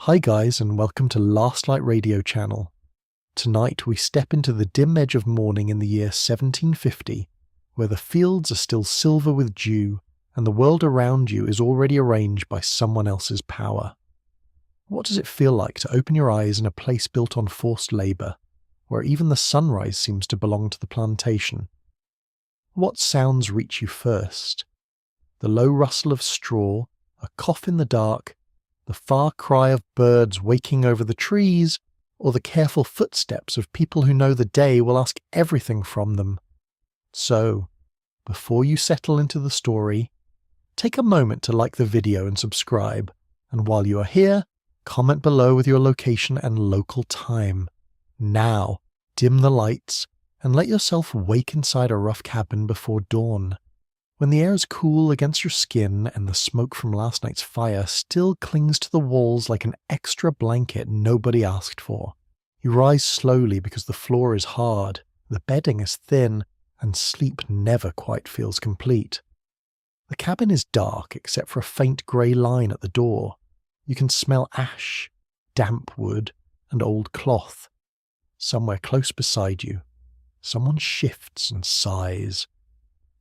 Hi guys, and welcome to Last Light Radio Channel. Tonight we step into the dim edge of morning in the year 1750, where the fields are still silver with dew, and the world around you is already arranged by someone else's power. What does it feel like to open your eyes in a place built on forced labour, where even the sunrise seems to belong to the plantation? What sounds reach you first? The low rustle of straw, a cough in the dark, the far cry of birds waking over the trees, or the careful footsteps of people who know the day will ask everything from them. So, before you settle into the story, take a moment to like the video and subscribe, and while you are here, comment below with your location and local time. Now, dim the lights, and let yourself wake inside a rough cabin before dawn. When the air is cool against your skin and the smoke from last night's fire still clings to the walls like an extra blanket nobody asked for, you rise slowly because the floor is hard, the bedding is thin, and sleep never quite feels complete. The cabin is dark except for a faint grey line at the door. You can smell ash, damp wood, and old cloth. Somewhere close beside you, someone shifts and sighs.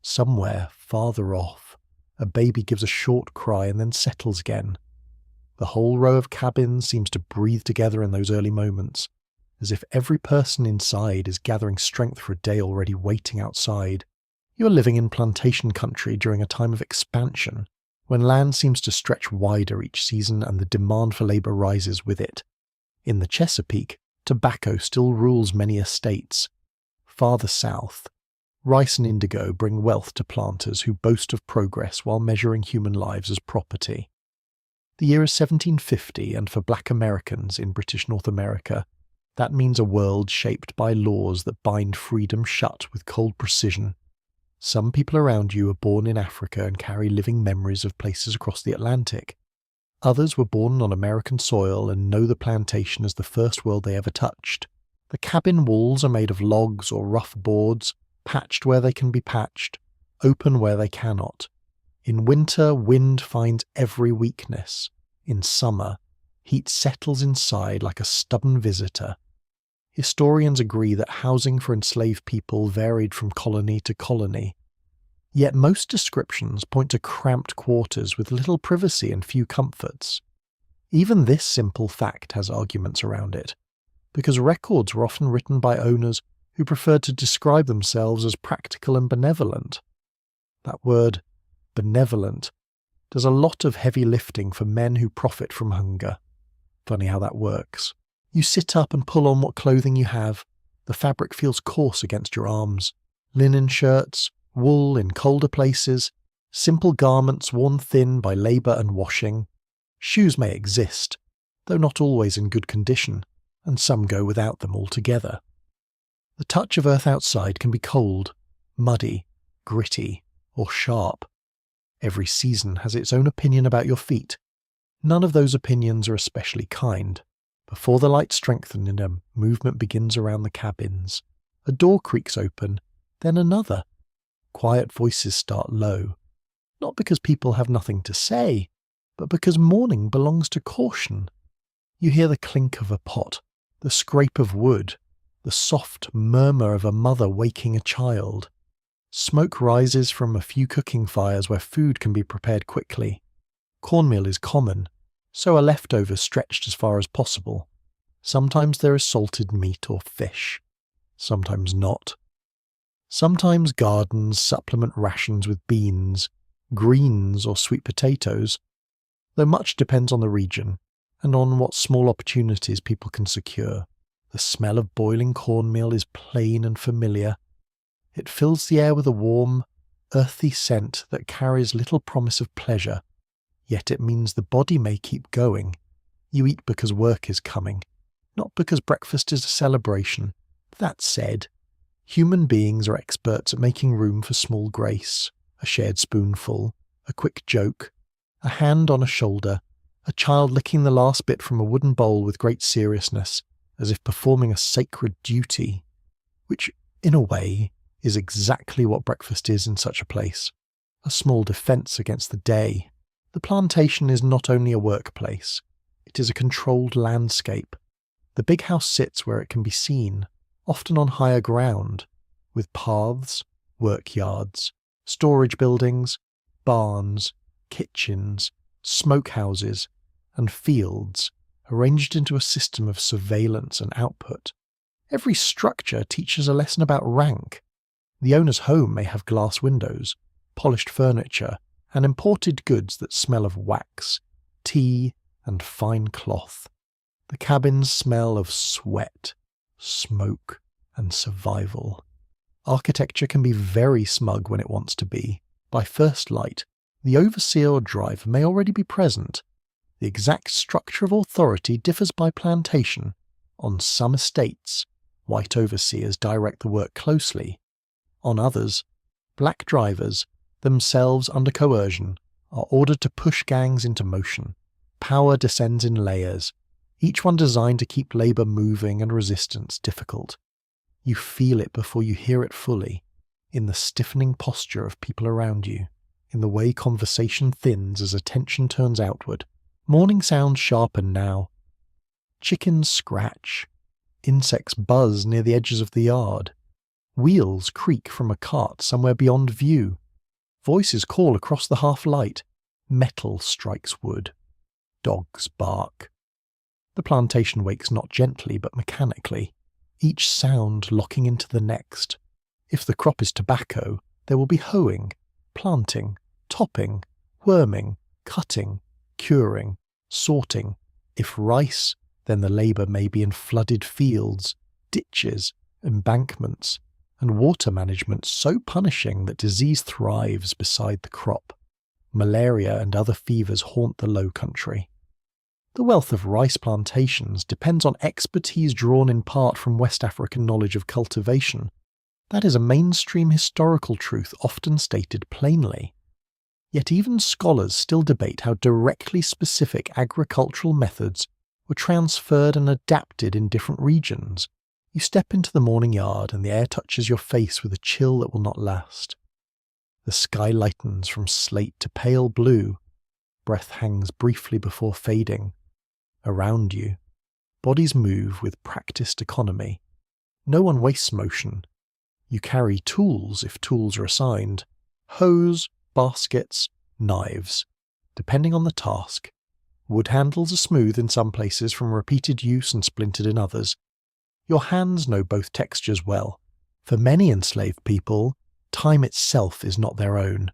Somewhere, farther off, a baby gives a short cry and then settles again. The whole row of cabins seems to breathe together in those early moments, as if every person inside is gathering strength for a day already waiting outside. You are living in plantation country during a time of expansion, when land seems to stretch wider each season and the demand for labour rises with it. In the Chesapeake, tobacco still rules many estates. Farther south, rice and indigo bring wealth to planters who boast of progress while measuring human lives as property. The year is 1750, and for black Americans in British North America, that means a world shaped by laws that bind freedom shut with cold precision. Some people around you are born in Africa and carry living memories of places across the Atlantic. Others were born on American soil and know the plantation as the first world they ever touched. The cabin walls are made of logs or rough boards, patched where they can be patched, open where they cannot. In winter, wind finds every weakness. In summer, heat settles inside like a stubborn visitor. Historians agree that housing for enslaved people varied from colony to colony. Yet most descriptions point to cramped quarters with little privacy and few comforts. Even this simple fact has arguments around it, because records were often written by owners who preferred to describe themselves as practical and benevolent. That word, benevolent, does a lot of heavy lifting for men who profit from hunger. Funny how that works. You sit up and pull on what clothing you have. The fabric feels coarse against your arms. Linen shirts, wool in colder places, simple garments worn thin by labour and washing. Shoes may exist, though not always in good condition, and some go without them altogether. The touch of earth outside can be cold, muddy, gritty, or sharp. Every season has its own opinion about your feet. None of those opinions are especially kind. Before the light strengthens in them, movement begins around the cabins. A door creaks open, then another. Quiet voices start low. Not because people have nothing to say, but because morning belongs to caution. You hear the clink of a pot, the scrape of wood, the soft murmur of a mother waking a child. Smoke rises from a few cooking fires where food can be prepared quickly. Cornmeal is common, so are leftovers stretched as far as possible. Sometimes there is salted meat or fish, sometimes not. Sometimes gardens supplement rations with beans, greens or sweet potatoes, though much depends on the region and on what small opportunities people can secure. The smell of boiling cornmeal is plain and familiar. It fills the air with a warm, earthy scent that carries little promise of pleasure, yet it means the body may keep going. You eat because work is coming, not because breakfast is a celebration. That said, human beings are experts at making room for small grace, a shared spoonful, a quick joke, a hand on a shoulder, a child licking the last bit from a wooden bowl with great seriousness, as if performing a sacred duty, which, in a way, is exactly what breakfast is in such a place, a small defence against the day. The plantation is not only a workplace, It is a controlled landscape. The big house sits where it can be seen, often on higher ground, with paths, work yards, storage buildings, barns, kitchens, smokehouses, and fields arranged into a system of surveillance and output. Every structure teaches a lesson about rank. The owner's home may have glass windows, polished furniture, and imported goods that smell of wax, tea, and fine cloth. The cabins smell of sweat, smoke, and survival. Architecture can be very smug when it wants to be. By first light, the overseer or driver may already be present. The exact structure of authority differs by plantation. On some estates, white overseers direct the work closely. On others, black drivers, themselves under coercion, are ordered to push gangs into motion. Power descends in layers, each one designed to keep labour moving and resistance difficult. You feel it before you hear it fully, in the stiffening posture of people around you, in the way conversation thins as attention turns outward. Morning sounds sharpen now. Chickens scratch. Insects buzz near the edges of the yard. Wheels creak from a cart somewhere beyond view. Voices call across the half-light. Metal strikes wood. Dogs bark. The plantation wakes not gently but mechanically, each sound locking into the next. If the crop is tobacco, there will be hoeing, planting, topping, worming, cutting, curing, sorting. If rice, then the labour may be in flooded fields, ditches, embankments, and water management so punishing that disease thrives beside the crop. Malaria and other fevers haunt the low country. The wealth of rice plantations depends on expertise drawn in part from West African knowledge of cultivation. That is a mainstream historical truth often stated plainly. Yet even scholars still debate how directly specific agricultural methods were transferred and adapted in different regions. You step into the morning yard and the air touches your face with a chill that will not last. The sky lightens from slate to pale blue. Breath hangs briefly before fading. Around you, bodies move with practiced economy. No one wastes motion. You carry tools if tools are assigned. Hoes, baskets, knives, depending on the task. Wood handles are smooth in some places from repeated use and splintered in others. Your hands know both textures well. For many enslaved people, time itself is not their own.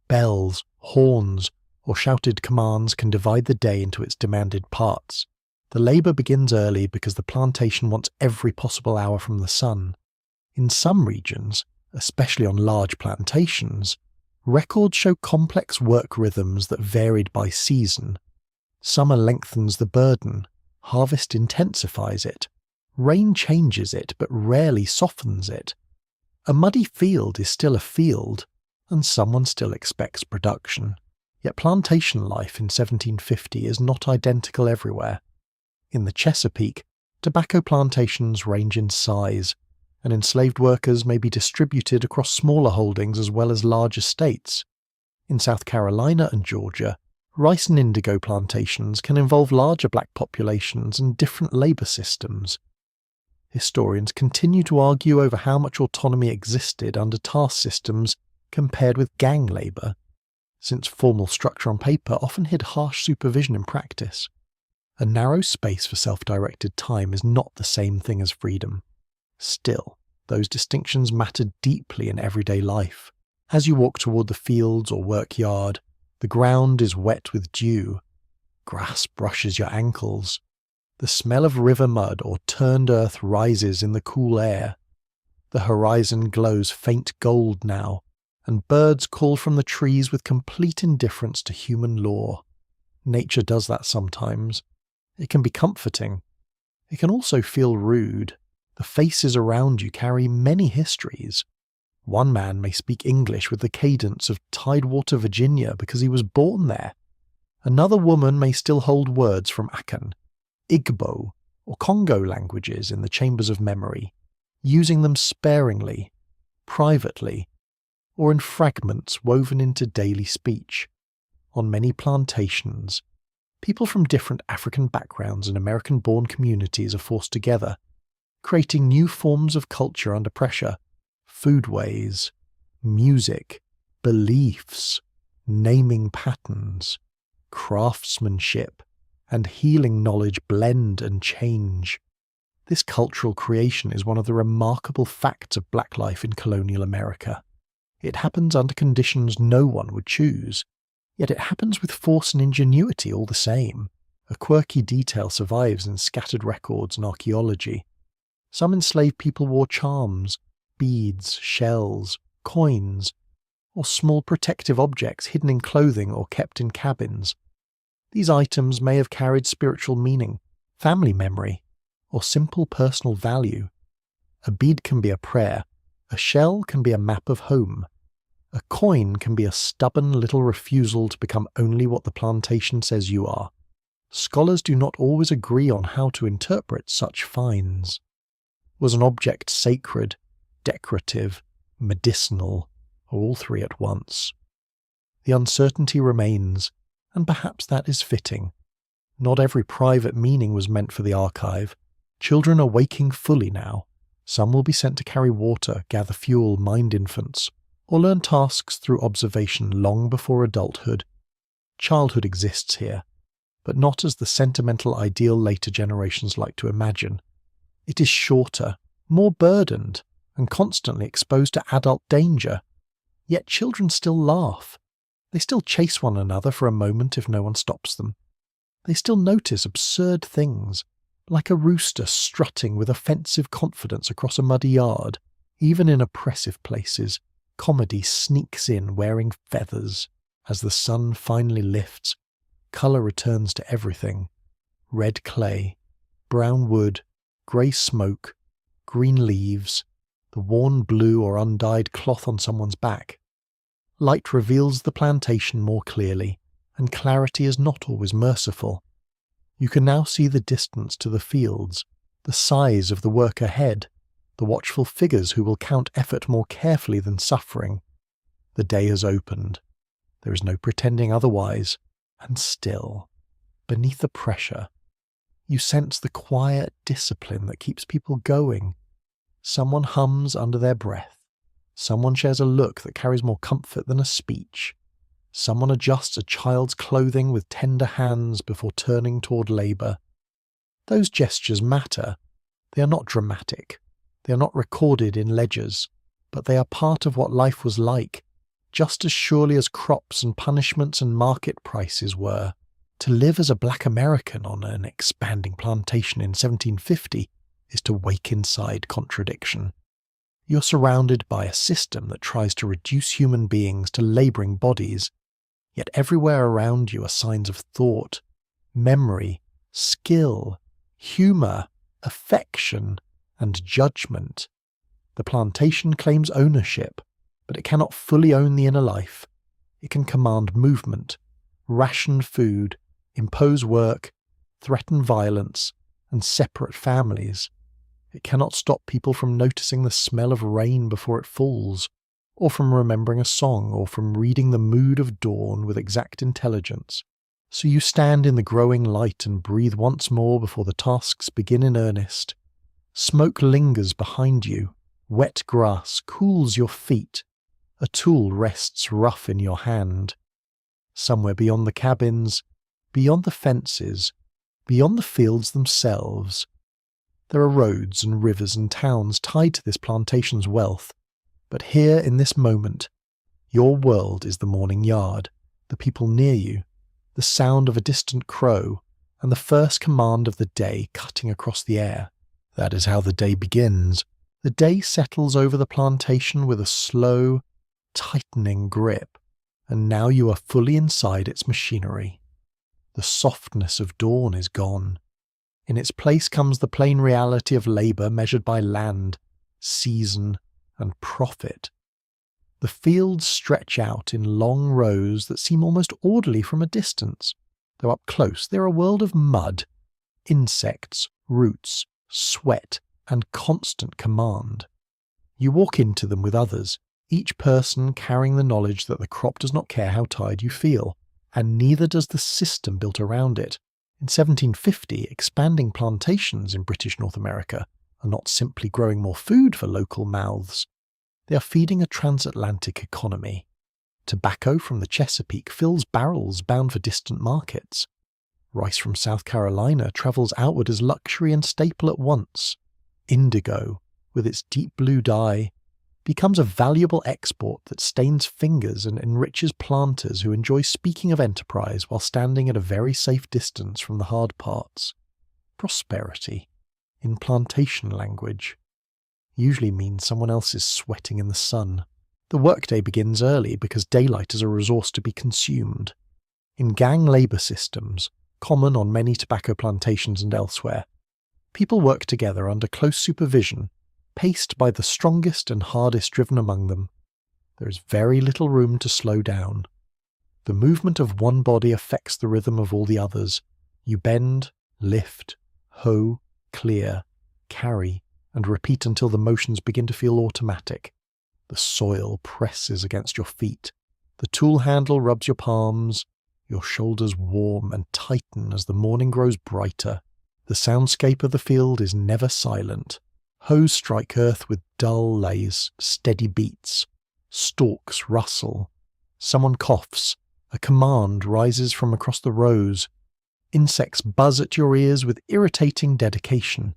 Bells, horns, or shouted commands can divide the day into its demanded parts. The labour begins early because the plantation wants every possible hour from the sun. In some regions, especially on large plantations, records show complex work rhythms that varied by season. Summer lengthens the burden, harvest intensifies it, rain changes it but rarely softens it. A muddy field is still a field, and someone still expects production. Yet plantation life in 1750 is not identical everywhere. In the Chesapeake, tobacco plantations range in size, and enslaved workers may be distributed across smaller holdings as well as large estates. In South Carolina and Georgia, rice and indigo plantations can involve larger black populations and different labour systems. Historians continue to argue over how much autonomy existed under task systems compared with gang labour, since formal structure on paper often hid harsh supervision in practice. A narrow space for self-directed time is not the same thing as freedom. Still, those distinctions matter deeply in everyday life. As you walk toward the fields or work yard, the ground is wet with dew. Grass brushes your ankles. The smell of river mud or turned earth rises in the cool air. The horizon glows faint gold now, and birds call from the trees with complete indifference to human law. Nature does that sometimes. It can be comforting. It can also feel rude. The faces around you carry many histories. One man may speak English with the cadence of Tidewater, Virginia, because he was born there. Another woman may still hold words from Akan, Igbo, or Congo languages in the chambers of memory, using them sparingly, privately, or in fragments woven into daily speech. On many plantations, People from different African backgrounds and American-born communities are forced together, creating new forms of culture under pressure. Foodways, music, beliefs, naming patterns, craftsmanship, and healing knowledge blend and change. This cultural creation is one of the remarkable facts of black life in colonial America. It happens under conditions no one would choose, yet it happens with force and ingenuity all the same. A quirky detail survives in scattered records and archaeology. Some enslaved people wore charms, beads, shells, coins, or small protective objects hidden in clothing or kept in cabins. These items may have carried spiritual meaning, family memory, or simple personal value. A bead can be a prayer, a shell can be a map of home, a coin can be a stubborn little refusal to become only what the plantation says you are. Scholars do not always agree on how to interpret such finds. Was an object sacred, decorative, medicinal, or all three at once? The uncertainty remains, and perhaps that is fitting. Not every private meaning was meant for the archive. Children are waking fully now. Some will be sent to carry water, gather fuel, mind infants, or learn tasks through observation long before adulthood. Childhood exists here, but not as the sentimental ideal later generations like to imagine. It is shorter, more burdened, and constantly exposed to adult danger. Yet children still laugh. They still chase one another for a moment if no one stops them. They still notice absurd things, like a rooster strutting with offensive confidence across a muddy yard. Even in oppressive places, comedy sneaks in wearing feathers. As the sun finally lifts, colour returns to everything. Red clay, brown wood, grey smoke, green leaves, the worn blue or undyed cloth on someone's back. Light reveals the plantation more clearly, and clarity is not always merciful. You can now see the distance to the fields, the size of the work ahead, the watchful figures who will count effort more carefully than suffering. The day has opened. There is no pretending otherwise, and still, beneath the pressure, you sense the quiet discipline that keeps people going. Someone hums under their breath. Someone shares a look that carries more comfort than a speech. Someone adjusts a child's clothing with tender hands before turning toward labour. Those gestures matter. They are not dramatic. They are not recorded in ledgers, but they are part of what life was like, just as surely as crops and punishments and market prices were. To live as a black American on an expanding plantation in 1750 is to wake inside contradiction. You're surrounded by a system that tries to reduce human beings to labouring bodies, yet everywhere around you are signs of thought, memory, skill, humour, affection, and judgment. The plantation claims ownership, but it cannot fully own the inner life. It can command movement, ration food, impose work, threaten violence, and separate families. It cannot stop people from noticing the smell of rain before it falls, or from remembering a song, or from reading the mood of dawn with exact intelligence. So you stand in the growing light and breathe once more before the tasks begin in earnest. Smoke lingers behind you. Wet grass cools your feet. A tool rests rough in your hand. Somewhere beyond the cabins, beyond the fences, beyond the fields themselves, there are roads and rivers and towns tied to this plantation's wealth. But here, in this moment, your world is the morning yard, the people near you, the sound of a distant crow, and the first command of the day cutting across the air. That is how the day begins. The day settles over the plantation with a slow, tightening grip, and now you are fully inside its machinery. The softness of dawn is gone. In its place comes the plain reality of labour measured by land, season, and profit. The fields stretch out in long rows that seem almost orderly from a distance, though up close they are a world of mud, insects, roots, sweat, and constant command. You walk into them with others, each person carrying the knowledge that the crop does not care how tired you feel. and neither does the system built around it. In 1750, expanding plantations in British North America are not simply growing more food for local mouths, they are feeding a transatlantic economy. Tobacco from the Chesapeake fills barrels bound for distant markets. Rice from South Carolina travels outward as luxury and staple at once. Indigo, with its deep blue dye, becomes a valuable export that stains fingers and enriches planters who enjoy speaking of enterprise while standing at a very safe distance from the hard parts. Prosperity, in plantation language, usually means someone else is sweating in the sun. The workday begins early because daylight is a resource to be consumed. In gang labour systems, common on many tobacco plantations and elsewhere, people work together under close supervision, paced by the strongest and hardest driven among them. There is very little room to slow down. The movement of one body affects the rhythm of all the others. You bend, lift, hoe, clear, carry, and repeat until the motions begin to feel automatic. The soil presses against your feet. The tool handle rubs your palms. Your shoulders warm and tighten as the morning grows brighter. The soundscape of the field is never silent. Hoes strike earth with dull lays, steady beats. Stalks rustle. Someone coughs. A command rises from across the rows. Insects buzz at your ears with irritating dedication.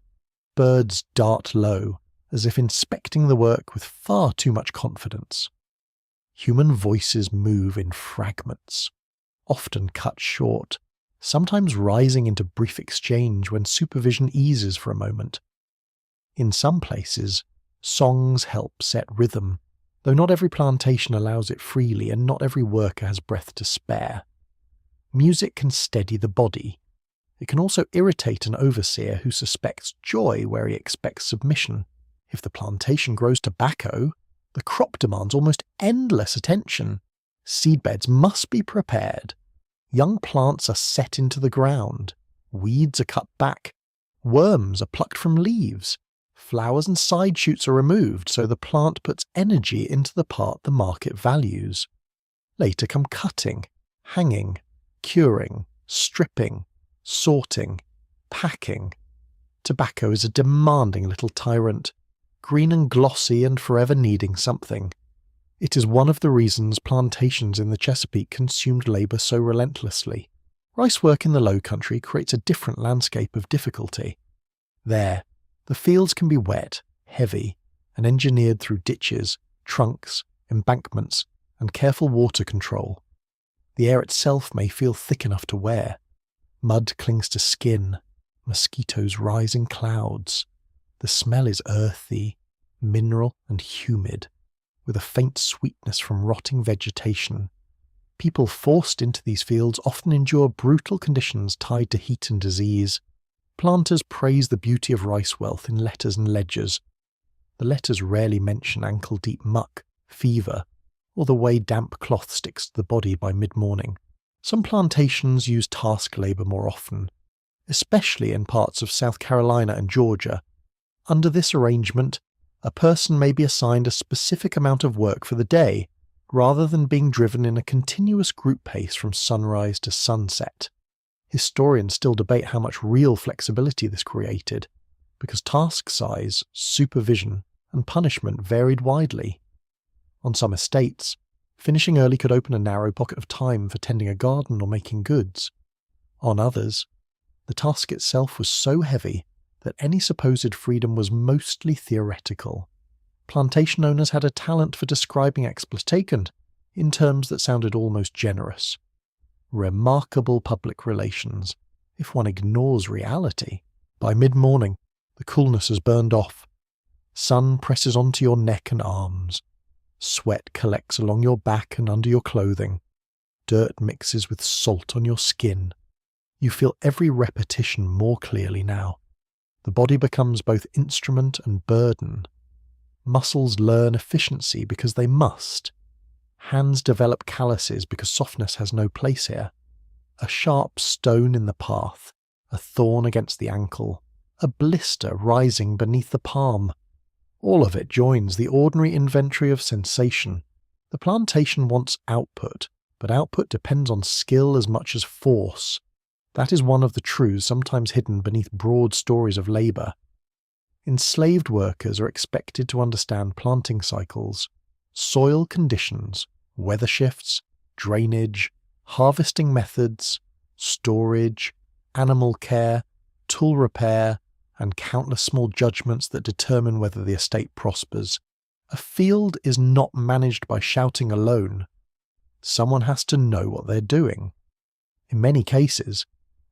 Birds dart low, as if inspecting the work with far too much confidence. Human voices move in fragments, often cut short, sometimes rising into brief exchange when supervision eases for a moment. In some places, songs help set rhythm, though not every plantation allows it freely and not every worker has breath to spare. Music can steady the body. It can also irritate an overseer who suspects joy where he expects submission. If the plantation grows tobacco, the crop demands almost endless attention. Seedbeds must be prepared. Young plants are set into the ground. Weeds are cut back. Worms are plucked from leaves. Flowers and side shoots are removed so the plant puts energy into the part the market values. Later come cutting, hanging, curing, stripping, sorting, packing. Tobacco is a demanding little tyrant, green and glossy and forever needing something. It is one of the reasons plantations in the Chesapeake consumed labour so relentlessly. Rice work in the low country creates a different landscape of difficulty. There, the fields can be wet, heavy, and engineered through ditches, trunks, embankments, and careful water control. The air itself may feel thick enough to wear. Mud clings to skin. Mosquitoes rise in clouds. The smell is earthy, mineral, and humid, with a faint sweetness from rotting vegetation. People forced into these fields often endure brutal conditions tied to heat and disease. Planters praise the beauty of rice wealth in letters and ledgers. The letters rarely mention ankle-deep muck, fever, or the way damp cloth sticks to the body by mid-morning. Some plantations use task labour more often, especially in parts of South Carolina and Georgia. Under this arrangement, a person may be assigned a specific amount of work for the day, rather than being driven in a continuous group pace from sunrise to sunset. Historians still debate how much real flexibility this created, because task size, supervision, and punishment varied widely. On some estates, finishing early could open a narrow pocket of time for tending a garden or making goods. On others, the task itself was so heavy that any supposed freedom was mostly theoretical. Plantation owners had a talent for describing exploitation in terms that sounded almost generous. Remarkable public relations, if one ignores reality. By mid-morning, the coolness has burned off. Sun presses onto your neck and arms. Sweat collects along your back and under your clothing. Dirt mixes with salt on your skin. You feel every repetition more clearly now. The body becomes both instrument and burden. Muscles learn efficiency because they must. Hands develop calluses because softness has no place here. A sharp stone in the path, a thorn against the ankle, a blister rising beneath the palm. All of it joins the ordinary inventory of sensation. The plantation wants output, but output depends on skill as much as force. That is one of the truths sometimes hidden beneath broad stories of labour. Enslaved workers are expected to understand planting cycles, soil conditions, weather shifts, drainage, harvesting methods, storage, animal care, tool repair, and countless small judgments that determine whether the estate prospers. A field is not managed by shouting alone. Someone has to know what they're doing. In many cases,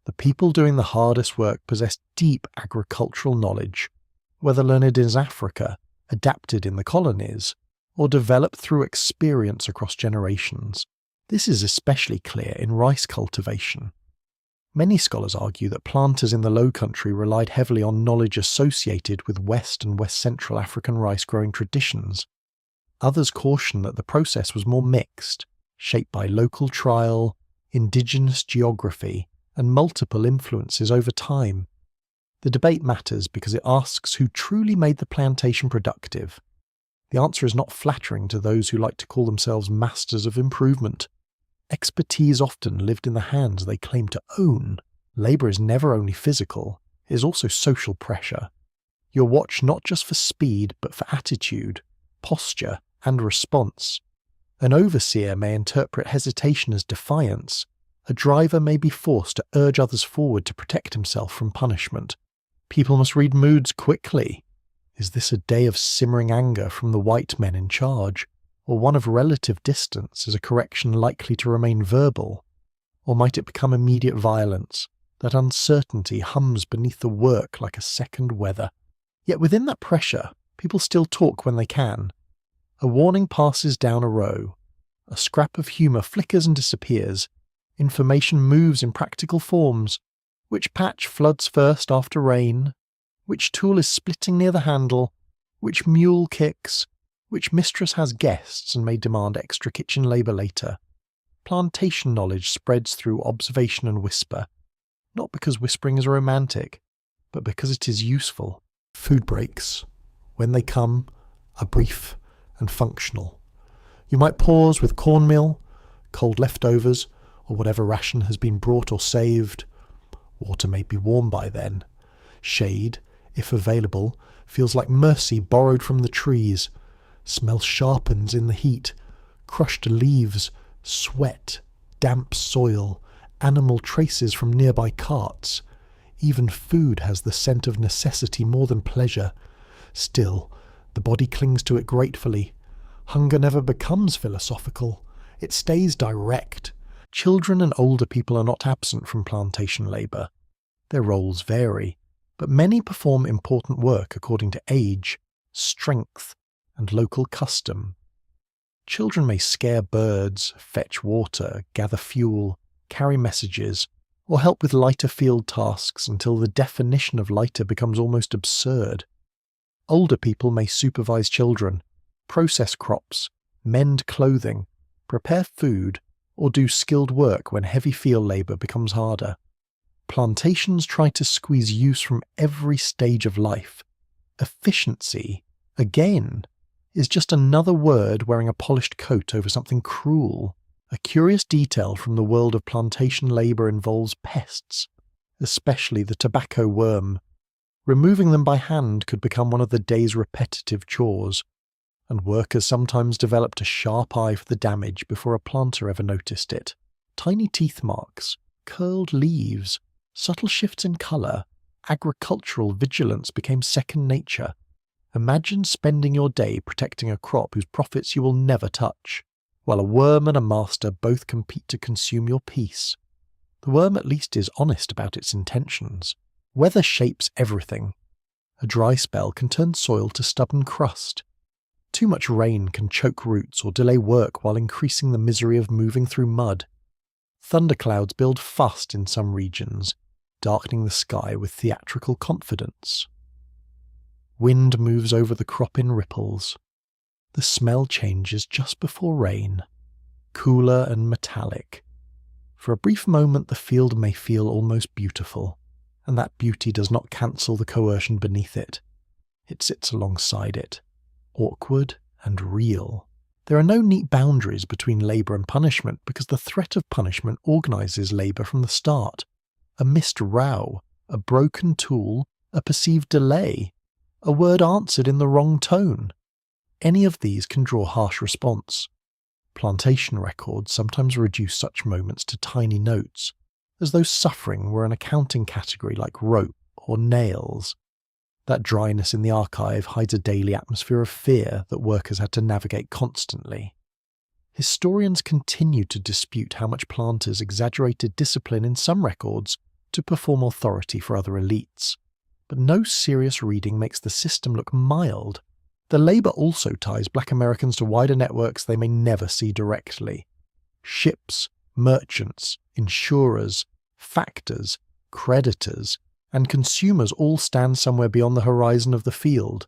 the people doing the hardest work possess deep agricultural knowledge, whether learned in Africa, adapted in the colonies, or developed through experience across generations. This is especially clear in rice cultivation. Many scholars argue that planters in the Low Country relied heavily on knowledge associated with West and West Central African rice growing traditions. Others caution that the process was more mixed, shaped by local trial, indigenous geography, and multiple influences over time. The debate matters because it asks who truly made the plantation productive. The answer is not flattering to those who like to call themselves masters of improvement. Expertise often lived in the hands they claim to own. Labour is never only physical, it is also social pressure. You're watched not just for speed, but for attitude, posture, and response. An overseer may interpret hesitation as defiance. A driver may be forced to urge others forward to protect himself from punishment. People must read moods quickly. Is this a day of simmering anger from the white men in charge, or one of relative distance? Is a correction likely to remain verbal? Or might it become immediate violence? That uncertainty hums beneath the work like a second weather. Yet within that pressure, people still talk when they can. A warning passes down a row. A scrap of humour flickers and disappears. Information moves in practical forms. Which patch floods first after rain? Which tool is splitting near the handle? Which mule kicks? Which mistress has guests and may demand extra kitchen labour later? Plantation knowledge spreads through observation and whisper, not because whispering is romantic, but because it is useful. Food breaks, when they come, are brief and functional. You might pause with cornmeal, cold leftovers, or whatever ration has been brought or saved. Water may be warm by then. Shade, if available, feels like mercy borrowed from the trees. Smell sharpens in the heat. Crushed leaves, sweat, damp soil, animal traces from nearby carts. Even food has the scent of necessity more than pleasure. Still, the body clings to it gratefully. Hunger never becomes philosophical. It stays direct. Children and older people are not absent from plantation labour. Their roles vary, but many perform important work according to age, strength, and local custom. Children may scare birds, fetch water, gather fuel, carry messages, or help with lighter field tasks until the definition of lighter becomes almost absurd. Older people may supervise children, process crops, mend clothing, prepare food, or do skilled work when heavy field labour becomes harder. Plantations try to squeeze use from every stage of life. Efficiency, again, is just another word wearing a polished coat over something cruel. A curious detail from the world of plantation labour involves pests, especially the tobacco worm. Removing them by hand could become one of the day's repetitive chores, and workers sometimes developed a sharp eye for the damage before a planter ever noticed it. Tiny teeth marks, curled leaves, subtle shifts in colour, agricultural vigilance became second nature. Imagine spending your day protecting a crop whose profits you will never touch, while a worm and a master both compete to consume your peace. The worm at least is honest about its intentions. Weather shapes everything. A dry spell can turn soil to stubborn crust. Too much rain can choke roots or delay work while increasing the misery of moving through mud. Thunderclouds build fast in some regions, darkening the sky with theatrical confidence. Wind moves over the crop in ripples. The smell changes just before rain, cooler and metallic. For a brief moment the field may feel almost beautiful, and that beauty does not cancel the coercion beneath it. It sits alongside it, awkward and real. There are no neat boundaries between labour and punishment because the threat of punishment organises labour from the start. A missed row, a broken tool, a perceived delay, a word answered in the wrong tone. Any of these can draw harsh response. Plantation records sometimes reduce such moments to tiny notes, as though suffering were an accounting category like rope or nails. That dryness in the archive hides a daily atmosphere of fear that workers had to navigate constantly. Historians continue to dispute how much planters exaggerated discipline in some records to perform authority for other elites, but no serious reading makes the system look mild. The labour also ties black Americans to wider networks they may never see directly. Ships, merchants, insurers, factors, creditors, and consumers all stand somewhere beyond the horizon of the field,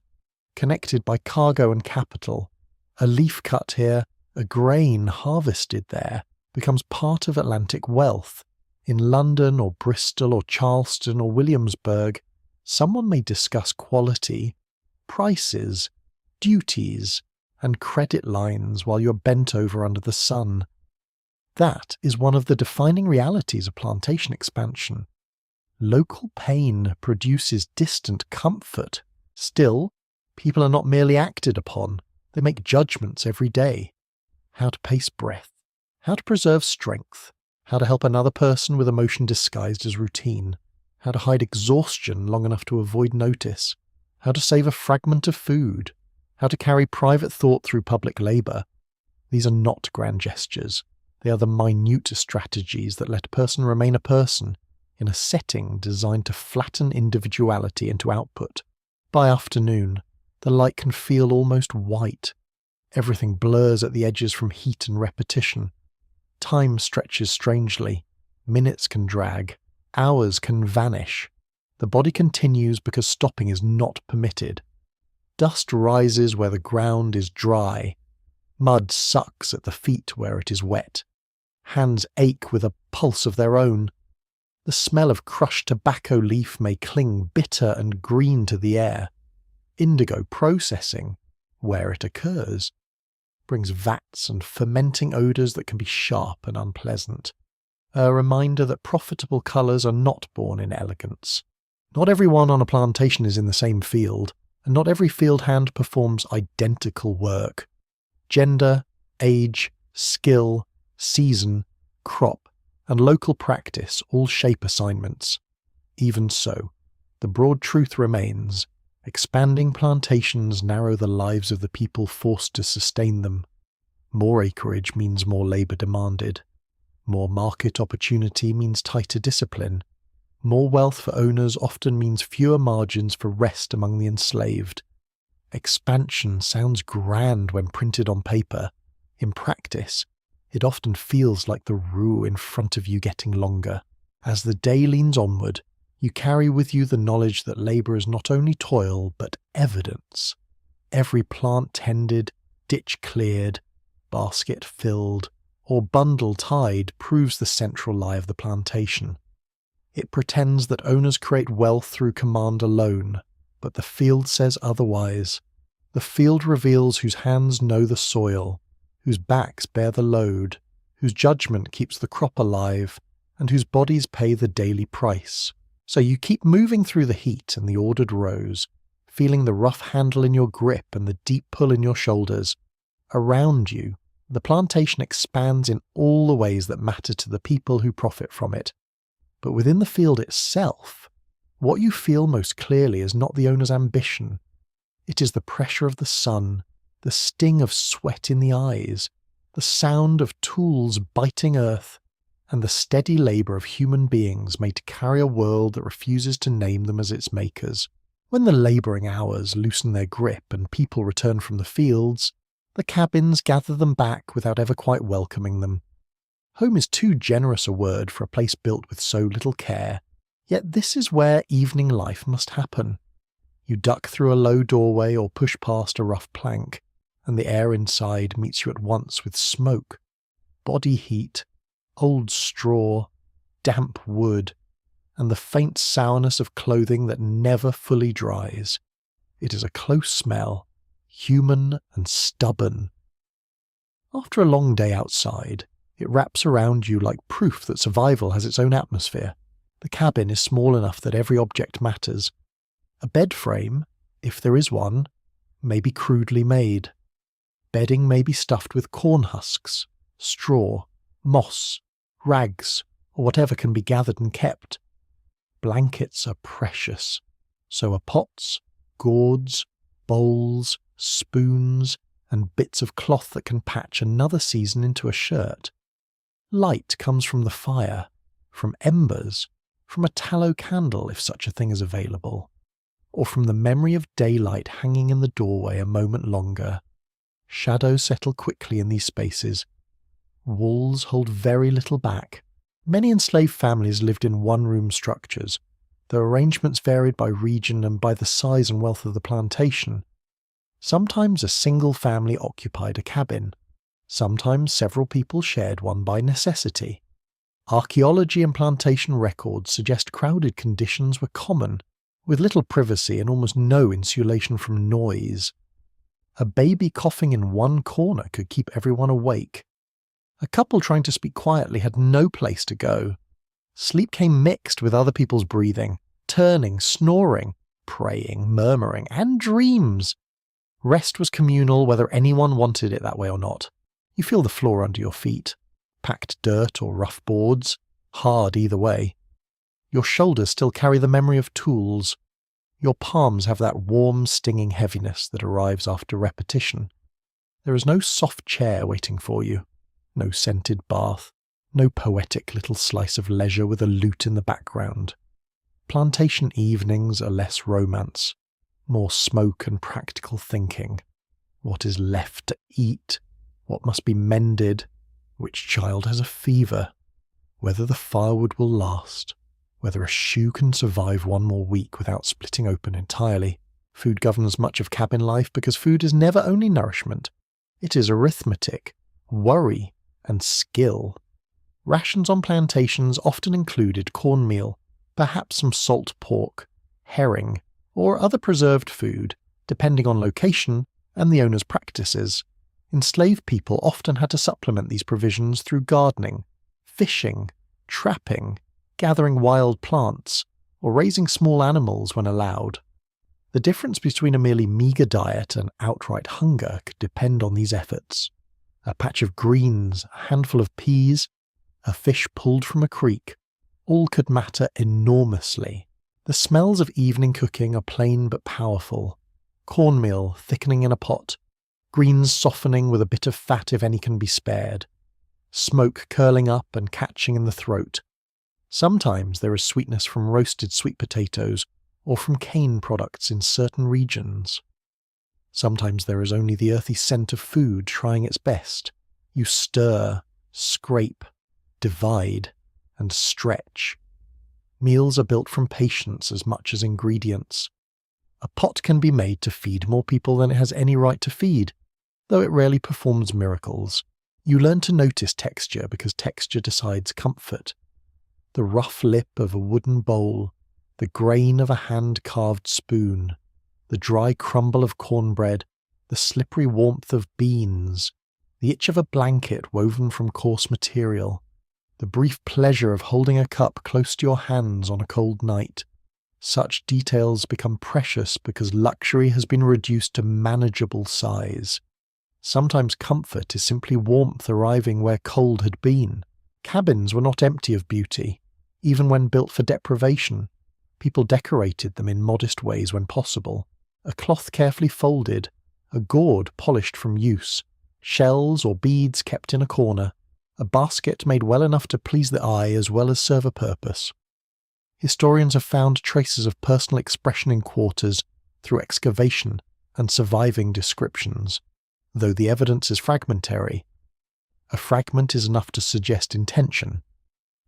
connected by cargo and capital. A leaf cut here, a grain harvested there, becomes part of Atlantic wealth. In London or Bristol or Charleston or Williamsburg, someone may discuss quality, prices, duties, and credit lines while you're bent over under the sun. That is one of the defining realities of plantation expansion. Local pain produces distant comfort. Still, people are not merely acted upon, they make judgments every day. How to pace breath, how to preserve strength, how to help another person with emotion disguised as routine, how to hide exhaustion long enough to avoid notice, how to save a fragment of food, how to carry private thought through public labour. These are not grand gestures. They are the minute strategies that let a person remain a person in a setting designed to flatten individuality into output. By afternoon, the light can feel almost white. Everything blurs at the edges from heat and repetition. Time stretches strangely. Minutes can drag. Hours can vanish. The body continues because stopping is not permitted. Dust rises where the ground is dry. Mud sucks at the feet where it is wet. Hands ache with a pulse of their own. The smell of crushed tobacco leaf may cling bitter and green to the air. Indigo processing, where it occurs, brings vats and fermenting odours that can be sharp and unpleasant. A reminder that profitable colours are not born in elegance. Not everyone on a plantation is in the same field, and not every field hand performs identical work. Gender, age, skill, season, crop, and local practice all shape assignments. Even so, the broad truth remains: expanding plantations narrow the lives of the people forced to sustain them. More acreage means more labour demanded. More market opportunity means tighter discipline. More wealth for owners often means fewer margins for rest among the enslaved. Expansion sounds grand when printed on paper. In practice, it often feels like the rue in front of you getting longer. As the day leans onward, you carry with you the knowledge that labour is not only toil, but evidence. Every plant tended, ditch cleared, basket filled, or bundle tied proves the central lie of the plantation. It pretends that owners create wealth through command alone, but the field says otherwise. The field reveals whose hands know the soil, whose backs bear the load, whose judgment keeps the crop alive, and whose bodies pay the daily price. So you keep moving through the heat and the ordered rows, feeling the rough handle in your grip and the deep pull in your shoulders. Around you, the plantation expands in all the ways that matter to the people who profit from it. But within the field itself, what you feel most clearly is not the owner's ambition. It is the pressure of the sun, the sting of sweat in the eyes, the sound of tools biting earth, and the steady labour of human beings made to carry a world that refuses to name them as its makers. When the labouring hours loosen their grip and people return from the fields, the cabins gather them back without ever quite welcoming them. Home is too generous a word for a place built with so little care, yet this is where evening life must happen. You duck through a low doorway or push past a rough plank, and the air inside meets you at once with smoke, body heat, old straw, damp wood, and the faint sourness of clothing that never fully dries. It is a close smell, human and stubborn. After a long day outside, it wraps around you like proof that survival has its own atmosphere. The cabin is small enough that every object matters. A bed frame, if there is one, may be crudely made. Bedding may be stuffed with corn husks, straw, moss, rags, or whatever can be gathered and kept. Blankets are precious. So are pots, gourds, bowls, spoons, and bits of cloth that can patch another season into a shirt. Light comes from the fire, from embers, from a tallow candle if such a thing is available, or from the memory of daylight hanging in the doorway a moment longer. Shadows settle quickly in these spaces. Walls hold very little back. Many enslaved families lived in one-room structures, though arrangements varied by region and by the size and wealth of the plantation. Sometimes a single family occupied a cabin. Sometimes several people shared one by necessity. Archaeology and plantation records suggest crowded conditions were common, with little privacy and almost no insulation from noise. A baby coughing in one corner could keep everyone awake. A couple trying to speak quietly had no place to go. Sleep came mixed with other people's breathing, turning, snoring, praying, murmuring, and dreams. Rest was communal whether anyone wanted it that way or not. You feel the floor under your feet. Packed dirt or rough boards, hard either way. Your shoulders still carry the memory of tools. Your palms have that warm, stinging heaviness that arrives after repetition. There is no soft chair waiting for you, no scented bath, no poetic little slice of leisure with a lute in the background. Plantation evenings are less romance, more smoke and practical thinking. What is left to eat? What must be mended? Which child has a fever? Whether the firewood will last? Whether a shoe can survive one more week without splitting open entirely? Food governs much of cabin life because food is never only nourishment. It is arithmetic, worry, and skill. Rations on plantations often included cornmeal, perhaps some salt pork, herring, or other preserved food, depending on location and the owner's practices. Enslaved people often had to supplement these provisions through gardening, fishing, trapping, gathering wild plants, or raising small animals when allowed. The difference between a merely meagre diet and outright hunger could depend on these efforts. A patch of greens, a handful of peas, a fish pulled from a creek, all could matter enormously. The smells of evening cooking are plain but powerful. Cornmeal thickening in a pot, greens softening with a bit of fat if any can be spared, smoke curling up and catching in the throat. Sometimes there is sweetness from roasted sweet potatoes or from cane products in certain regions. Sometimes there is only the earthy scent of food trying its best. You stir, scrape, divide, and stretch. Meals are built from patience as much as ingredients. A pot can be made to feed more people than it has any right to feed, though it rarely performs miracles. You learn to notice texture because texture decides comfort. The rough lip of a wooden bowl, the grain of a hand-carved spoon, the dry crumble of cornbread, the slippery warmth of beans, the itch of a blanket woven from coarse material, the brief pleasure of holding a cup close to your hands on a cold night. Such details become precious because luxury has been reduced to manageable size. Sometimes comfort is simply warmth arriving where cold had been. Cabins were not empty of beauty, even when built for deprivation. People decorated them in modest ways when possible. A cloth carefully folded, a gourd polished from use, shells or beads kept in a corner, a basket made well enough to please the eye as well as serve a purpose. Historians have found traces of personal expression in quarters through excavation and surviving descriptions, though the evidence is fragmentary. A fragment is enough to suggest intention.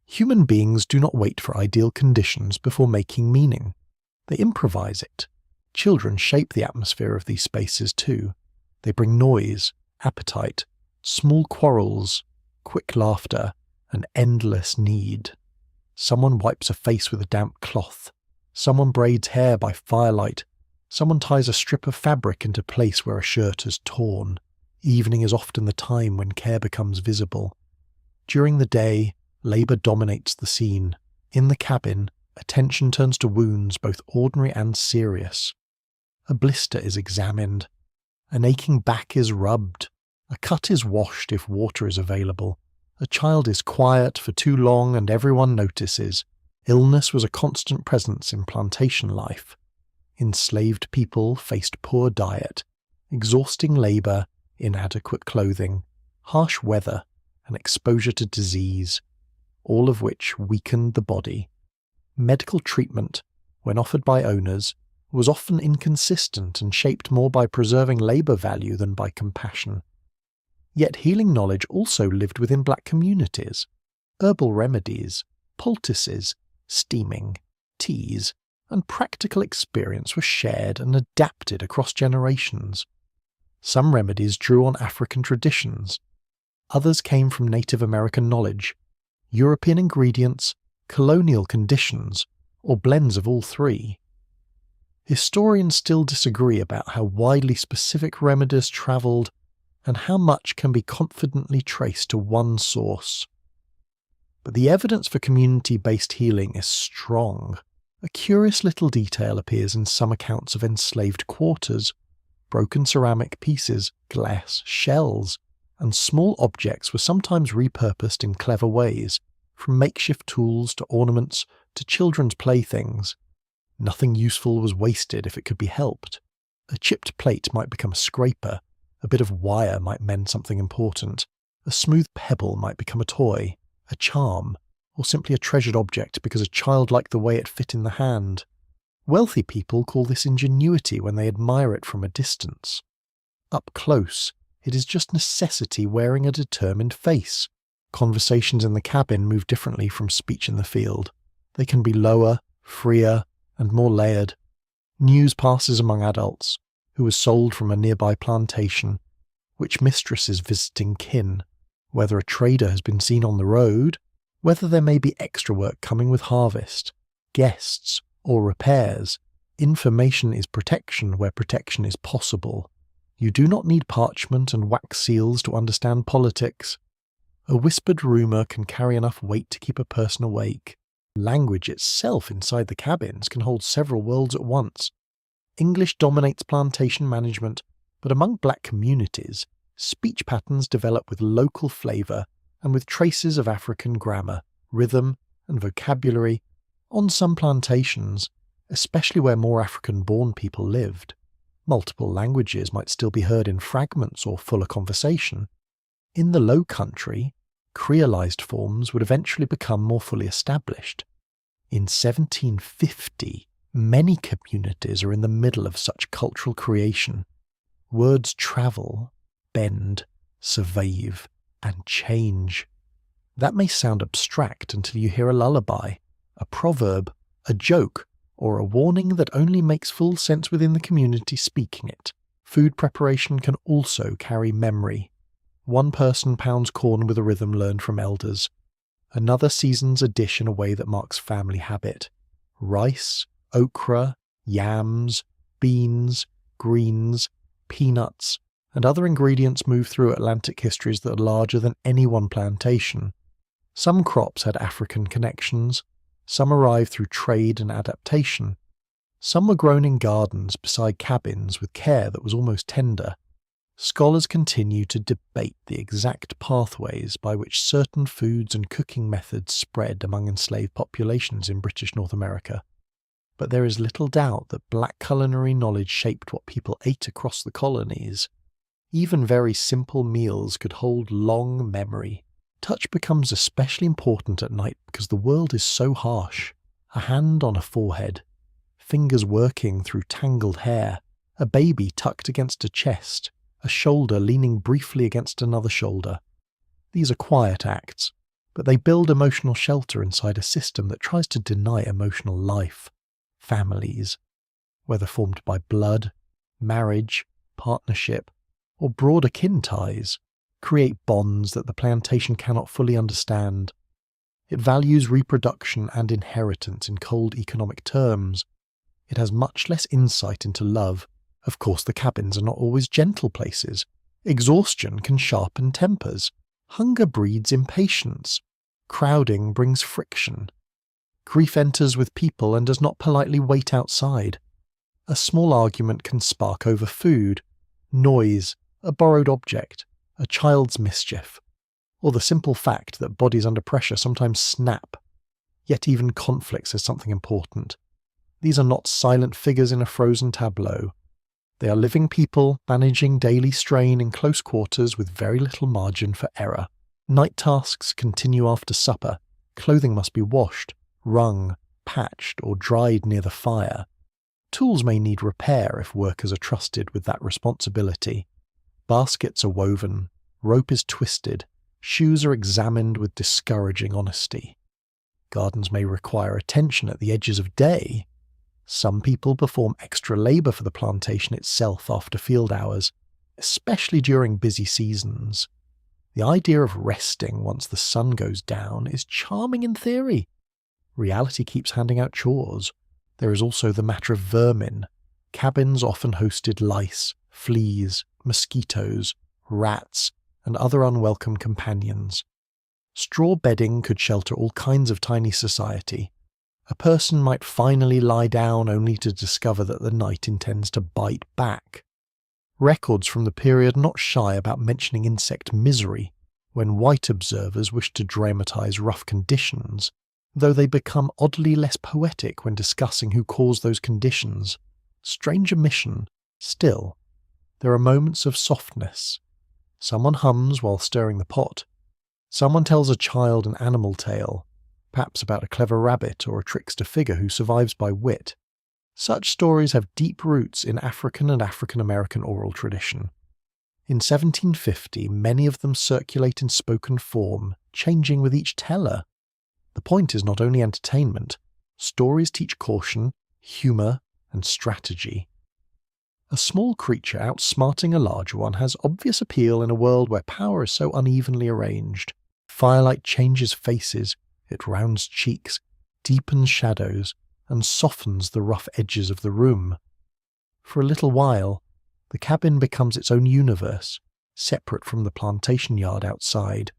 Human beings do not wait for ideal conditions before making meaning. They improvise it. Children shape the atmosphere of these spaces too. They bring noise, appetite, small quarrels, quick laughter, and endless need. Someone wipes a face with a damp cloth. Someone braids hair by firelight. Someone ties a strip of fabric into place where a shirt is torn. Evening is often the time when care becomes visible. During the day, labour dominates the scene. In the cabin, attention turns to wounds both ordinary and serious. A blister is examined. An aching back is rubbed. A cut is washed if water is available. A child is quiet for too long and everyone notices. Illness was a constant presence in plantation life. Enslaved people faced poor diet, exhausting labour, inadequate clothing, harsh weather, and exposure to disease, all of which weakened the body. Medical treatment, when offered by owners, was often inconsistent and shaped more by preserving labour value than by compassion. Yet healing knowledge also lived within black communities. Herbal remedies, poultices, steaming, teas, and practical experience were shared and adapted across generations. Some remedies drew on African traditions. Others came from Native American knowledge, European ingredients, colonial conditions, or blends of all three. Historians still disagree about how widely specific remedies travelled and how much can be confidently traced to one source. But the evidence for community-based healing is strong. A curious little detail appears in some accounts of enslaved quarters. Broken ceramic pieces, glass, shells, and small objects were sometimes repurposed in clever ways, from makeshift tools to ornaments to children's playthings. Nothing useful was wasted if it could be helped. A chipped plate might become a scraper, a bit of wire might mend something important, a smooth pebble might become a toy, a charm, or simply a treasured object because a child liked the way it fit in the hand. Wealthy people call this ingenuity when they admire it from a distance. Up close, it is just necessity wearing a determined face. Conversations in the cabin move differently from speech in the field. They can be lower, freer, and more layered. News passes among adults, who was sold from a nearby plantation, which mistress is visiting kin, whether a trader has been seen on the road, whether there may be extra work coming with harvest, guests, or repairs. Information is protection where protection is possible. You do not need parchment and wax seals to understand politics. A whispered rumour can carry enough weight to keep a person awake. Language itself inside the cabins can hold several worlds at once. English dominates plantation management, but among black communities, speech patterns develop with local flavour and with traces of African grammar, rhythm, and vocabulary. On some plantations, especially where more African-born people lived, multiple languages might still be heard in fragments or fuller conversation. In the Low Country, creolized forms would eventually become more fully established. In 1750, many communities are in the middle of such cultural creation. Words travel, bend, survive, and change. That may sound abstract until you hear a lullaby, a proverb, a joke, or a warning that only makes full sense within the community speaking it. Food preparation can also carry memory. One person pounds corn with a rhythm learned from elders. Another seasons a dish in a way that marks family habit. Rice, okra, yams, beans, greens, peanuts, and other ingredients move through Atlantic histories that are larger than any one plantation. Some crops had African connections, some arrived through trade and adaptation. Some were grown in gardens beside cabins with care that was almost tender. Scholars continue to debate the exact pathways by which certain foods and cooking methods spread among enslaved populations in British North America. But there is little doubt that black culinary knowledge shaped what people ate across the colonies. Even very simple meals could hold long memory. Touch becomes especially important at night because the world is so harsh. A hand on a forehead, fingers working through tangled hair, a baby tucked against a chest, a shoulder leaning briefly against another shoulder. These are quiet acts, but they build emotional shelter inside a system that tries to deny emotional life. Families, whether formed by blood, marriage, partnership, or broader kin ties, create bonds that the plantation cannot fully understand. It values reproduction and inheritance in cold economic terms. It has much less insight into love. Of course, the cabins are not always gentle places. Exhaustion can sharpen tempers. Hunger breeds impatience. Crowding brings friction. Grief enters with people and does not politely wait outside. A small argument can spark over food, noise, a borrowed object, a child's mischief, or the simple fact that bodies under pressure sometimes snap. Yet even conflict says something important. These are not silent figures in a frozen tableau. They are living people managing daily strain in close quarters with very little margin for error. Night tasks continue after supper. Clothing must be washed, wrung, patched, or dried near the fire. Tools may need repair if workers are trusted with that responsibility. Baskets are woven, rope is twisted, shoes are examined with discouraging honesty. Gardens may require attention at the edges of day. Some people perform extra labour for the plantation itself after field hours, especially during busy seasons. The idea of resting once the sun goes down is charming in theory. Reality keeps handing out chores. There is also the matter of vermin. Cabins often hosted lice, fleas, mosquitoes, rats, and other unwelcome companions. Straw bedding could shelter all kinds of tiny society. A person might finally lie down only to discover that the night intends to bite back. Records from the period not shy about mentioning insect misery when white observers wish to dramatise rough conditions, though they become oddly less poetic when discussing who caused those conditions. Strange omission, still. There are moments of softness. Someone hums while stirring the pot. Someone tells a child an animal tale, perhaps about a clever rabbit or a trickster figure who survives by wit. Such stories have deep roots in African and African American oral tradition. In 1750, many of them circulate in spoken form, changing with each teller. The point is not only entertainment. Stories teach caution, humour, and strategy. A small creature outsmarting a larger one has obvious appeal in a world where power is so unevenly arranged. Firelight changes faces, it rounds cheeks, deepens shadows, and softens the rough edges of the room. For a little while, the cabin becomes its own universe, separate from the plantation yard outside.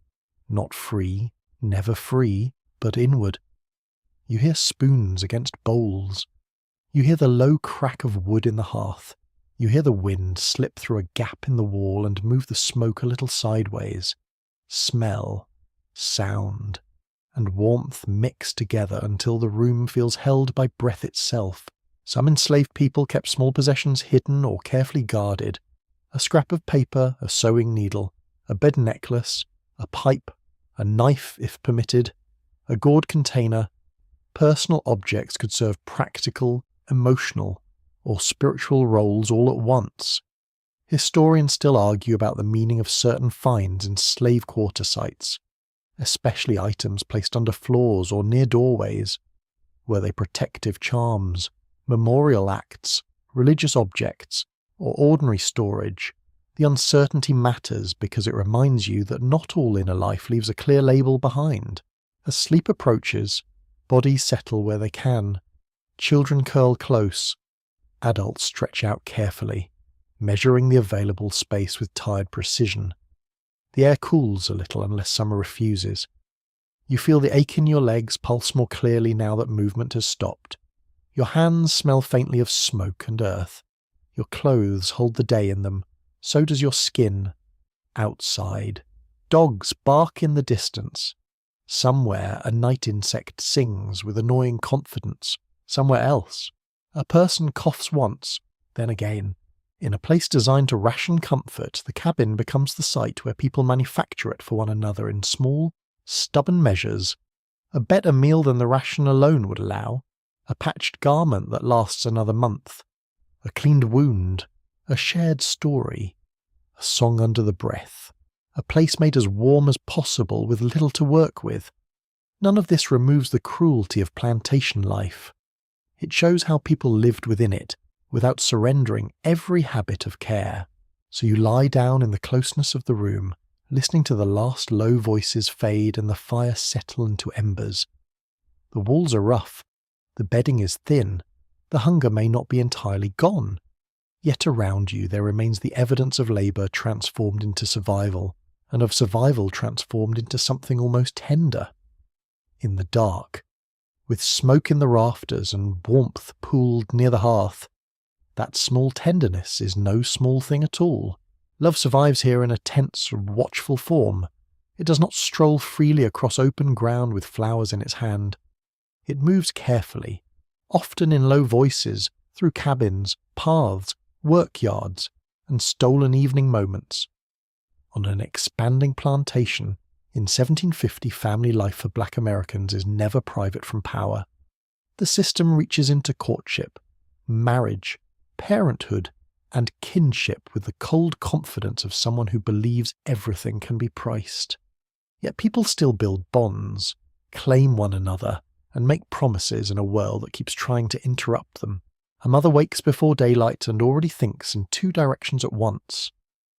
Not free, never free, but inward. You hear spoons against bowls. You hear the low crack of wood in the hearth. You hear the wind slip through a gap in the wall and move the smoke a little sideways. Smell, sound, and warmth mix together until the room feels held by breath itself. Some enslaved people kept small possessions hidden or carefully guarded. A scrap of paper, a sewing needle, a bed necklace, a pipe, a knife if permitted, a gourd container. Personal objects could serve practical, emotional, or spiritual roles all at once. Historians still argue about the meaning of certain finds in slave quarter sites, especially items placed under floors or near doorways. Were they protective charms, memorial acts, religious objects, or ordinary storage? The uncertainty matters because it reminds you that not all inner life leaves a clear label behind. As sleep approaches, bodies settle where they can. Children curl close. Adults stretch out carefully, measuring the available space with tired precision. The air cools a little unless summer refuses. You feel the ache in your legs pulse more clearly now that movement has stopped. Your hands smell faintly of smoke and earth. Your clothes hold the day in them. So does your skin. Outside, dogs bark in the distance. Somewhere a night insect sings with annoying confidence. Somewhere else, a person coughs once, then again. In a place designed to ration comfort, the cabin becomes the site where people manufacture it for one another in small, stubborn measures. A better meal than the ration alone would allow. A patched garment that lasts another month. A cleaned wound. A shared story. A song under the breath. A place made as warm as possible with little to work with. None of this removes the cruelty of plantation life. It shows how people lived within it, without surrendering every habit of care. So you lie down in the closeness of the room, listening to the last low voices fade and the fire settle into embers. The walls are rough, the bedding is thin, the hunger may not be entirely gone. Yet around you there remains the evidence of labour transformed into survival, and of survival transformed into something almost tender. In the dark, with smoke in the rafters and warmth pooled near the hearth, that small tenderness is no small thing at all. Love survives here in a tense, watchful form. It does not stroll freely across open ground with flowers in its hand. It moves carefully, often in low voices, through cabins, paths, workyards, and stolen evening moments. On an expanding plantation, in 1750 family life for black Americans is never private from power. The system reaches into courtship, marriage, parenthood, and kinship with the cold confidence of someone who believes everything can be priced. Yet people still build bonds, claim one another, and make promises in a world that keeps trying to interrupt them. A mother wakes before daylight and already thinks in two directions at once.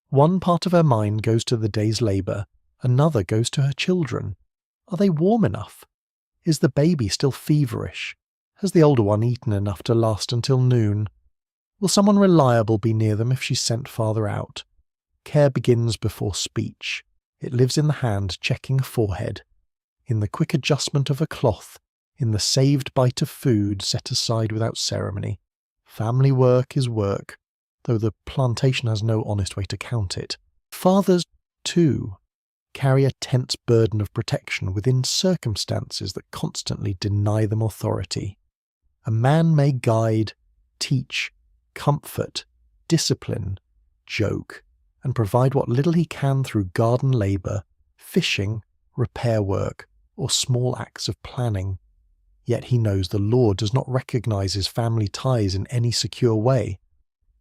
One part of her mind goes to the day's labour, another goes to her children. Are they warm enough? Is the baby still feverish? Has the older one eaten enough to last until noon? Will someone reliable be near them if she's sent farther out? Care begins before speech. It lives in the hand checking a forehead, in the quick adjustment of a cloth, in the saved bite of food set aside without ceremony. Family work is work, though the plantation has no honest way to count it. Fathers, too, carry a tense burden of protection within circumstances that constantly deny them authority. A man may guide, teach, comfort, discipline, joke, and provide what little he can through garden labour, fishing, repair work, or small acts of planning. Yet he knows the law does not recognise his family ties in any secure way.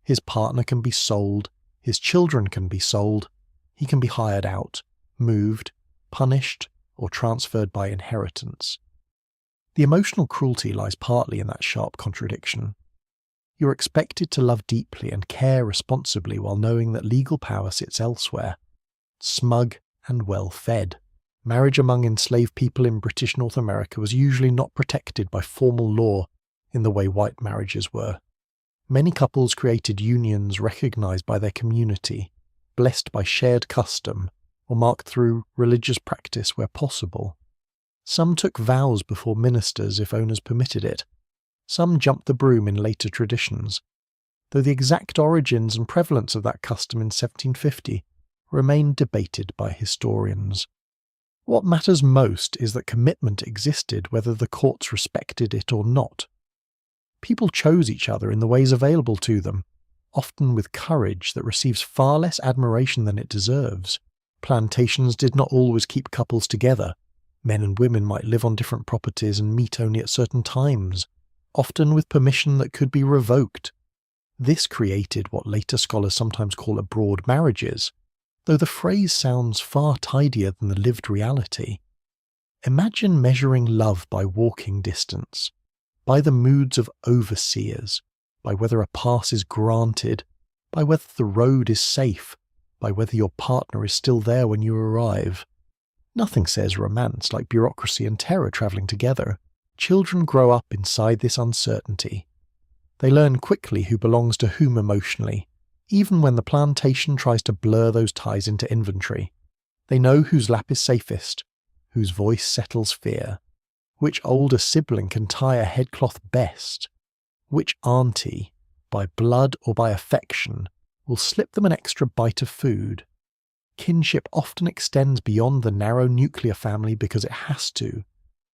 His partner can be sold, his children can be sold, he can be hired out, moved, punished, or transferred by inheritance. The emotional cruelty lies partly in that sharp contradiction. You're expected to love deeply and care responsibly while knowing that legal power sits elsewhere. Smug and well-fed. Marriage among enslaved people in British North America was usually not protected by formal law in the way white marriages were. Many couples created unions recognised by their community, blessed by shared custom, or marked through religious practice where possible. Some took vows before ministers if owners permitted it. Some jumped the broom in later traditions, though the exact origins and prevalence of that custom in 1750 remain debated by historians. What matters most is that commitment existed whether the courts respected it or not. People chose each other in the ways available to them, often with courage that receives far less admiration than it deserves. Plantations did not always keep couples together. Men and women might live on different properties and meet only at certain times, often with permission that could be revoked. This created what later scholars sometimes call abroad marriages, though the phrase sounds far tidier than the lived reality. Imagine measuring love by walking distance, by the moods of overseers, by whether a pass is granted, by whether the road is safe, by whether your partner is still there when you arrive. Nothing says romance like bureaucracy and terror travelling together. Children grow up inside this uncertainty. They learn quickly who belongs to whom emotionally, even when the plantation tries to blur those ties into inventory. They know whose lap is safest, whose voice settles fear, which older sibling can tie a headcloth best, which auntie, by blood or by affection, will slip them an extra bite of food. Kinship often extends beyond the narrow nuclear family because it has to.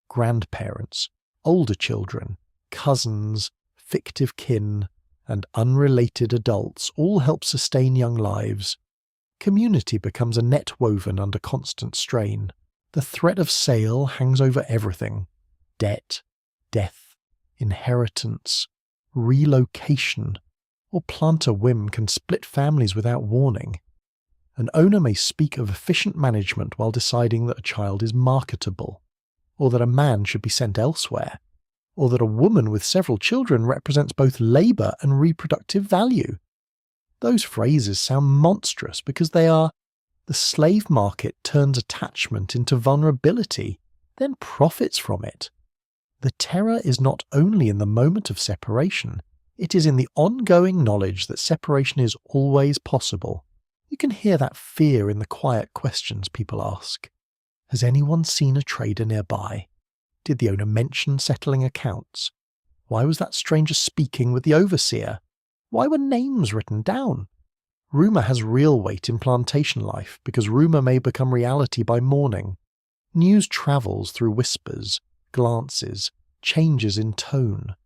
Grandparents, older children, cousins, fictive kin, and unrelated adults all help sustain young lives. Community becomes a net woven under constant strain. The threat of sale hangs over everything. Debt, death, inheritance, relocation, or planter whim can split families without warning. An owner may speak of efficient management while deciding that a child is marketable, or that a man should be sent elsewhere, or that a woman with several children represents both labour and reproductive value. Those phrases sound monstrous because they are, the slave market turns attachment into vulnerability, then profits from it. The terror is not only in the moment of separation, It is in the ongoing knowledge that separation is always possible. You can hear that fear in the quiet questions people ask. Has anyone seen a trader nearby? Did the owner mention settling accounts? Why was that stranger speaking with the overseer? Why were names written down? Rumour has real weight in plantation life because rumour may become reality by morning. News travels through whispers, glances, changes in tone.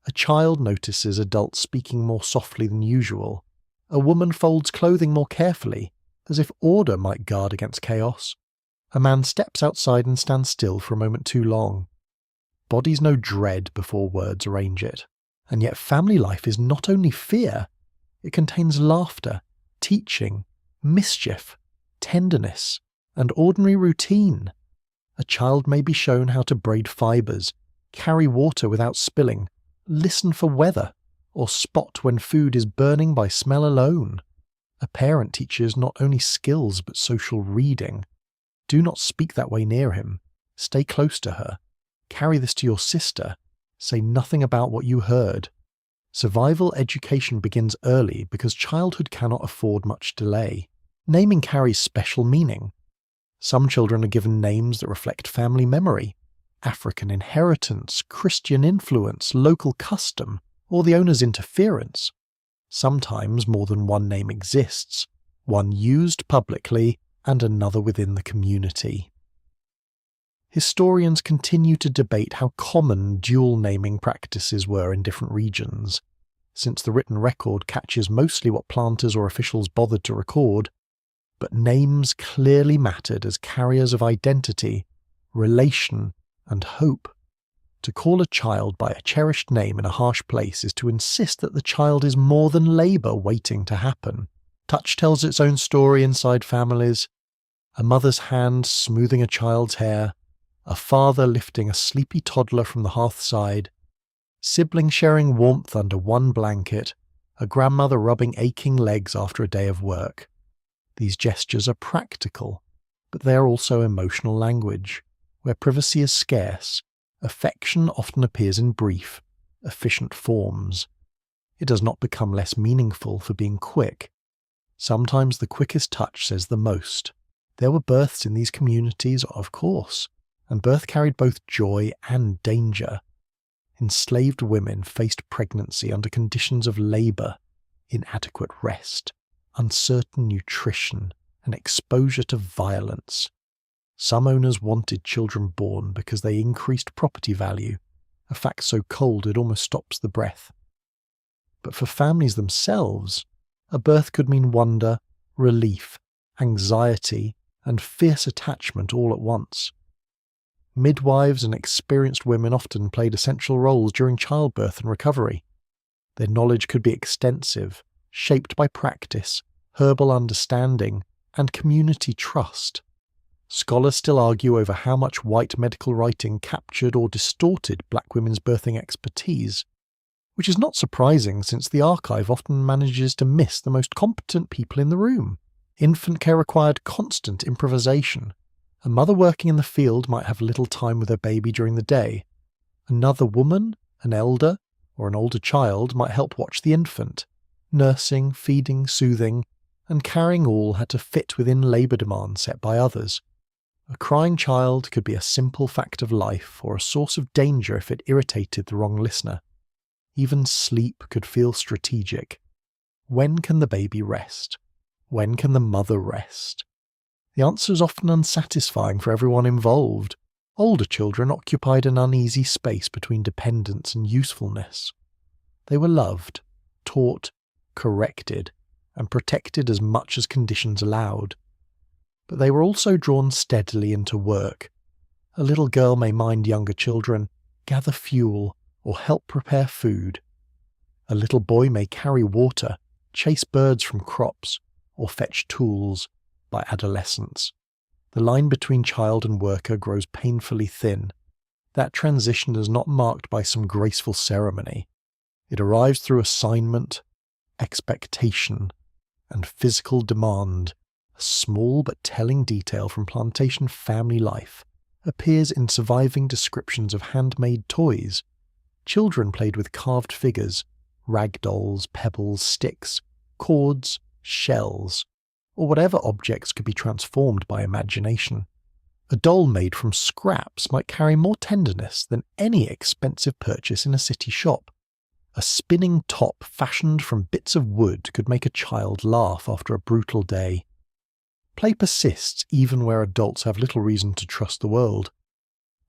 A child notices adults speaking more softly than usual. A woman folds clothing more carefully, as if order might guard against chaos. A man steps outside and stands still for a moment too long. Bodies know dread before words arrange it. And yet family life is not only fear, it contains laughter, teaching, mischief, tenderness, and ordinary routine. A child may be shown how to braid fibres, carry water without spilling, listen for weather, or spot when food is burning by smell alone. A parent teaches not only skills but social reading. Do not speak that way near him. Stay close to her. Carry this to your sister. Say nothing about what you heard. Survival education begins early because childhood cannot afford much delay. Naming carries special meaning. Some children are given names that reflect family memory, African inheritance, Christian influence, local custom, or the owner's interference. Sometimes more than one name exists, one used publicly and another within the community. Historians continue to debate how common dual naming practices were in different regions. Since the written record catches mostly what planters or officials bothered to record, but names clearly mattered as carriers of identity, relation, and hope. To call a child by a cherished name in a harsh place is to insist that the child is more than labour waiting to happen. Touch tells its own story inside families. A mother's hand smoothing a child's hair, a father lifting a sleepy toddler from the hearthside, siblings sharing warmth under one blanket, a grandmother rubbing aching legs after a day of work. These gestures are practical, but they are also emotional language. Where privacy is scarce, affection often appears in brief, efficient forms. It does not become less meaningful for being quick. Sometimes the quickest touch says the most. There were births in these communities, of course, and birth carried both joy and danger. Enslaved women faced pregnancy under conditions of labour, inadequate rest, uncertain nutrition, and exposure to violence. Some owners wanted children born because they increased property value, a fact so cold it almost stops the breath. But for families themselves, a birth could mean wonder, relief, anxiety, and fierce attachment all at once. Midwives and experienced women often played essential roles during childbirth and recovery. Their knowledge could be extensive, shaped by practice, herbal understanding, and community trust. Scholars still argue over how much white medical writing captured or distorted black women's birthing expertise, which is not surprising since the archive often manages to miss the most competent people in the room. Infant care required constant improvisation. A mother working in the field might have little time with her baby during the day. Another woman, an elder, or an older child might help watch the infant. Nursing, feeding, soothing, and carrying all had to fit within labour demands set by others. A crying child could be a simple fact of life or a source of danger if it irritated the wrong listener. Even sleep could feel strategic. When can the baby rest? When can the mother rest? The answer is often unsatisfying for everyone involved. Older children occupied an uneasy space between dependence and usefulness. They were loved, taught, corrected, and protected as much as conditions allowed. But they were also drawn steadily into work. A little girl may mind younger children, gather fuel, or help prepare food. A little boy may carry water, chase birds from crops, or fetch tools. By adolescence, the line between child and worker grows painfully thin. That transition is not marked by some graceful ceremony. It arrives through assignment, expectation, and physical demand. A small but telling detail from plantation family life appears in surviving descriptions of handmade toys. Children played with carved figures, rag dolls, pebbles, sticks, cords, shells, or whatever objects could be transformed by imagination. A doll made from scraps might carry more tenderness than any expensive purchase in a city shop. A spinning top fashioned from bits of wood could make a child laugh after a brutal day. Play persists even where adults have little reason to trust the world.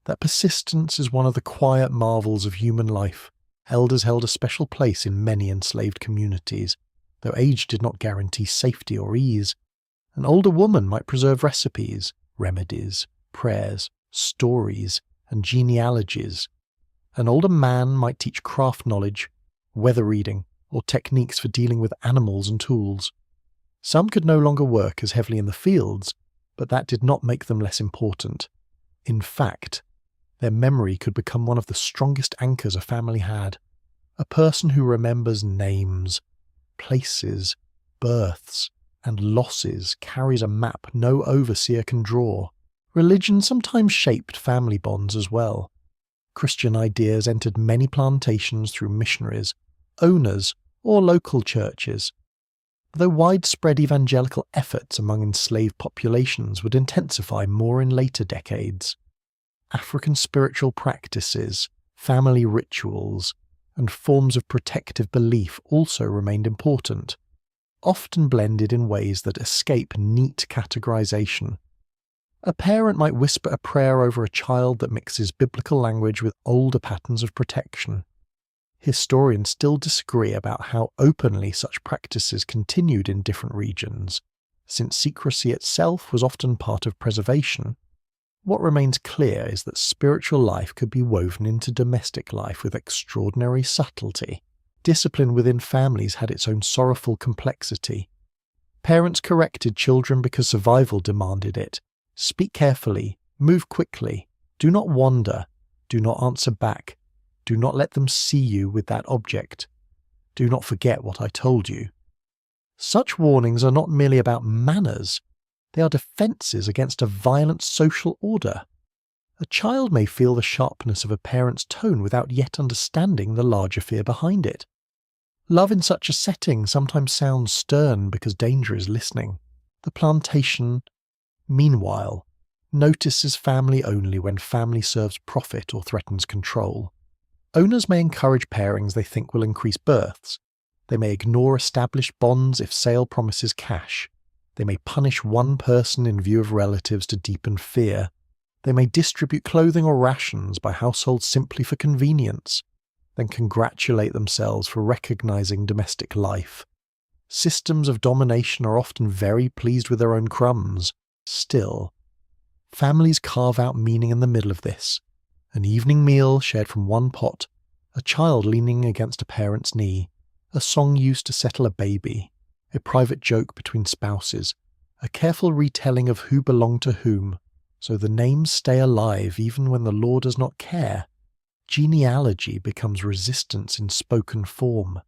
That persistence is one of the quiet marvels of human life. Elders held a special place in many enslaved communities, though age did not guarantee safety or ease. An older woman might preserve recipes, remedies, prayers, stories, and genealogies. An older man might teach craft knowledge, weather reading, or techniques for dealing with animals and tools. Some could no longer work as heavily in the fields, but that did not make them less important. In fact, their memory could become one of the strongest anchors a family had. A person who remembers names, places, births, and losses carries a map no overseer can draw. Religion sometimes shaped family bonds as well. Christian ideas entered many plantations through missionaries, owners, or local churches. Though widespread evangelical efforts among enslaved populations would intensify more in later decades, African spiritual practices, family rituals, and forms of protective belief also remained important, often blended in ways that escape neat categorization. A parent might whisper a prayer over a child that mixes biblical language with older patterns of protection. Historians still disagree about how openly such practices continued in different regions, since secrecy itself was often part of preservation. What remains clear is that spiritual life could be woven into domestic life with extraordinary subtlety. Discipline within families had its own sorrowful complexity. Parents corrected children because survival demanded it. Speak carefully, move quickly, do not wander, do not answer back, do not let them see you with that object, do not forget what I told you. Such warnings are not merely about manners, they are defences against a violent social order. A child may feel the sharpness of a parent's tone without yet understanding the larger fear behind it. Love in such a setting sometimes sounds stern because danger is listening. The plantation, meanwhile, notices family only when family serves profit or threatens control. Owners may encourage pairings they think will increase births. They may ignore established bonds if sale promises cash. They may punish one person in view of relatives to deepen fear. They may distribute clothing or rations by households simply for convenience, then congratulate themselves for recognizing domestic life. Systems of domination are often very pleased with their own crumbs. Still, families carve out meaning in the middle of this. An evening meal shared from one pot, a child leaning against a parent's knee, a song used to settle a baby, a private joke between spouses, a careful retelling of who belonged to whom, so the names stay alive even when the law does not care. Genealogy becomes resistance in spoken form.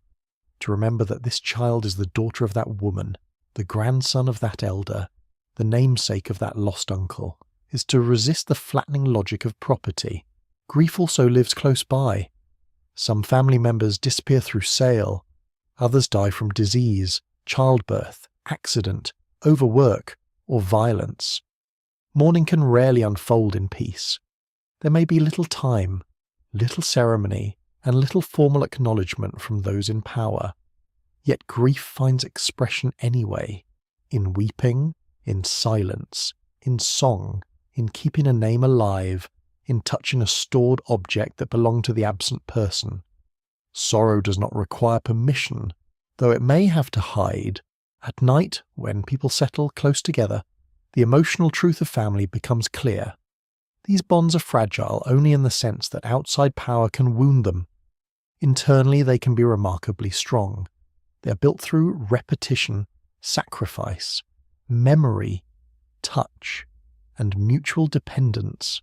To remember that this child is the daughter of that woman, the grandson of that elder, the namesake of that lost uncle, is to resist the flattening logic of property. Grief also lives close by. Some family members disappear through sale, others die from disease, childbirth, accident, overwork, or violence. Mourning can rarely unfold in peace. There may be little time, little ceremony, and little formal acknowledgement from those in power. Yet grief finds expression anyway, in weeping, in silence, in song, in keeping a name alive, in touching a stored object that belonged to the absent person. Sorrow does not require permission, though it may have to hide. At night, when people settle close together, the emotional truth of family becomes clear. These bonds are fragile only in the sense that outside power can wound them. Internally, they can be remarkably strong. They are built through repetition, sacrifice, memory, touch, and mutual dependence.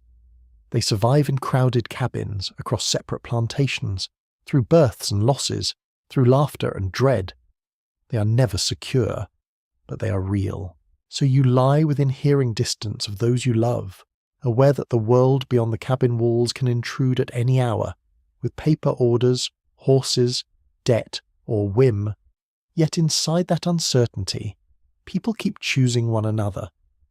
They survive in crowded cabins, across separate plantations, through births and losses, through laughter and dread. They are never secure, but they are real. So you lie within hearing distance of those you love, aware that the world beyond the cabin walls can intrude at any hour, with paper orders, horses, debt or whim. Yet inside that uncertainty, people keep choosing one another.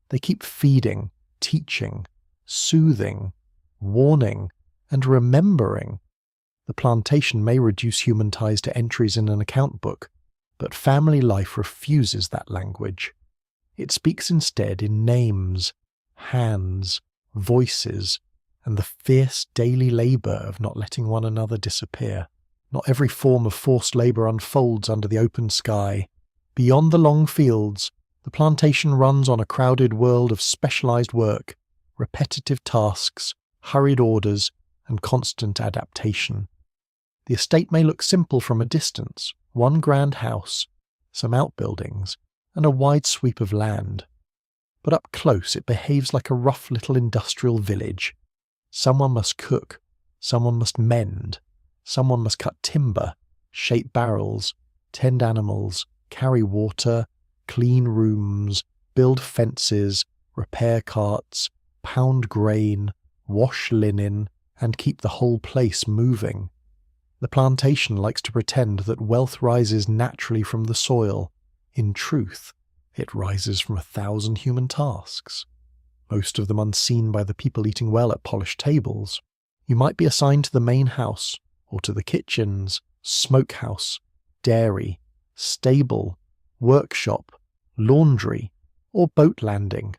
They keep feeding, teaching, soothing, warning, and remembering. The plantation may reduce human ties to entries in an account book, but family life refuses that language. It speaks instead in names, hands, voices, and the fierce daily labour of not letting one another disappear. Not every form of forced labour unfolds under the open sky. Beyond the long fields, the plantation runs on a crowded world of specialised work, repetitive tasks, hurried orders, and constant adaptation. The estate may look simple from a distance, one grand house, some outbuildings, and a wide sweep of land. But up close it behaves like a rough little industrial village. Someone must cook, someone must mend, someone must cut timber, shape barrels, tend animals, carry water, clean rooms, build fences, repair carts, pound grain, wash linen, and keep the whole place moving. The plantation likes to pretend that wealth rises naturally from the soil. In truth, it rises from 1,000 human tasks, most of them unseen by the people eating well at polished tables. You might be assigned to the main house, or to the kitchens, smokehouse, dairy, stable, workshop, laundry, or boat landing.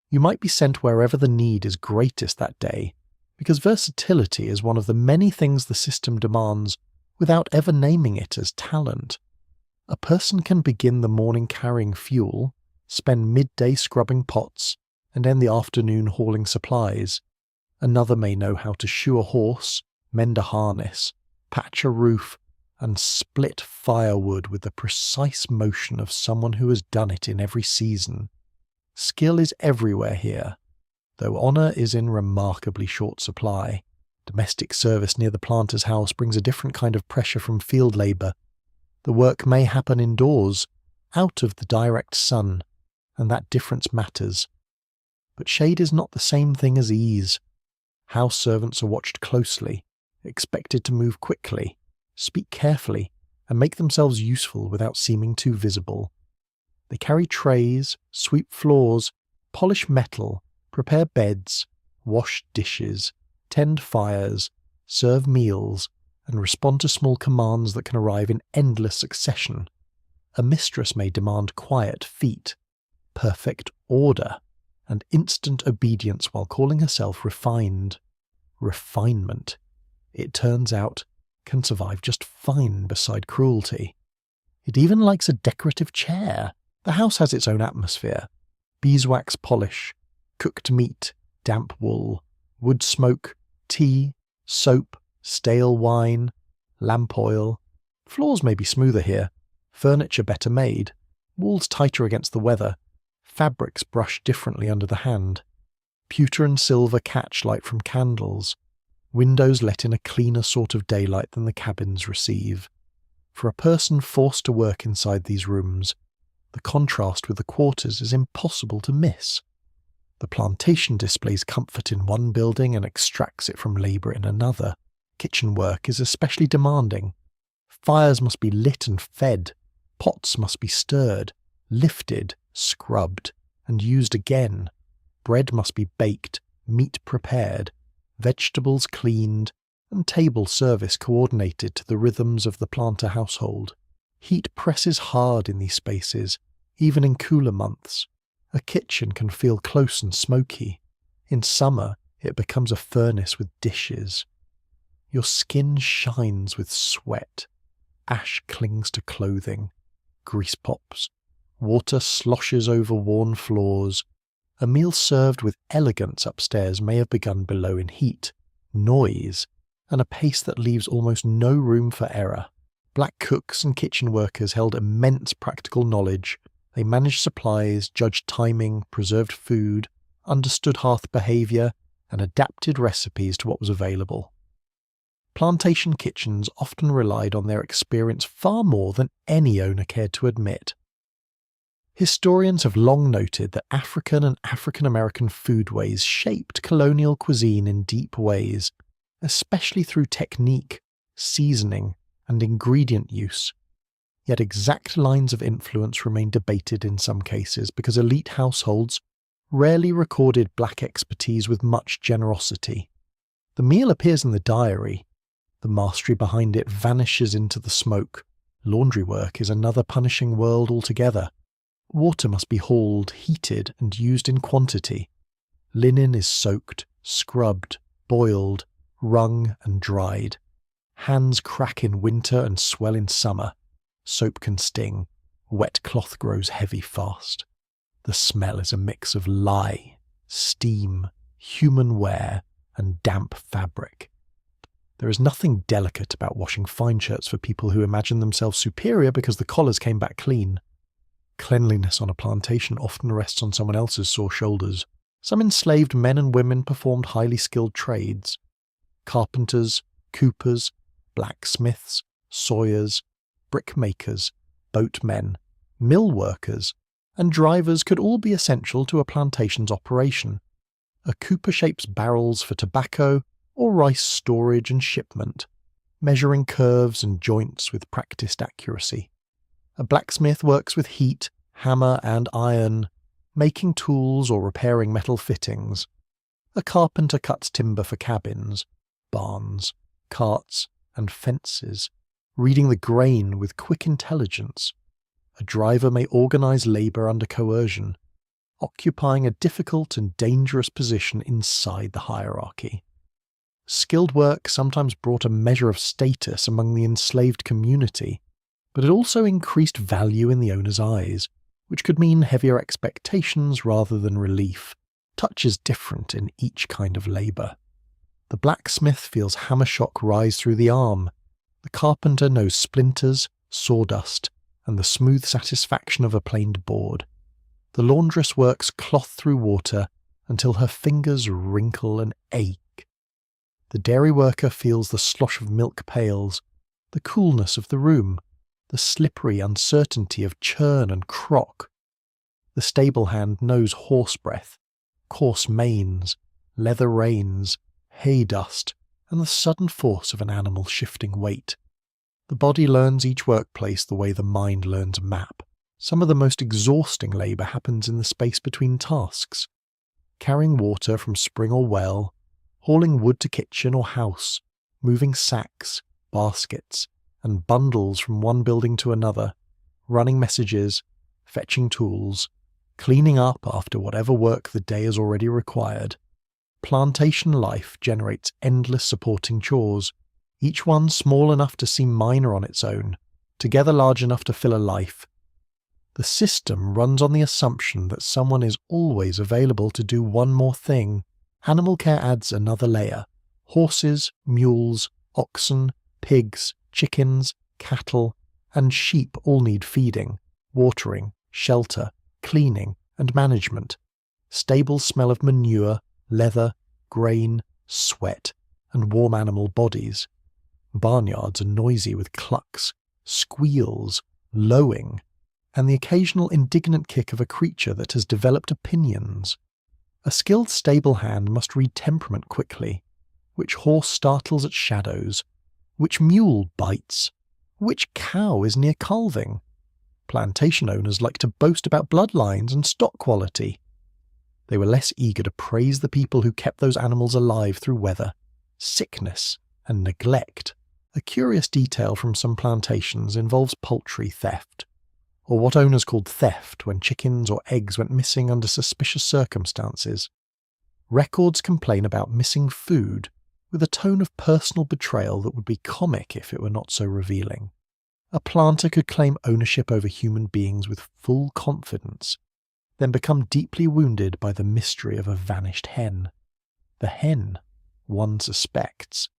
You might be sent wherever the need is greatest that day, because versatility is one of the many things the system demands without ever naming it as talent. A person can begin the morning carrying fuel, spend midday scrubbing pots, and end the afternoon hauling supplies. Another may know how to shoe a horse, mend a harness, patch a roof, and split firewood with the precise motion of someone who has done it in every season. Skill is everywhere here, though honour is in remarkably short supply. Domestic service near the planter's house brings a different kind of pressure from field labour. The work may happen indoors, out of the direct sun, and that difference matters. But shade is not the same thing as ease. House servants are watched closely, expected to move quickly, speak carefully, and make themselves useful without seeming too visible. They carry trays, sweep floors, polish metal, prepare beds, wash dishes, tend fires, serve meals, and respond to small commands that can arrive in endless succession. A mistress may demand quiet feet, perfect order, and instant obedience while calling herself refined. Refinement, it turns out, can survive just fine beside cruelty. It even likes a decorative chair. The house has its own atmosphere. Beeswax polish, cooked meat, damp wool, wood smoke, tea, soap, stale wine, lamp oil. Floors may be smoother here, furniture better made, walls tighter against the weather, fabrics brushed differently under the hand. Pewter and silver catch light from candles. Windows let in a cleaner sort of daylight than the cabins receive. For a person forced to work inside these rooms, the contrast with the quarters is impossible to miss. The plantation displays comfort in one building and extracts it from labour in another. Kitchen work is especially demanding. Fires must be lit and fed, pots must be stirred, lifted, scrubbed, and used again. Bread must be baked, meat prepared, vegetables cleaned, and table service coordinated to the rhythms of the planter household. Heat presses hard in these spaces, even in cooler months. A kitchen can feel close and smoky. In summer, it becomes a furnace with dishes. Your skin shines with sweat. Ash clings to clothing. Grease pops. Water sloshes over worn floors. A meal served with elegance upstairs may have begun below in heat, noise, and a pace that leaves almost no room for error. Black cooks and kitchen workers held immense practical knowledge. They managed supplies, judged timing, preserved food, understood hearth behaviour, and adapted recipes to what was available. Plantation kitchens often relied on their experience far more than any owner cared to admit. Historians have long noted that African and African American foodways shaped colonial cuisine in deep ways, especially through technique, seasoning, and ingredient use. Yet exact lines of influence remain debated in some cases because elite households rarely recorded black expertise with much generosity. The meal appears in the diary. The mastery behind it vanishes into the smoke. Laundry work is another punishing world altogether. Water must be hauled, heated, and used in quantity. Linen is soaked, scrubbed, boiled, wrung, and dried. Hands crack in winter and swell in summer. Soap can sting. Wet cloth grows heavy fast. The smell is a mix of lye, steam, human wear, and damp fabric. There is nothing delicate about washing fine shirts for people who imagine themselves superior because the collars came back clean. Cleanliness on a plantation often rests on someone else's sore shoulders. Some enslaved men and women performed highly skilled trades. Carpenters, coopers, blacksmiths, sawyers, brickmakers, boatmen, mill workers, and drivers could all be essential to a plantation's operation. A cooper shapes barrels for tobacco or rice storage and shipment, measuring curves and joints with practiced accuracy. A blacksmith works with heat, hammer, and iron, making tools or repairing metal fittings. A carpenter cuts timber for cabins, barns, carts, and fences, reading the grain with quick intelligence. A driver may organize labour under coercion, occupying a difficult and dangerous position inside the hierarchy. Skilled work sometimes brought a measure of status among the enslaved community, but it also increased value in the owner's eyes, which could mean heavier expectations rather than relief. Touch is different in each kind of labour. The blacksmith feels hammer shock rise through the arm. The carpenter knows splinters, sawdust, and the smooth satisfaction of a planed board. The laundress works cloth through water until her fingers wrinkle and ache. The dairy worker feels the slosh of milk pails, the coolness of the room, the slippery uncertainty of churn and crock. The stable hand knows horse breath, coarse manes, leather reins, hay dust, and the sudden force of an animal shifting weight. The body learns each workplace the way the mind learns a map. Some of the most exhausting labour happens in the space between tasks. Carrying water from spring or well, hauling wood to kitchen or house, moving sacks, baskets, and bundles from one building to another, running messages, fetching tools, cleaning up after whatever work the day has already required. Plantation life generates endless supporting chores, each one small enough to seem minor on its own, together large enough to fill a life. The system runs on the assumption that someone is always available to do one more thing. Animal care adds another layer. Horses, mules, oxen, pigs, chickens, cattle, and sheep all need feeding, watering, shelter, cleaning, and management. Stables smell of manure, leather, grain, sweat, and warm animal bodies. Barnyards are noisy with clucks, squeals, lowing, and the occasional indignant kick of a creature that has developed opinions. A skilled stable hand must read temperament quickly. Which horse startles at shadows? Which mule bites? Which cow is near calving? Plantation owners like to boast about bloodlines and stock quality. They were less eager to praise the people who kept those animals alive through weather, sickness, and neglect. A curious detail from some plantations involves poultry theft, or what owners called theft when chickens or eggs went missing under suspicious circumstances. Records complain about missing food with a tone of personal betrayal that would be comic if it were not so revealing. A planter could claim ownership over human beings with full confidence, then become deeply wounded by the mystery of a vanished hen. The hen, one suspects,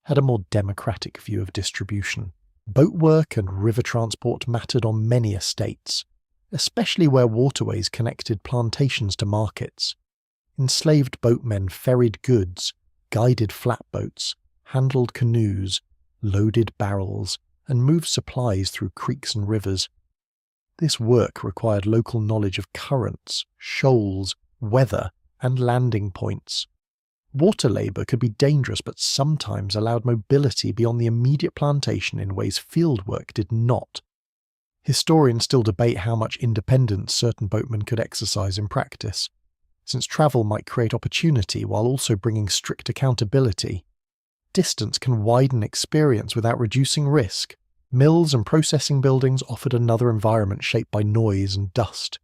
had a more democratic view of distribution. Boat work and river transport mattered on many estates, especially where waterways connected plantations to markets. Enslaved boatmen ferried goods, guided flatboats, handled canoes, loaded barrels, and moved supplies through creeks and rivers. This work required local knowledge of currents, shoals, weather, and landing points. Water labour could be dangerous but sometimes allowed mobility beyond the immediate plantation in ways field work did not. Historians still debate how much independence certain boatmen could exercise in practice, since travel might create opportunity while also bringing strict accountability. Distance can widen experience without reducing risk. Mills and processing buildings offered another environment shaped by noise and dust.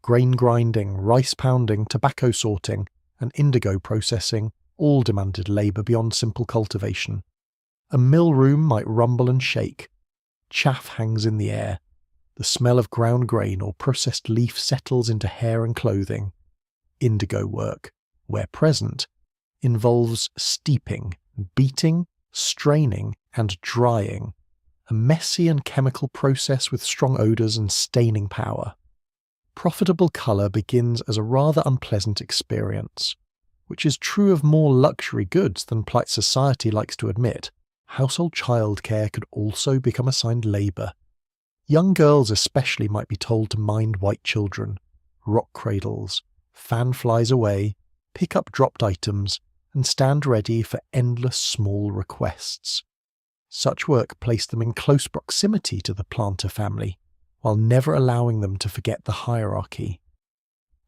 Grain grinding, rice pounding, tobacco sorting, and indigo processing all demanded labour beyond simple cultivation. A mill room might rumble and shake. Chaff hangs in the air. The smell of ground grain or processed leaf settles into hair and clothing. Indigo work, where present, involves steeping, beating, straining, and drying, a messy and chemical process with strong odours and staining power. Profitable colour begins as a rather unpleasant experience, which is true of more luxury goods than polite society likes to admit. Household childcare could also become assigned labour. Young girls especially might be told to mind white children, rock cradles, fan flies away, pick up dropped items, and stand ready for endless small requests. Such work placed them in close proximity to the planter family, while never allowing them to forget the hierarchy.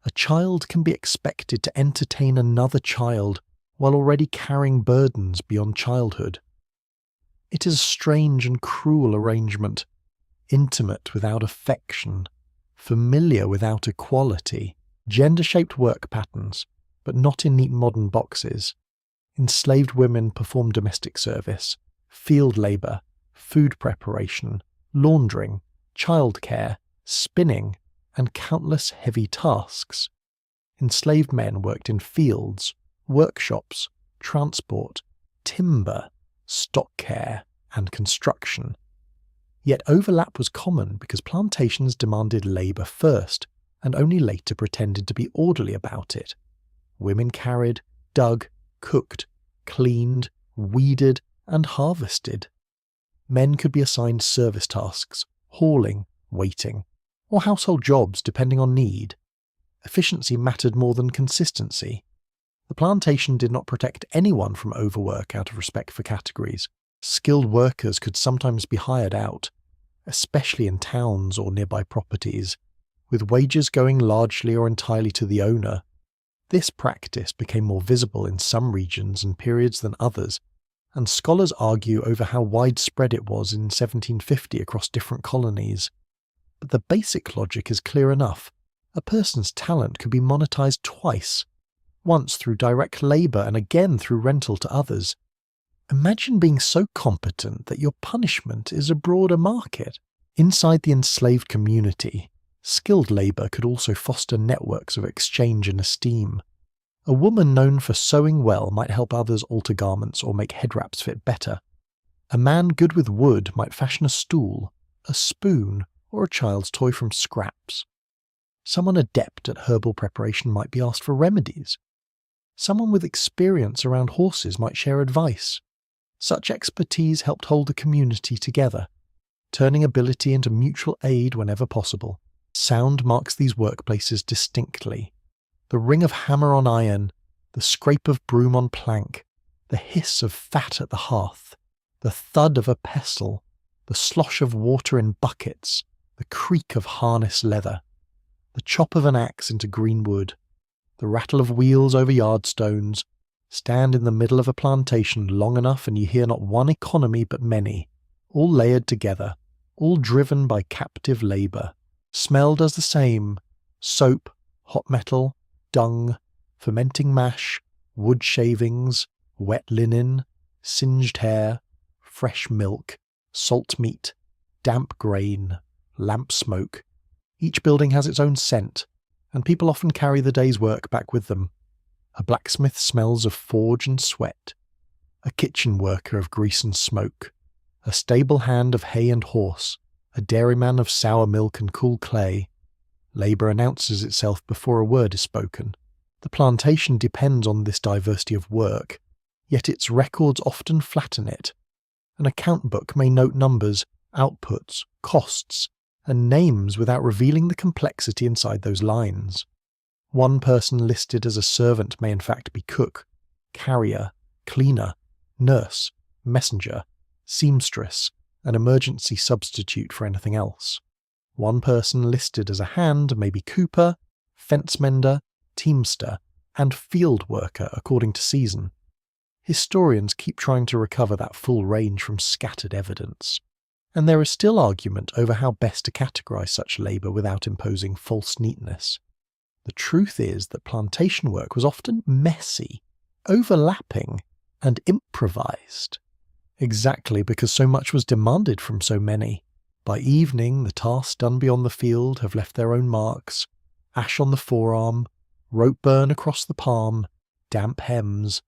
A child can be expected to entertain another child while already carrying burdens beyond childhood. It is a strange and cruel arrangement, intimate without affection, familiar without equality, gender-shaped work patterns, but not in neat modern boxes. Enslaved women perform domestic service, field labour, food preparation, laundering, childcare, spinning, and countless heavy tasks. Enslaved men worked in fields, workshops, transport, timber, stock care, and construction. Yet overlap was common because plantations demanded labour first, and only later pretended to be orderly about it. Women carried, dug, cooked, cleaned, weeded, and harvested. Men could be assigned service tasks, hauling, waiting, or household jobs depending on need. Efficiency mattered more than consistency. The plantation did not protect anyone from overwork out of respect for categories. Skilled workers could sometimes be hired out, especially in towns or nearby properties, with wages going largely or entirely to the owner. This practice became more visible in some regions and periods than others, and scholars argue over how widespread it was in 1750 across different colonies. But the basic logic is clear enough. A person's talent could be monetized twice, once through direct labour and again through rental to others. Imagine being so competent that your punishment is a broader market. Inside the enslaved community, skilled labour could also foster networks of exchange and esteem. A woman known for sewing well might help others alter garments or make head wraps fit better. A man good with wood might fashion a stool, a spoon, or a child's toy from scraps. Someone adept at herbal preparation might be asked for remedies. Someone with experience around horses might share advice. Such expertise helped hold the community together, turning ability into mutual aid whenever possible. Sound marks these workplaces distinctly. The ring of hammer on iron, the scrape of broom on plank, the hiss of fat at the hearth, the thud of a pestle, the slosh of water in buckets, the creak of harness leather, the chop of an axe into green wood, the rattle of wheels over yardstones. Stand in the middle of a plantation long enough and you hear not one economy but many, all layered together, all driven by captive labour. Smell does the same: soap, hot metal, dung, fermenting mash, wood shavings, wet linen, singed hair, fresh milk, salt meat, damp grain, lamp smoke. Each building has its own scent, and people often carry the day's work back with them. A blacksmith smells of forge and sweat, a kitchen worker of grease and smoke, a stable hand of hay and horse, a dairyman of sour milk and cool clay. Labour announces itself before a word is spoken. The plantation depends on this diversity of work, yet its records often flatten it. An account book may note numbers, outputs, costs, and names without revealing the complexity inside those lines. One person listed as a servant may in fact be cook, carrier, cleaner, nurse, messenger, seamstress, an emergency substitute for anything else. One person listed as a hand may be cooper, fence mender, teamster, and field worker according to season. Historians keep trying to recover that full range from scattered evidence, and there is still argument over how best to categorise such labour without imposing false neatness. The truth is that plantation work was often messy, overlapping, and improvised. Exactly because so much was demanded from so many. By evening, the tasks done beyond the field have left their own marks: ash on the forearm, rope burn across the palm, damp hems,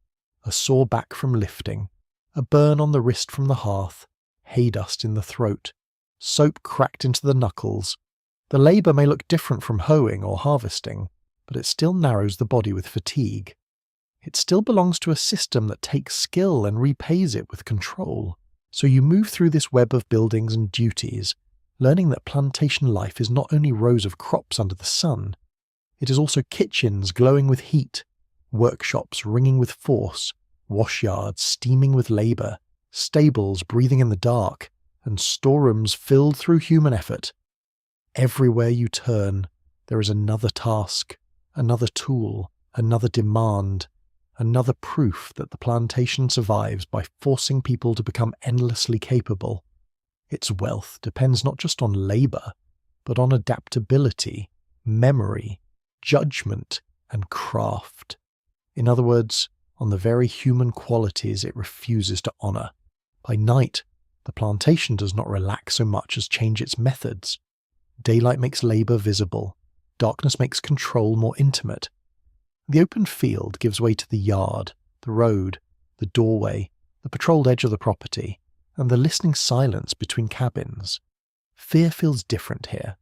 a sore back from lifting, a burn on the wrist from the hearth, hay dust in the throat, soap cracked into the knuckles. The labour may look different from hoeing or harvesting, but it still narrows the body with fatigue. It still belongs to a system that takes skill and repays it with control. So you move through this web of buildings and duties, learning that plantation life is not only rows of crops under the sun, it is also kitchens glowing with heat, workshops ringing with force, washyards steaming with labour, stables breathing in the dark, and storerooms filled through human effort. Everywhere you turn, there is another task, another tool, another demand, another proof that the plantation survives by forcing people to become endlessly capable. Its wealth depends not just on labour, but on adaptability, memory, judgment, and craft. In other words, on the very human qualities it refuses to honour. By night, the plantation does not relax so much as change its methods. Daylight makes labour visible. Darkness makes control more intimate. The open field gives way to the yard, the road, the doorway, the patrolled edge of the property, and the listening silence between cabins. Fear feels different here.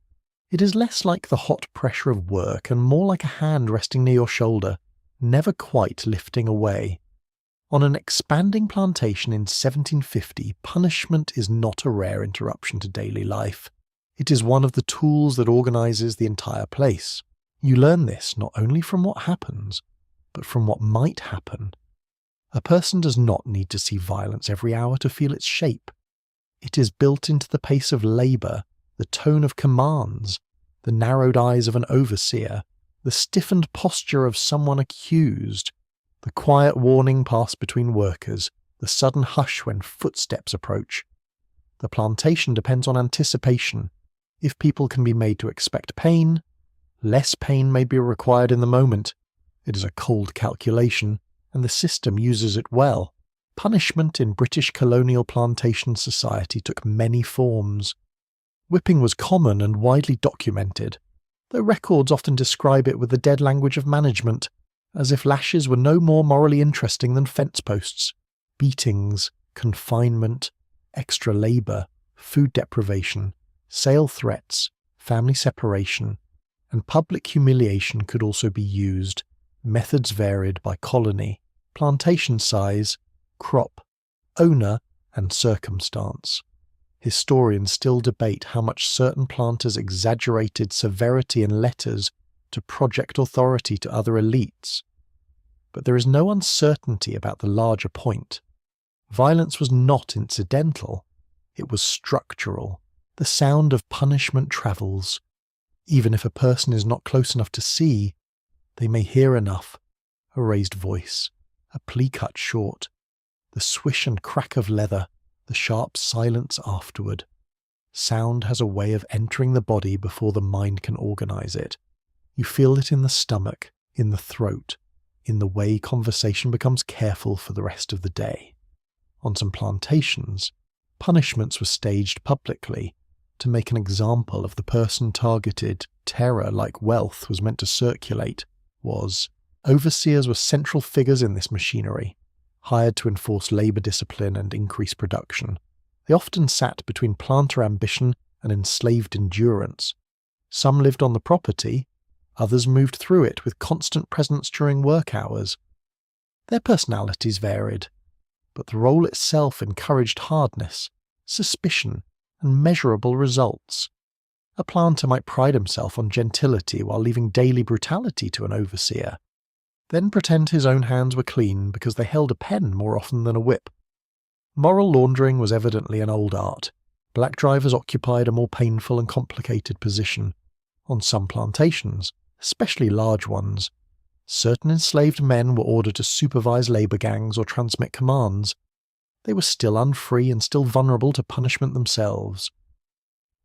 It is less like the hot pressure of work and more like a hand resting near your shoulder, never quite lifting away. On an expanding plantation in 1750, punishment is not a rare interruption to daily life. It is one of the tools that organises the entire place. You learn this not only from what happens, but from what might happen. A person does not need to see violence every hour to feel its shape. It is built into the pace of labour, the tone of commands, the narrowed eyes of an overseer, the stiffened posture of someone accused, the quiet warning passed between workers, the sudden hush when footsteps approach. The plantation depends on anticipation. If people can be made to expect pain, less pain may be required in the moment. It is a cold calculation, and the system uses it well. Punishment in British colonial plantation society took many forms. Whipping was common and widely documented, though records often describe it with the dead language of management, as if lashes were no more morally interesting than fence posts. Beatings, confinement, extra labour, food deprivation, sale threats, family separation, and public humiliation could also be used. Methods varied by colony, plantation size, crop, owner, and circumstance. Historians still debate how much certain planters exaggerated severity in letters to project authority to other elites. But there is no uncertainty about the larger point. Violence was not incidental, it was structural. The sound of punishment travels. Even if a person is not close enough to see, they may hear enough. A raised voice, a plea cut short, the swish and crack of leather, the sharp silence afterward. Sound has a way of entering the body before the mind can organise it. You feel it in the stomach, in the throat, in the way conversation becomes careful for the rest of the day. On some plantations, punishments were staged publicly. To make an example of the person targeted, terror like wealth was meant to circulate. Overseers were central figures in this machinery, hired to enforce labour discipline and increase production. They often sat between planter ambition and enslaved endurance. Some lived on the property, others moved through it with constant presence during work hours. Their personalities varied, but the role itself encouraged hardness, suspicion, and measurable results. A planter might pride himself on gentility while leaving daily brutality to an overseer. then pretend his own hands were clean because they held a pen more often than a whip. Moral laundering was evidently an old art. Black drivers occupied a more painful and complicated position. On some plantations, especially large ones, certain enslaved men were ordered to supervise labour gangs or transmit commands. They were still unfree and still vulnerable to punishment themselves.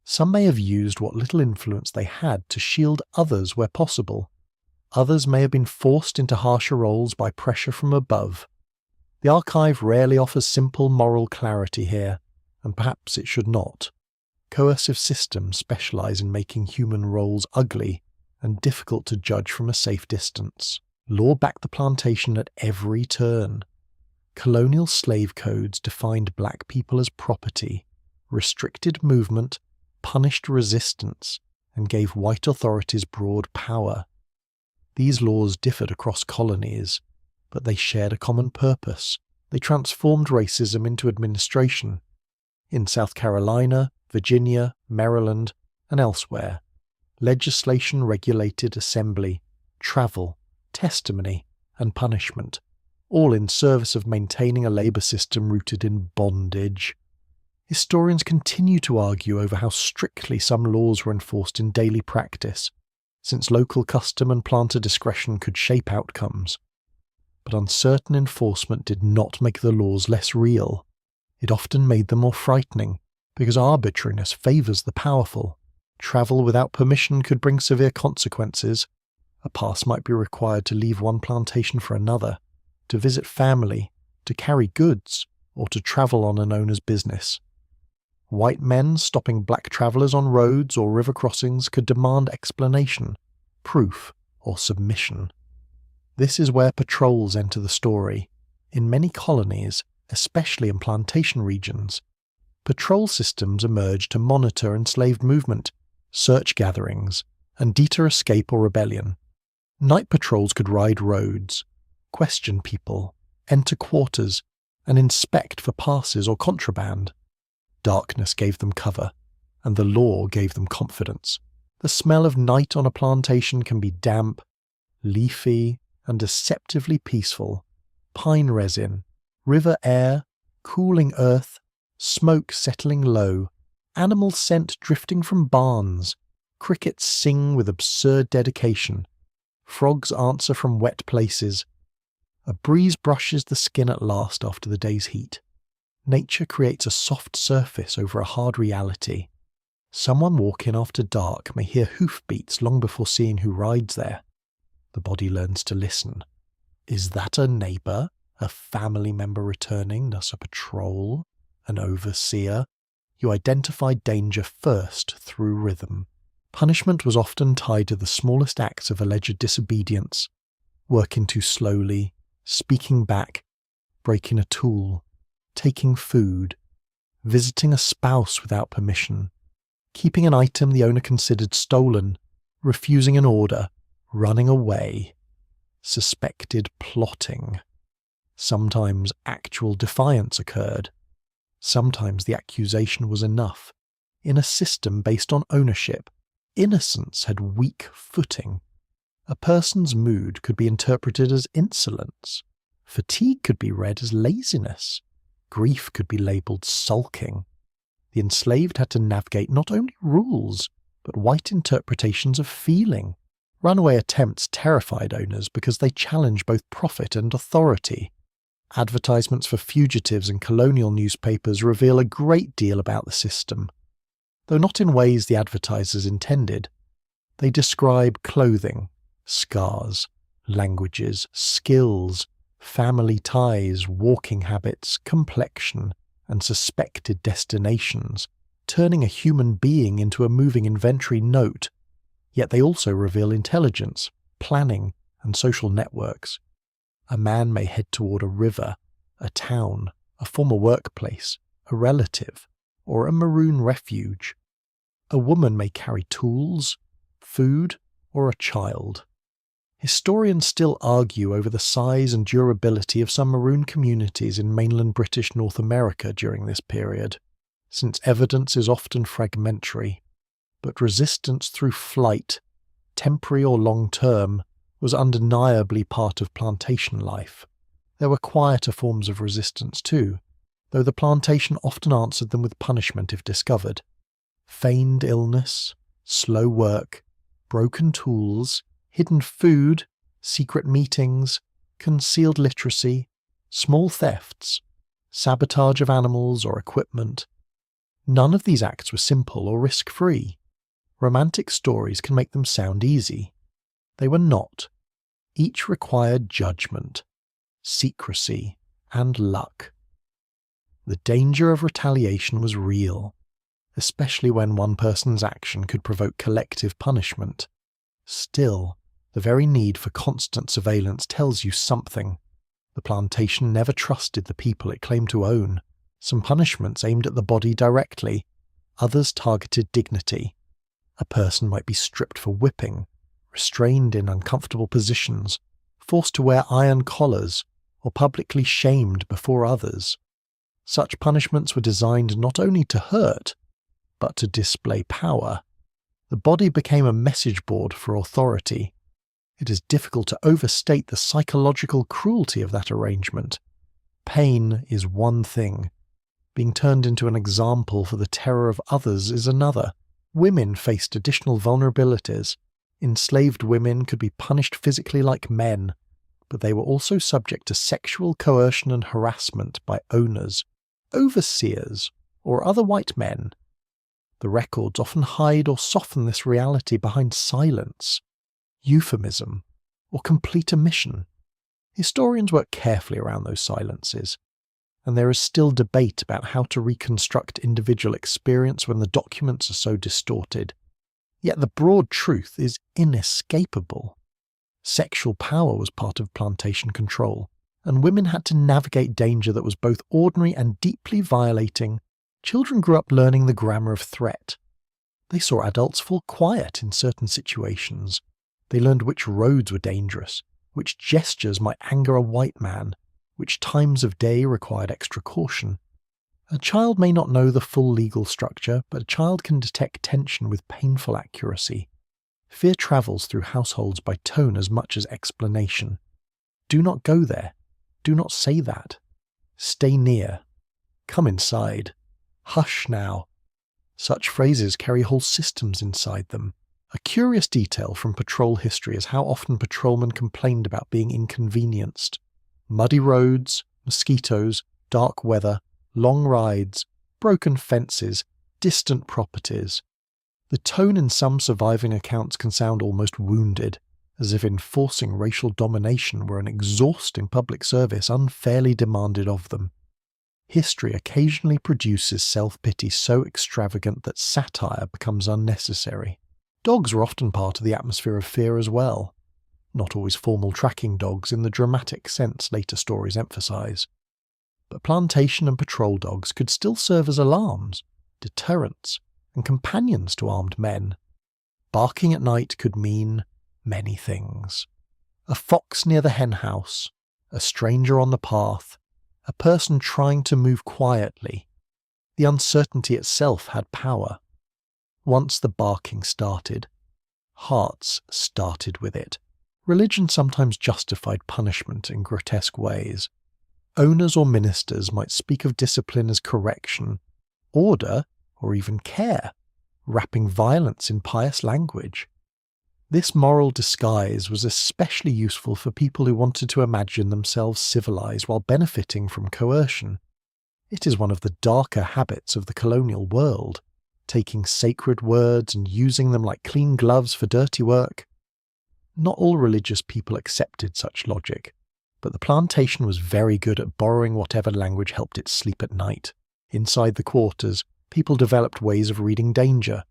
Some may have used what little influence they had to shield others where possible. Others may have been forced into harsher roles by pressure from above. The archive rarely offers simple moral clarity here, and perhaps it should not. Coercive systems specialise in making human roles ugly and difficult to judge from a safe distance. Law backed the plantation at every turn. Colonial slave codes defined black people as property, restricted movement, punished resistance, and gave white authorities broad power. These laws differed across colonies, but they shared a common purpose. They transformed racism into administration. In South Carolina, Virginia, Maryland, and elsewhere, legislation regulated assembly, travel, testimony, and punishment, all in service of maintaining a labour system rooted in bondage. Historians continue to argue over how strictly some laws were enforced in daily practice, since local custom and planter discretion could shape outcomes. But uncertain enforcement did not make the laws less real. It often made them more frightening, because arbitrariness favours the powerful. Travel without permission could bring severe consequences. A pass might be required to leave one plantation for another, to visit family, to carry goods, or to travel on an owner's business. White men stopping black travellers on roads or river crossings could demand explanation, proof, or submission. This is where patrols enter the story. In many colonies, especially in plantation regions, patrol systems emerged to monitor enslaved movement, search gatherings, and deter escape or rebellion. Night patrols could ride roads, question people, enter quarters, and inspect for passes or contraband. Darkness gave them cover, and the law gave them confidence. The smell of night on a plantation can be damp, leafy, and deceptively peaceful. Pine resin, river air, cooling earth, smoke settling low, animal scent drifting from barns, crickets sing with absurd dedication, frogs answer from wet places. A breeze brushes the skin at last after the day's heat. Nature creates a soft surface over a hard reality. Someone walking after dark may hear hoofbeats long before seeing who rides there. The body learns to listen. Is that a neighbour? A family member returning, thus a patrol? An overseer? You identified danger first through rhythm. Punishment was often tied to the smallest acts of alleged disobedience. Working too slowly, speaking back, breaking a tool, taking food, visiting a spouse without permission, keeping an item the owner considered stolen, refusing an order, running away, suspected plotting. Sometimes actual defiance occurred. Sometimes the accusation was enough. In a system based on ownership, innocence had weak footing. A person's mood could be interpreted as insolence. Fatigue could be read as laziness. Grief could be labelled sulking. The enslaved had to navigate not only rules, but white interpretations of feeling. Runaway attempts terrified owners because they challenged both profit and authority. Advertisements for fugitives in colonial newspapers reveal a great deal about the system. Though not in ways the advertisers intended, they describe clothing, scars, languages, skills, family ties, walking habits, complexion, and suspected destinations, turning a human being into a moving inventory note. Yet they also reveal intelligence, planning, and social networks. A man may head toward a river, a town, a former workplace, a relative, or a maroon refuge. A woman may carry tools, food, or a child. Historians still argue over the size and durability of some maroon communities in mainland British North America during this period, since evidence is often fragmentary, but resistance through flight, temporary or long-term, was undeniably part of plantation life. There were quieter forms of resistance too, though the plantation often answered them with punishment if discovered. Feigned illness, slow work, broken tools, hidden food, secret meetings, concealed literacy, small thefts, sabotage of animals or equipment. None of these acts were simple or risk-free. Romantic stories can make them sound easy. They were not. Each required judgment, secrecy, and luck. The danger of retaliation was real, especially when one person's action could provoke collective punishment. Still, the very need for constant surveillance tells you something. The plantation never trusted the people it claimed to own. Some punishments aimed at the body directly, others targeted dignity. A person might be stripped for whipping, restrained in uncomfortable positions, forced to wear iron collars, or publicly shamed before others. Such punishments were designed not only to hurt, but to display power. The body became a message board for authority. It is difficult to overstate the psychological cruelty of that arrangement. Pain is one thing. Being turned into an example for the terror of others is another. Women faced additional vulnerabilities. Enslaved women could be punished physically like men, but they were also subject to sexual coercion and harassment by owners, overseers, or other white men. The records often hide or soften this reality behind silence, euphemism, or complete omission. Historians work carefully around those silences, and there is still debate about how to reconstruct individual experience when the documents are so distorted. Yet the broad truth is inescapable. Sexual power was part of plantation control, and women had to navigate danger that was both ordinary and deeply violating. Children grew up learning the grammar of threat. They saw adults fall quiet in certain situations. They learned which roads were dangerous, which gestures might anger a white man, which times of day required extra caution. A child may not know the full legal structure, but a child can detect tension with painful accuracy. Fear travels through households by tone as much as explanation. Do not go there. Do not say that. Stay near. Come inside. Hush now. Such phrases carry whole systems inside them. A curious detail from patrol history is how often patrolmen complained about being inconvenienced. Muddy roads, mosquitoes, dark weather, long rides, broken fences, distant properties. The tone in some surviving accounts can sound almost wounded, as if enforcing racial domination were an exhausting public service unfairly demanded of them. History occasionally produces self-pity so extravagant that satire becomes unnecessary. Dogs were often part of the atmosphere of fear as well. Not always formal tracking dogs in the dramatic sense later stories emphasize. But plantation and patrol dogs could still serve as alarms, deterrents, and companions to armed men. Barking at night could mean many things. A fox near the henhouse, a stranger on the path, a person trying to move quietly. The uncertainty itself had power. Once the barking started, hearts started with it. Religion sometimes justified punishment in grotesque ways. Owners or ministers might speak of discipline as correction, order, or even care, wrapping violence in pious language. This moral disguise was especially useful for people who wanted to imagine themselves civilized while benefiting from coercion. It is one of the darker habits of the colonial world, taking sacred words and using them like clean gloves for dirty work. Not all religious people accepted such logic, but the plantation was very good at borrowing whatever language helped it sleep at night. Inside the quarters, people developed ways of reading danger,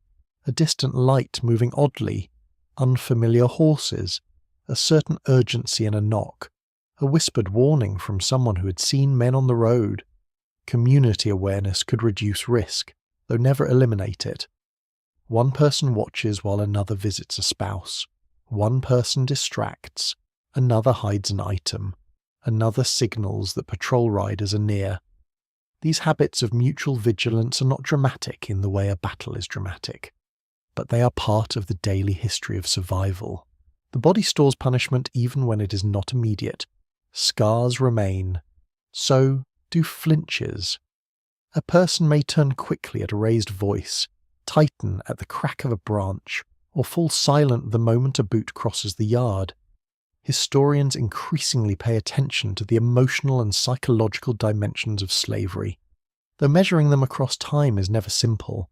a distant light moving oddly, unfamiliar horses, a certain urgency in a knock, a whispered warning from someone who had seen men on the road. Community awareness could reduce risk, though never eliminate it. One person watches while another visits a spouse. One person distracts, another hides an item, another signals that patrol riders are near. These habits of mutual vigilance are not dramatic in the way a battle is dramatic, but they are part of the daily history of survival. The body stores punishment even when it is not immediate. Scars remain. So do flinches. A person may turn quickly at a raised voice, tighten at the crack of a branch, or fall silent the moment a boot crosses the yard. Historians increasingly pay attention to the emotional and psychological dimensions of slavery, though measuring them across time is never simple.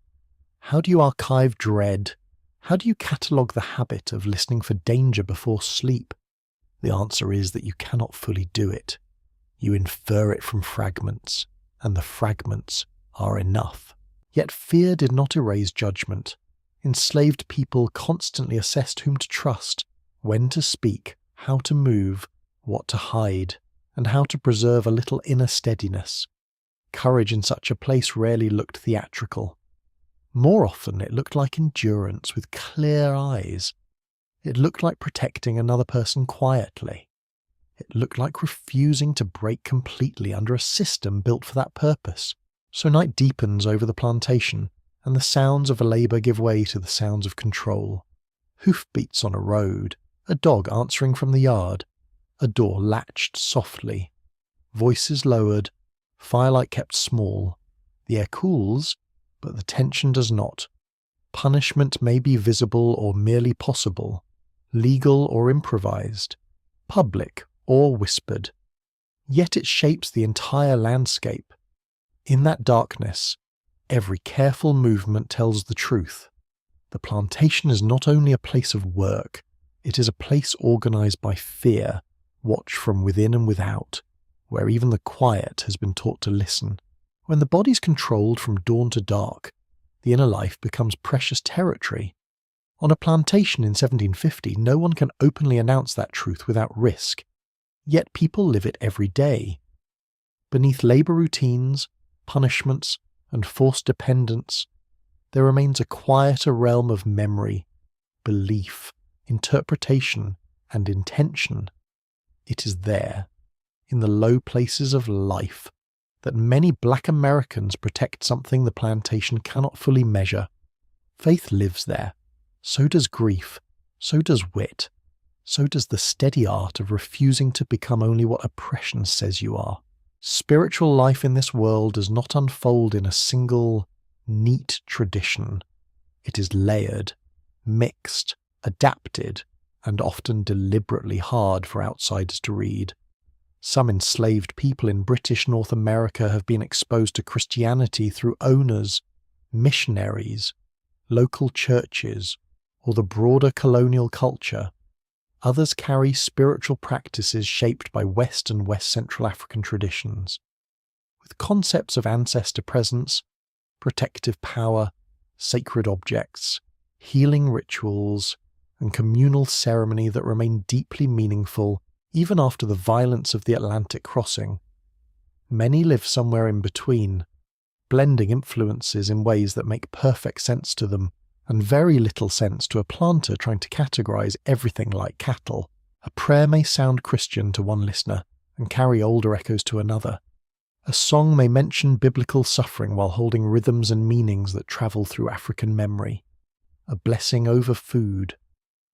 How do you archive dread? How do you catalogue the habit of listening for danger before sleep? The answer is that you cannot fully do it. You infer it from fragments, and the fragments are enough. Yet fear did not erase judgment. Enslaved people constantly assessed whom to trust, when to speak, how to move, what to hide, and how to preserve a little inner steadiness. Courage in such a place rarely looked theatrical. More often it looked like endurance with clear eyes. It looked like protecting another person quietly. It looked like refusing to break completely under a system built for that purpose. So night deepens over the plantation, and the sounds of labour give way to the sounds of control. Hoofbeats on a road, a dog answering from the yard, a door latched softly. Voices lowered, firelight kept small. The air cools, but the tension does not. Punishment may be visible or merely possible, legal or improvised, public or whispered. Yet it shapes the entire landscape. In that darkness, every careful movement tells the truth. The plantation is not only a place of work, it is a place organised by fear, watched from within and without, where even the quiet has been taught to listen. When the body's controlled from dawn to dark, the inner life becomes precious territory. On a plantation in 1750, no one can openly announce that truth without risk. Yet people live it every day. Beneath labour routines, punishments, and forced dependence, there remains a quieter realm of memory, belief, interpretation, and intention. It is there, in the low places of life, that many black Americans protect something the plantation cannot fully measure. Faith lives there. So does grief. So does wit. So does the steady art of refusing to become only what oppression says you are. Spiritual life in this world does not unfold in a single, neat tradition. It is layered, mixed, adapted, and often deliberately hard for outsiders to read. Some enslaved people in British North America have been exposed to Christianity through owners, missionaries, local churches, or the broader colonial culture. Others carry spiritual practices shaped by West and West Central African traditions, with concepts of ancestor presence, protective power, sacred objects, healing rituals, and communal ceremony that remain deeply meaningful even after the violence of the Atlantic crossing. Many live somewhere in between, blending influences in ways that make perfect sense to them, and very little sense to a planter trying to categorize everything like cattle. A prayer may sound Christian to one listener and carry older echoes to another. A song may mention biblical suffering while holding rhythms and meanings that travel through African memory. A blessing over food,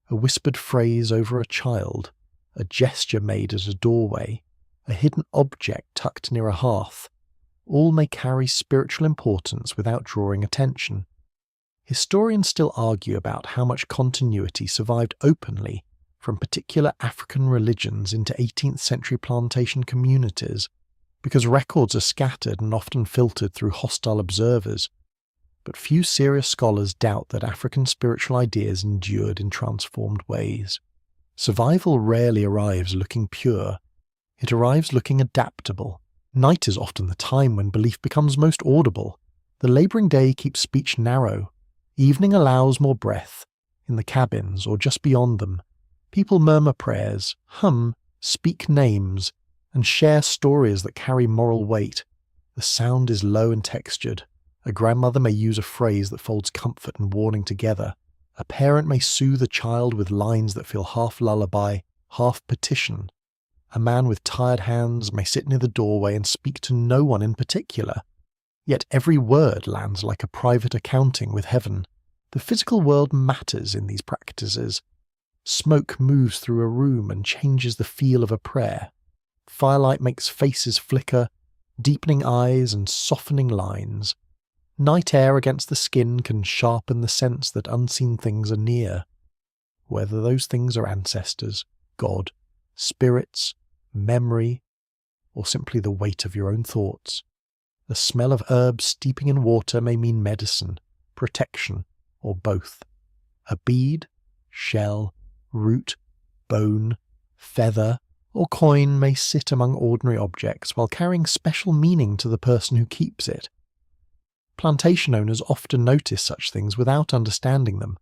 a whispered phrase over a child, a gesture made at a doorway, a hidden object tucked near a hearth, all may carry spiritual importance without drawing attention. Historians still argue about how much continuity survived openly from particular African religions into 18th century plantation communities, because records are scattered and often filtered through hostile observers. But few serious scholars doubt that African spiritual ideas endured in transformed ways. Survival rarely arrives looking pure. It arrives looking adaptable. Night is often the time when belief becomes most audible. The labouring day keeps speech narrow. Evening allows more breath. In the cabins or just beyond them, people murmur prayers, hum, speak names, and share stories that carry moral weight. The sound is low and textured. A grandmother may use a phrase that folds comfort and warning together. A parent may soothe a child with lines that feel half lullaby, half petition. A man with tired hands may sit near the doorway and speak to no one in particular. Yet every word lands like a private accounting with heaven. The physical world matters in these practices. Smoke moves through a room and changes the feel of a prayer. Firelight makes faces flicker, deepening eyes and softening lines. Night air against the skin can sharpen the sense that unseen things are near. Whether those things are ancestors, God, spirits, memory, or simply the weight of your own thoughts. The smell of herbs steeping in water may mean medicine, protection, or both. A bead, shell, root, bone, feather, or coin may sit among ordinary objects while carrying special meaning to the person who keeps it. Plantation owners often notice such things without understanding them,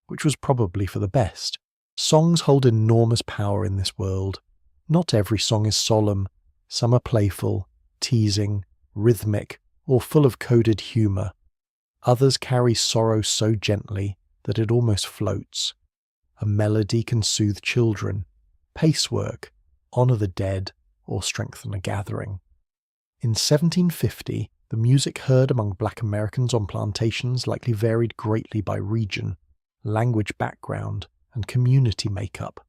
which was probably for the best. Songs hold enormous power in this world. Not every song is solemn. Some are playful, teasing, rhythmic, or full of coded humour. Others carry sorrow so gently that it almost floats. A melody can soothe children, pace work, honour the dead, or strengthen a gathering. In 1750, the music heard among black Americans on plantations likely varied greatly by region, language background, and community makeup.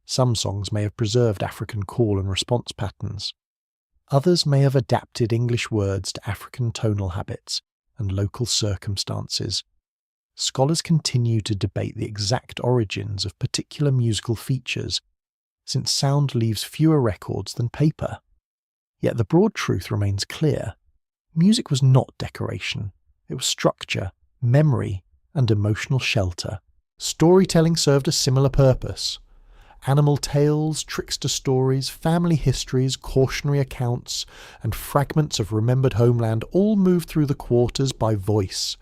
Some songs may have preserved African call and response patterns. Others may have adapted English words to African tonal habits and local circumstances. Scholars continue to debate the exact origins of particular musical features, since sound leaves fewer records than paper. Yet the broad truth remains clear. Music was not decoration. It was structure, memory, and emotional shelter. Storytelling served a similar purpose. Animal tales, trickster stories, family histories, cautionary accounts, and fragments of remembered homeland all moved through the quarters by voice.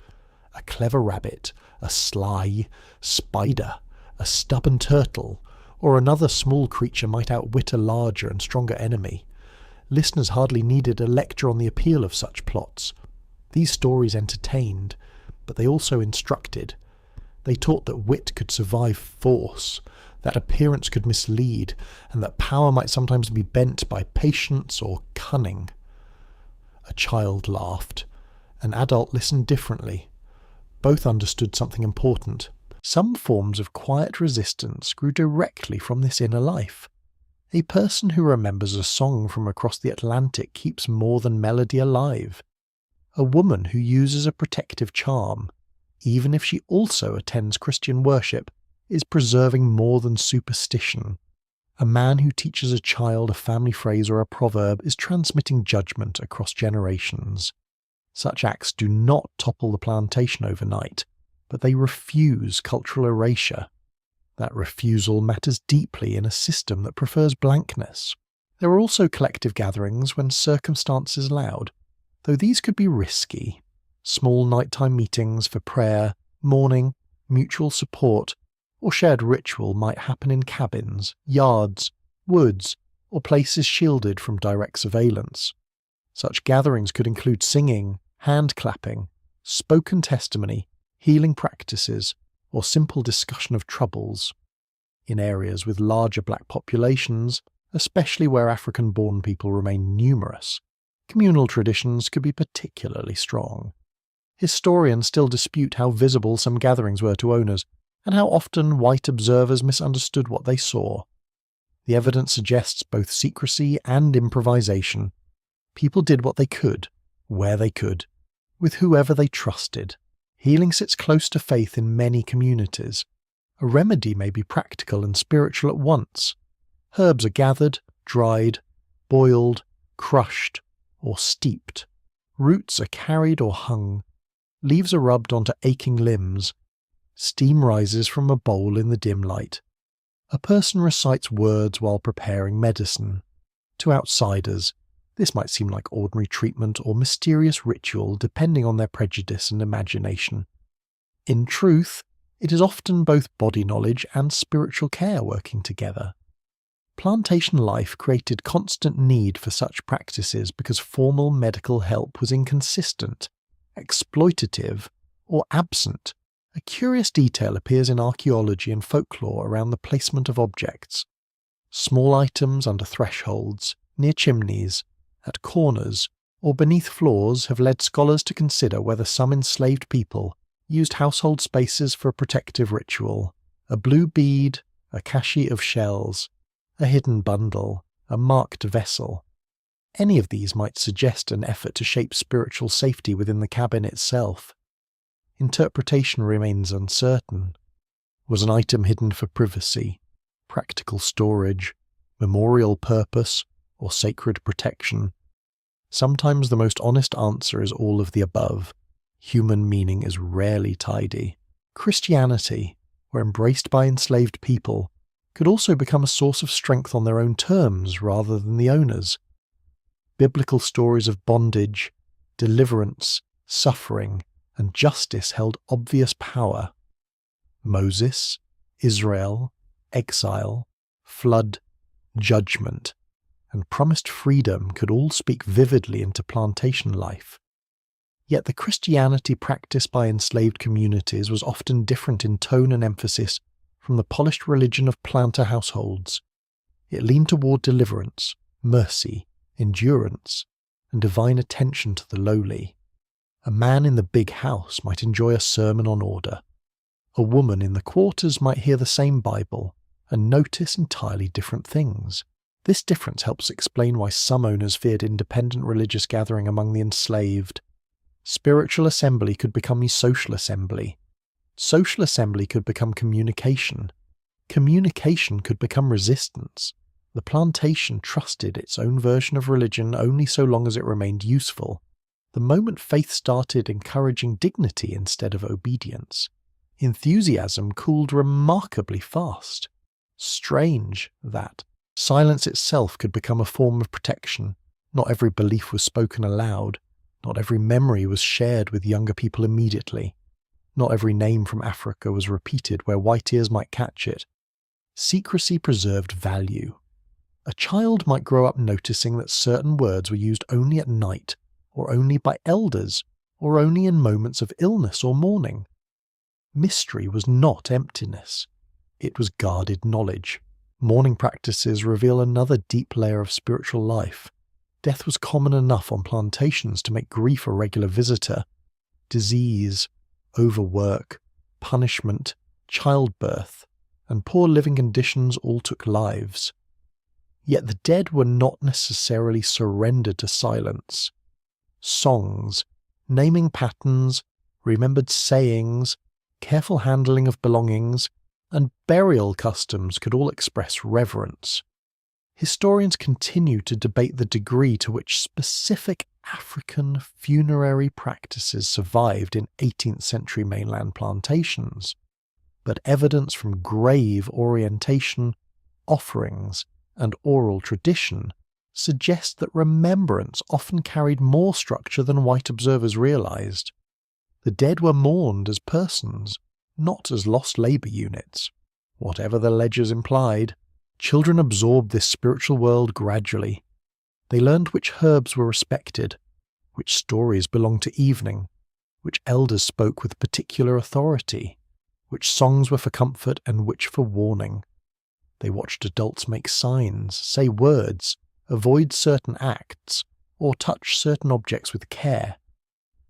A clever rabbit, a sly spider, a stubborn turtle, or another small creature might outwit a larger and stronger enemy. Listeners hardly needed a lecture on the appeal of such plots. These stories entertained, but they also instructed. They taught that wit could survive force, that appearance could mislead, and that power might sometimes be bent by patience or cunning. A child laughed. An adult listened differently. Both understood something important. Some forms of quiet resistance grew directly from this inner life. A person who remembers a song from across the Atlantic keeps more than melody alive. A woman who uses a protective charm, even if she also attends Christian worship, is preserving more than superstition. A man who teaches a child a family phrase or a proverb is transmitting judgment across generations. Such acts do not topple the plantation overnight, but they refuse cultural erasure. That refusal matters deeply in a system that prefers blankness. There are also collective gatherings when circumstances allowed, though these could be risky. Small nighttime meetings for prayer, mourning, mutual support, or shared ritual might happen in cabins, yards, woods, or places shielded from direct surveillance. Such gatherings could include singing, hand clapping, spoken testimony, healing practices, or simple discussion of troubles. In areas with larger black populations, especially where African-born people remain numerous, communal traditions could be particularly strong. Historians still dispute how visible some gatherings were to owners, and how often white observers misunderstood what they saw. The evidence suggests both secrecy and improvisation. People did what they could, where they could, with whoever they trusted. Healing sits close to faith in many communities. A remedy may be practical and spiritual at once. Herbs are gathered, dried, boiled, crushed, or steeped. Roots are carried or hung. Leaves are rubbed onto aching limbs. Steam rises from a bowl in the dim light. A person recites words while preparing medicine. To outsiders, this might seem like ordinary treatment or mysterious ritual depending on their prejudice and imagination. In truth, it is often both body knowledge and spiritual care working together. Plantation life created constant need for such practices because formal medical help was inconsistent, exploitative, or absent. A curious detail appears in archaeology and folklore around the placement of objects. Small items under thresholds, near chimneys, at corners, or beneath floors have led scholars to consider whether some enslaved people used household spaces for a protective ritual. A blue bead, a cache of shells, a hidden bundle, a marked vessel. Any of these might suggest an effort to shape spiritual safety within the cabin itself. Interpretation remains uncertain. Was an item hidden for privacy, practical storage, memorial purpose, or sacred protection? Sometimes the most honest answer is all of the above. Human meaning is rarely tidy. Christianity, where embraced by enslaved people, could also become a source of strength on their own terms rather than the owners. Biblical stories of bondage, deliverance, suffering, and justice held obvious power. Moses, Israel, exile, flood, judgment, and promised freedom could all speak vividly into plantation life. Yet the Christianity practiced by enslaved communities was often different in tone and emphasis from the polished religion of planter households. It leaned toward deliverance, mercy, endurance, and divine attention to the lowly. A man in the big house might enjoy a sermon on order. A woman in the quarters might hear the same Bible and notice entirely different things. This difference helps explain why some owners feared independent religious gathering among the enslaved. Spiritual assembly could become social assembly. Social assembly could become communication. Communication could become resistance. The plantation trusted its own version of religion only so long as it remained useful. The moment faith started encouraging dignity instead of obedience, enthusiasm cooled remarkably fast. Strange that silence itself could become a form of protection. Not every belief was spoken aloud. Not every memory was shared with younger people immediately. Not every name from Africa was repeated where white ears might catch it. Secrecy preserved value. A child might grow up noticing that certain words were used only at night, or only by elders, or only in moments of illness or mourning. Mystery was not emptiness. It was guarded knowledge. Mourning practices reveal another deep layer of spiritual life. Death was common enough on plantations to make grief a regular visitor. Disease, overwork, punishment, childbirth, and poor living conditions all took lives. Yet the dead were not necessarily surrendered to silence. Songs, naming patterns, remembered sayings, careful handling of belongings, and burial customs could all express reverence. Historians continue to debate the degree to which specific African funerary practices survived in 18th century mainland plantations, but evidence from grave orientation, offerings, and oral tradition suggests that remembrance often carried more structure than white observers realized. The dead were mourned as persons, not as lost labor units. Whatever the ledgers implied, children absorbed this spiritual world gradually. They learned which herbs were respected, which stories belonged to evening, which elders spoke with particular authority, which songs were for comfort and which for warning. They watched adults make signs, say words, avoid certain acts, or touch certain objects with care.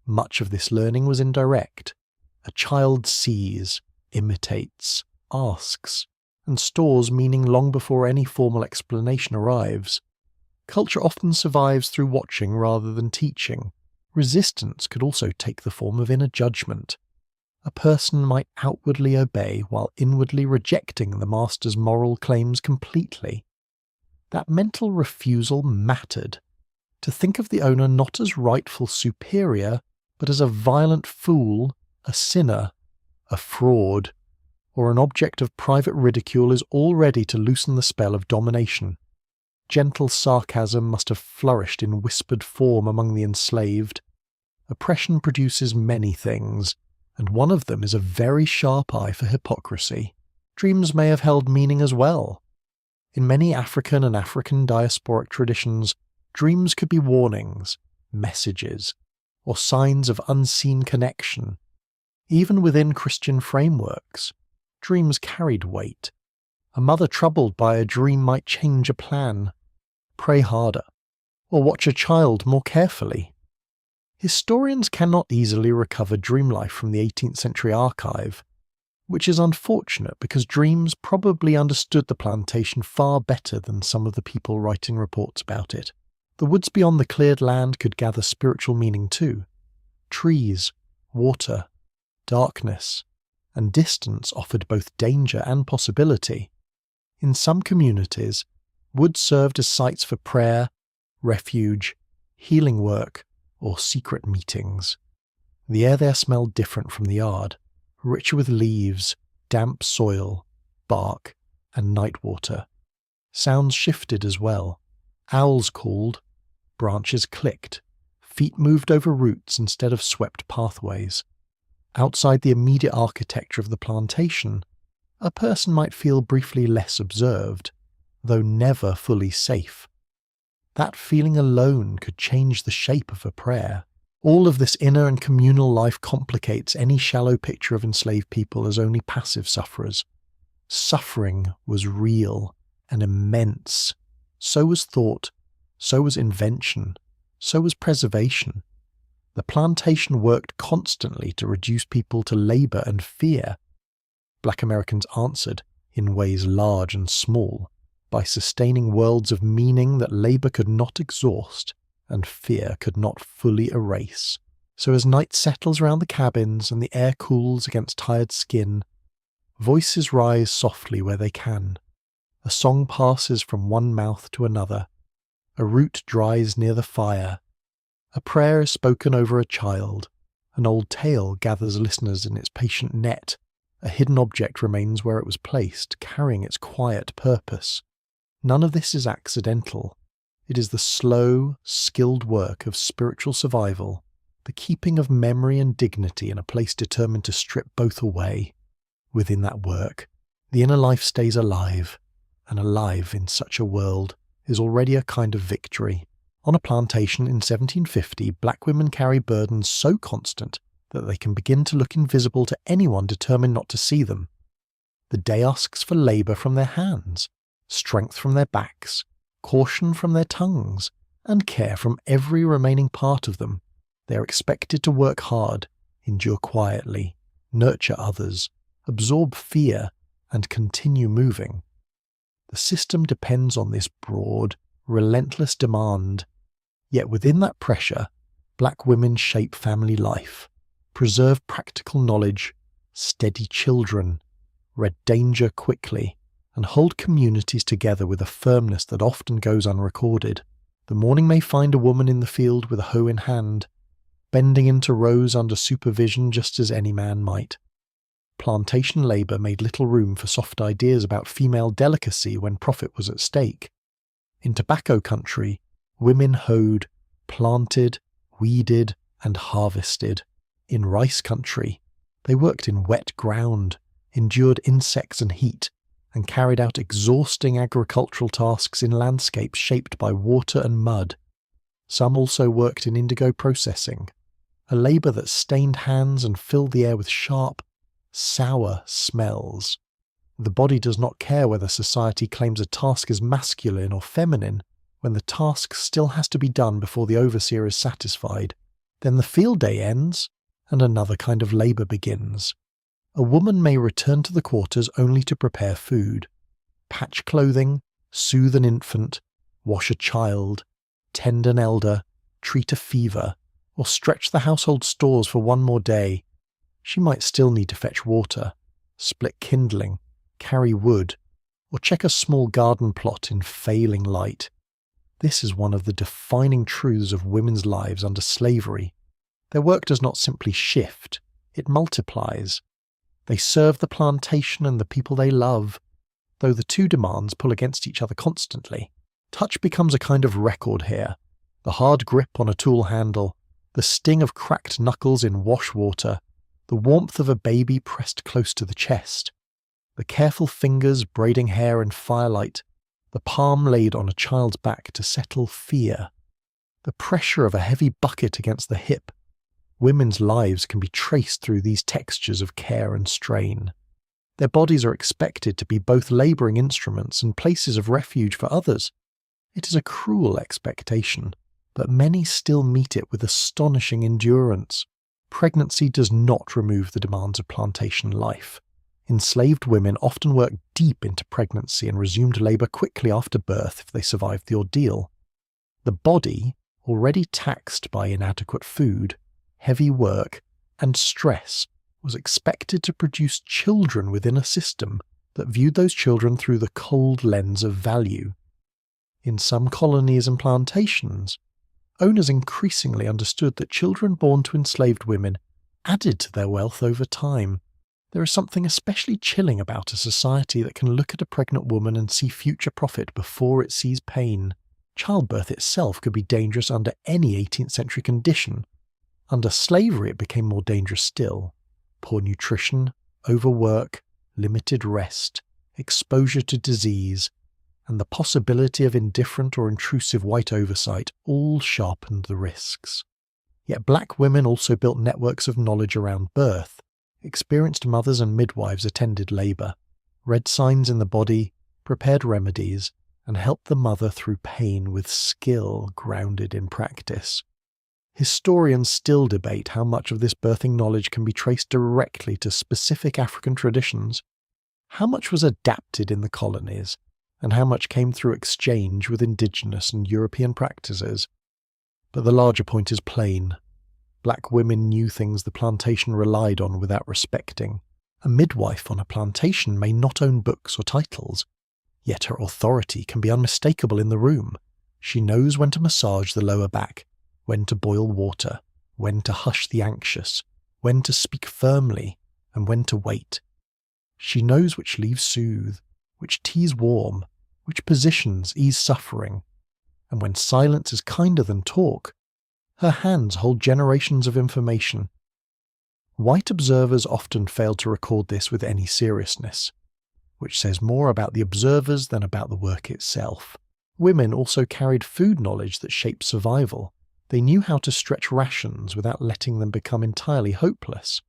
Much of this learning was indirect. A child sees, imitates, asks, and stores meaning long before any formal explanation arrives. Culture often survives through watching rather than teaching. Resistance could also take the form of inner judgment. A person might outwardly obey while inwardly rejecting the master's moral claims completely. That mental refusal mattered. To think of the owner not as rightful superior, but as a violent fool, a sinner, a fraud, or an object of private ridicule is already to loosen the spell of domination. Gentle sarcasm must have flourished in whispered form among the enslaved. Oppression produces many things, and one of them is a very sharp eye for hypocrisy. Dreams may have held meaning as well. In many African and African diasporic traditions, dreams could be warnings, messages, or signs of unseen connection. Even within Christian frameworks, dreams carried weight. A mother troubled by a dream might change a plan, pray harder, or watch a child more carefully. Historians cannot easily recover dream life from the 18th century archive. which is unfortunate because Dreams probably understood the plantation far better than some of the people writing reports about it. The woods beyond the cleared land could gather spiritual meaning too. Trees, water, darkness, and distance offered both danger and possibility. In some communities, woods served as sites for prayer, refuge, healing work, or secret meetings. The air there smelled different from the yard, richer with leaves, damp soil, bark, and night water. Sounds shifted as well. Owls called, branches clicked, feet moved over roots instead of swept pathways. Outside the immediate architecture of the plantation, a person might feel briefly less observed, though never fully safe. That feeling alone could change the shape of a prayer. All of this inner and communal life complicates any shallow picture of enslaved people as only passive sufferers. Suffering was real and immense. So was thought, so was invention, so was preservation. The plantation worked constantly to reduce people to labour and fear. Black Americans answered, in ways large and small, by sustaining worlds of meaning that labour could not exhaust and fear could not fully erase. So as night settles around the cabins and the air cools against tired skin, voices rise softly where they can. A song passes from one mouth to another. A root dries near the fire. A prayer is spoken over a child. An old tale gathers listeners in its patient net. A hidden object remains where it was placed, carrying its quiet purpose. None of this is accidental. It is the slow, skilled work of spiritual survival, the keeping of memory and dignity in a place determined to strip both away. Within that work, the inner life stays alive, and alive in such a world is already a kind of victory. On a plantation in 1750, black women carry burdens so constant that they can begin to look invisible to anyone determined not to see them. The day asks for labour from their hands, strength from their backs, caution from their tongues, and care from every remaining part of them. They are expected to work hard, endure quietly, nurture others, absorb fear, and continue moving. The system depends on this broad, relentless demand. Yet within that pressure, black women shape family life, preserve practical knowledge, steady children, read danger quickly, and hold communities together with a firmness that often goes unrecorded. The morning may find a woman in the field with a hoe in hand, bending into rows under supervision just as any man might. Plantation labour made little room for soft ideas about female delicacy when profit was at stake. In tobacco country, women hoed, planted, weeded, and harvested. In rice country, they worked in wet ground, endured insects and heat, and carried out exhausting agricultural tasks in landscapes shaped by water and mud. Some also worked in indigo processing, a labour that stained hands and filled the air with sharp, sour smells. The body does not care whether society claims a task as masculine or feminine, when the task still has to be done before the overseer is satisfied. Then the field day ends, and another kind of labour begins. A woman may return to the quarters only to prepare food, patch clothing, soothe an infant, wash a child, tend an elder, treat a fever, or stretch the household stores for one more day. She might still need to fetch water, split kindling, carry wood, or check a small garden plot in failing light. This is one of the defining truths of women's lives under slavery. Their work does not simply shift, it multiplies. They serve the plantation and the people they love, though the two demands pull against each other constantly. Touch becomes a kind of record here. The hard grip on a tool handle, the sting of cracked knuckles in wash water, the warmth of a baby pressed close to the chest, the careful fingers braiding hair in firelight, the palm laid on a child's back to settle fear, the pressure of a heavy bucket against the hip. Women's lives can be traced through these textures of care and strain. Their bodies are expected to be both labouring instruments and places of refuge for others. It is a cruel expectation, but many still meet it with astonishing endurance. Pregnancy does not remove the demands of plantation life. Enslaved women often worked deep into pregnancy and resumed labour quickly after birth if they survived the ordeal. The body, already taxed by inadequate food, heavy work, and stress, was expected to produce children within a system that viewed those children through the cold lens of value. In some colonies and plantations, owners increasingly understood that children born to enslaved women added to their wealth over time. There is something especially chilling about a society that can look at a pregnant woman and see future profit before it sees pain. Childbirth itself could be dangerous under any 18th century condition. Under slavery it became more dangerous still. Poor nutrition, overwork, limited rest, exposure to disease, and the possibility of indifferent or intrusive white oversight all sharpened the risks. Yet black women also built networks of knowledge around birth. Experienced mothers and midwives attended labour, read signs in the body, prepared remedies, and helped the mother through pain with skill grounded in practice. Historians still debate how much of this birthing knowledge can be traced directly to specific African traditions, how much was adapted in the colonies, and how much came through exchange with indigenous and European practices. But the larger point is plain. Black women knew things the plantation relied on without respecting. A midwife on a plantation may not own books or titles, yet her authority can be unmistakable in the room. She knows when to massage the lower back, when to boil water, when to hush the anxious, when to speak firmly, and when to wait. She knows which leaves soothe, which tease warm, which positions ease suffering, and when silence is kinder than talk, her hands hold generations of information. White observers often fail to record this with any seriousness, which says more about the observers than about the work itself. Women also carried food knowledge that shaped survival. They knew how to stretch rations without letting them become entirely hopeless.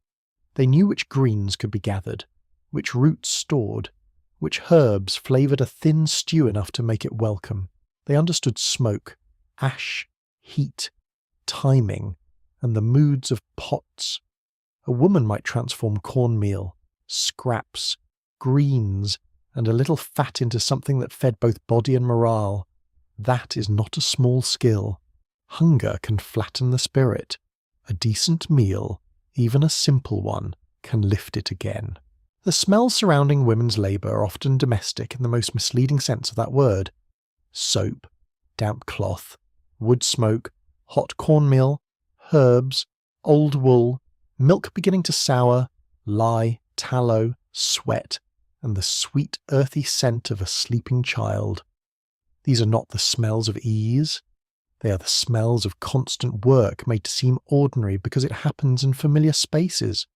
They knew which greens could be gathered, which roots stored, which herbs flavoured a thin stew enough to make it welcome. They understood smoke, ash, heat, timing, and the moods of pots. A woman might transform cornmeal, scraps, greens, and a little fat into something that fed both body and morale. That is not a small skill. Hunger can flatten the spirit. A decent meal, even a simple one, can lift it again. The smells surrounding women's labour are often domestic in the most misleading sense of that word. Soap, damp cloth, wood smoke, hot cornmeal, herbs, old wool, milk beginning to sour, lye, tallow, sweat, and the sweet earthy scent of a sleeping child. These are not the smells of ease. They are the smells of constant work made to seem ordinary because it happens in familiar spaces.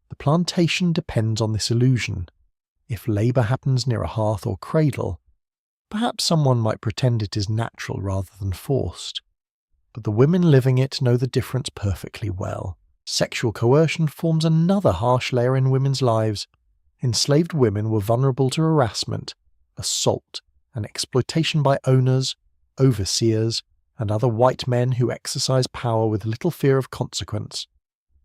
The plantation depends on this illusion. If labour happens near a hearth or cradle, perhaps someone might pretend it is natural rather than forced. But the women living it know the difference perfectly well. Sexual coercion forms another harsh layer in women's lives. Enslaved women were vulnerable to harassment, assault, and exploitation by owners, overseers, and other white men who exercise power with little fear of consequence.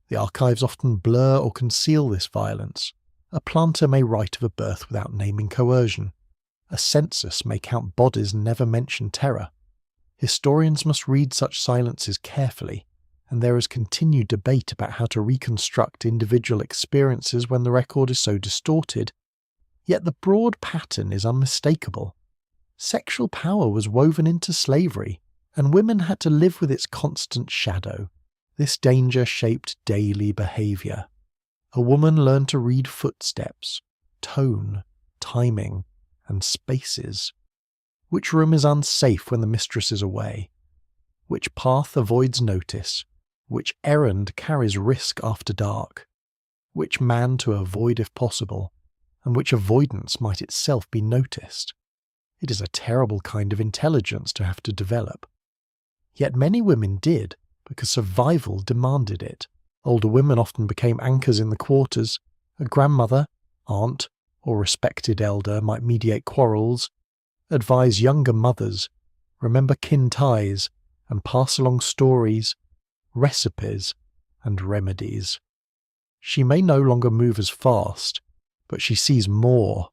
The archives often blur or conceal this violence. A planter may write of a birth without naming coercion. A census may count bodies and never mention terror. Historians must read such silences carefully, and there is continued debate about how to reconstruct individual experiences when the record is so distorted. Yet the broad pattern is unmistakable. Sexual power was woven into slavery, and women had to live with its constant shadow. This danger shaped daily behaviour. A woman learned to read footsteps, tone, timing, and spaces. Which room is unsafe when the mistress is away? Which path avoids notice? Which errand carries risk after dark? Which man to avoid if possible? And which avoidance might itself be noticed? It is a terrible kind of intelligence to have to develop. Yet many women did, because survival demanded it. Older women often became anchors in the quarters. A grandmother, aunt, or respected elder might mediate quarrels, advise younger mothers, remember kin ties, and pass along stories, recipes, and remedies. She may no longer move as fast, but she sees more.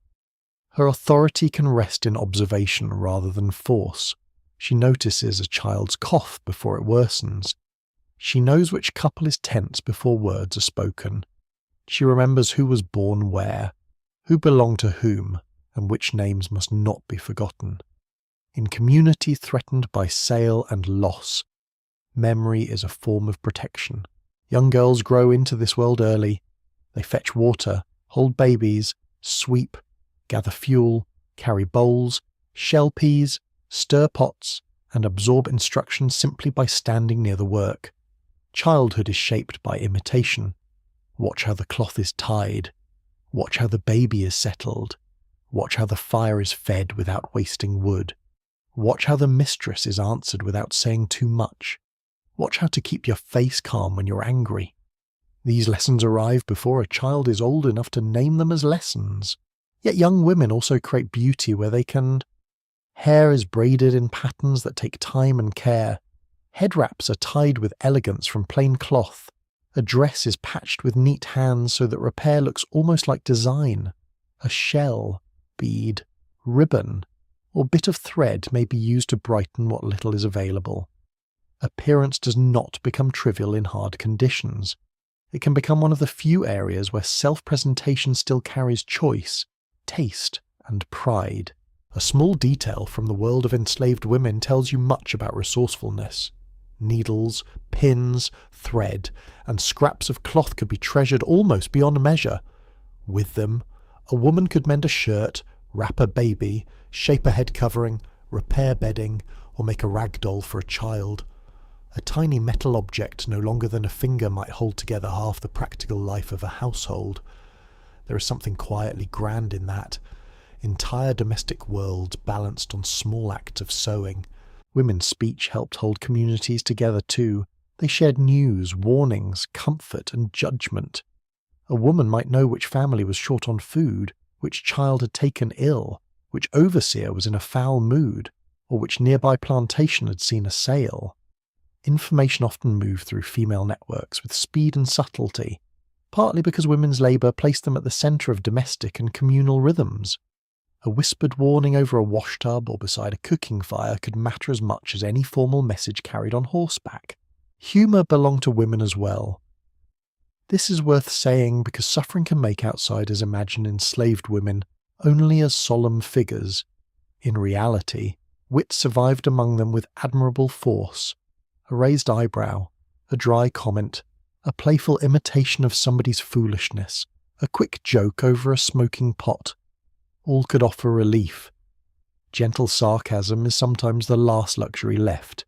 Her authority can rest in observation rather than force. She notices a child's cough before it worsens. She knows which couple is tense before words are spoken. She remembers who was born where, who belonged to whom, and which names must not be forgotten. In community threatened by sale and loss, memory is a form of protection. Young girls grow into this world early. They fetch water, hold babies, sweep, gather fuel, carry bowls, shell peas, stir pots, and absorb instruction simply by standing near the work. Childhood is shaped by imitation. Watch how the cloth is tied. Watch how the baby is settled. Watch how the fire is fed without wasting wood. Watch how the mistress is answered without saying too much. Watch how to keep your face calm when you're angry. These lessons arrive before a child is old enough to name them as lessons. Yet young women also create beauty where they can. Hair is braided in patterns that take time and care. Head wraps are tied with elegance from plain cloth. A dress is patched with neat hands so that repair looks almost like design. A shell, bead, ribbon, or bit of thread may be used to brighten what little is available. Appearance does not become trivial in hard conditions. It can become one of the few areas where self-presentation still carries choice, taste, and pride. A small detail from the world of enslaved women tells you much about resourcefulness. Needles, pins, thread, and scraps of cloth could be treasured almost beyond measure. With them, a woman could mend a shirt, wrap a baby, shape a head covering, repair bedding, or make a rag doll for a child. A tiny metal object no longer than a finger might hold together half the practical life of a household. There is something quietly grand in that. Entire domestic worlds balanced on small acts of sewing. Women's speech helped hold communities together too. They shared news, warnings, comfort, and judgment. A woman might know which family was short on food, which child had taken ill, which overseer was in a foul mood, or which nearby plantation had seen a sale. Information often moved through female networks with speed and subtlety, partly because women's labour placed them at the centre of domestic and communal rhythms. A whispered warning over a washtub or beside a cooking fire could matter as much as any formal message carried on horseback. Humour belonged to women as well. This is worth saying because suffering can make outsiders imagine enslaved women only as solemn figures. In reality, wit survived among them with admirable force. A raised eyebrow, a dry comment, a playful imitation of somebody's foolishness, a quick joke over a smoking pot. All could offer relief. Gentle sarcasm is sometimes the last luxury left,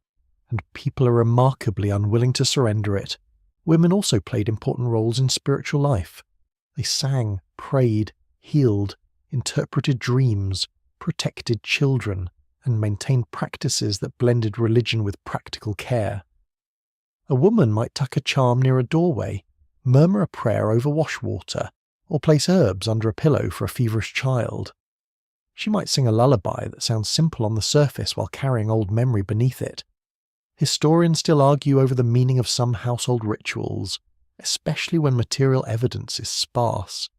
and people are remarkably unwilling to surrender it. Women also played important roles in spiritual life. They sang, prayed, healed, interpreted dreams, protected children, and maintained practices that blended religion with practical care. A woman might tuck a charm near a doorway, murmur a prayer over wash water, or place herbs under a pillow for a feverish child. She might sing a lullaby that sounds simple on the surface while carrying old memory beneath it. Historians still argue over the meaning of some household rituals, especially when material evidence is sparse.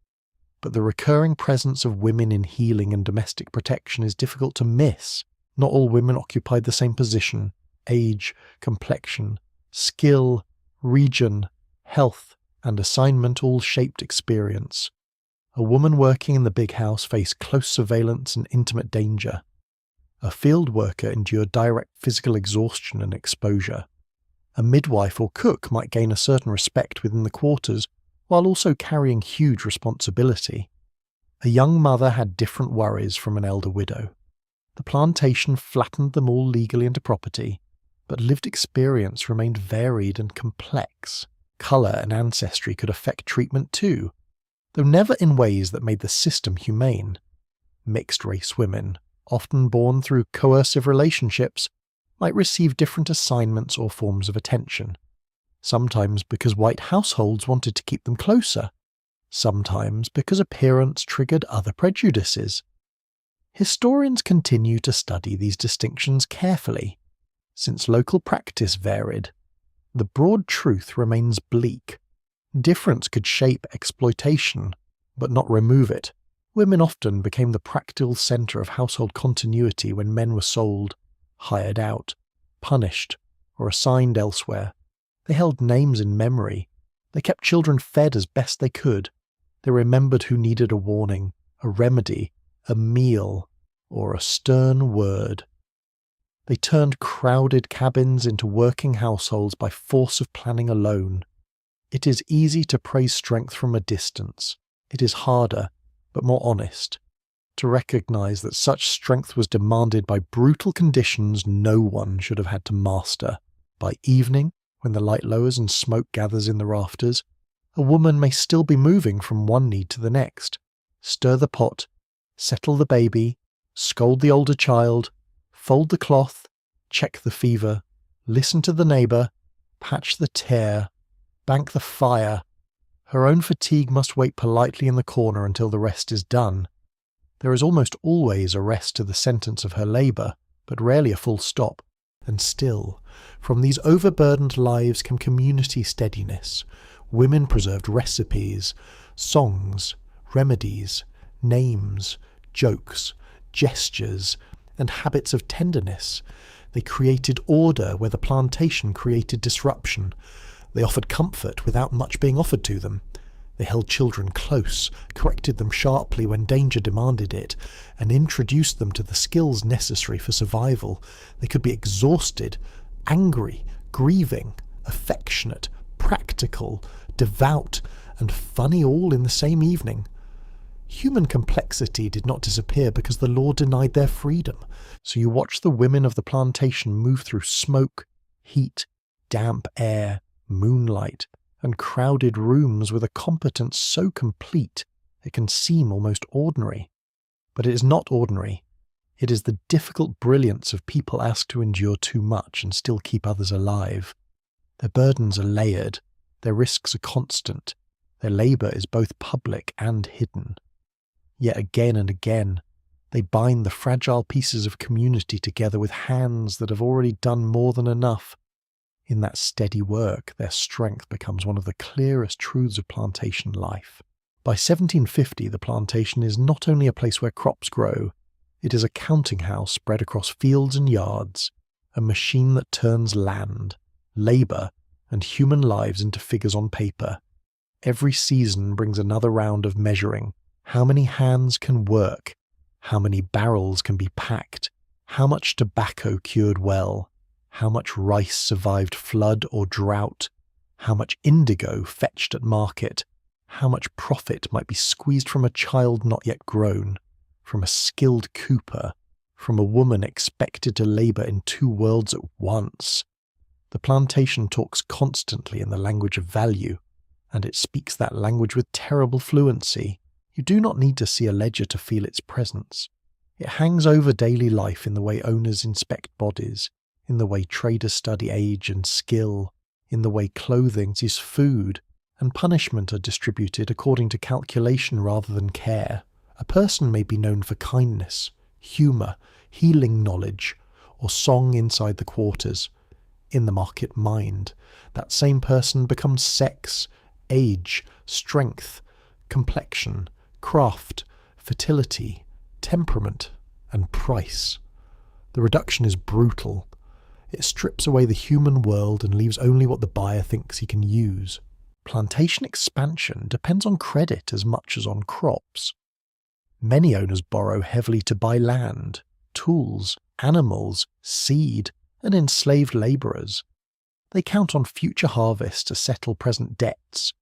But the recurring presence of women in healing and domestic protection is difficult to miss. Not all women occupied the same position. Age, complexion, skill, region, health, and assignment all shaped experience. A woman working in the big house faced close surveillance and intimate danger. A field worker endured direct physical exhaustion and exposure. A midwife or cook might gain a certain respect within the quarters, while also carrying huge responsibility. A young mother had different worries from an elder widow. The plantation flattened them all legally into property, but lived experience remained varied and complex. Colour and ancestry could affect treatment too, though never in ways that made the system humane. Mixed-race women, often born through coercive relationships, might receive different assignments or forms of attention, sometimes because white households wanted to keep them closer, sometimes because appearance triggered other prejudices. Historians continue to study these distinctions carefully. Since local practice varied, the broad truth remains bleak. Difference could shape exploitation, but not remove it. Women often became the practical centre of household continuity when men were sold, hired out, punished, or assigned elsewhere. They held names in memory. They kept children fed as best they could. They remembered who needed a warning, a remedy, a meal, or a stern word. They turned crowded cabins into working households by force of planning alone. It is easy to praise strength from a distance. It is harder, but more honest, to recognise that such strength was demanded by brutal conditions no one should have had to master. By evening, when the light lowers and smoke gathers in the rafters, a woman may still be moving from one need to the next. Stir the pot, settle the baby, scold the older child, fold the cloth, check the fever, listen to the neighbour, patch the tear, bank the fire. Her own fatigue must wait politely in the corner until the rest is done. There is almost always a rest to the sentence of her labour, but rarely a full stop. And still, from these overburdened lives came community steadiness. Women preserved recipes, songs, remedies, names, jokes, gestures, and habits of tenderness. They created order where the plantation created disruption. They offered comfort without much being offered to them. They held children close, corrected them sharply when danger demanded it, and introduced them to the skills necessary for survival. They could be exhausted, angry, grieving, affectionate, practical, devout, and funny all in the same evening. Human complexity did not disappear because the law denied their freedom. So you watch the women of the plantation move through smoke, heat, damp air, moonlight, and crowded rooms with a competence so complete it can seem almost ordinary. But it is not ordinary. It is the difficult brilliance of people asked to endure too much and still keep others alive. Their burdens are layered, their risks are constant, their labour is both public and hidden. Yet again and again, they bind the fragile pieces of community together with hands that have already done more than enough. In that steady work, their strength becomes one of the clearest truths of plantation life. By 1750, the plantation is not only a place where crops grow, it is a counting house spread across fields and yards, a machine that turns land, labour, and human lives into figures on paper. Every season brings another round of measuring. How many hands can work? How many barrels can be packed? How much tobacco cured well? How much rice survived flood or drought? How much indigo fetched at market? How much profit might be squeezed from a child not yet grown, from a skilled cooper, from a woman expected to labour in two worlds at once? The plantation talks constantly in the language of value, and it speaks that language with terrible fluency. You do not need to see a ledger to feel its presence. It hangs over daily life in the way owners inspect bodies, in the way traders study age and skill, in the way clothing is food, and punishment are distributed according to calculation rather than care. A person may be known for kindness, humour, healing knowledge, or song inside the quarters. In the market mind, that same person becomes sex, age, strength, complexion, craft, fertility, temperament, and price. The reduction is brutal. It strips away the human world and leaves only what the buyer thinks he can use. Plantation expansion depends on credit as much as on crops. Many owners borrow heavily to buy land, tools, animals, seed, and enslaved labourers. They count on future harvests to settle present debts.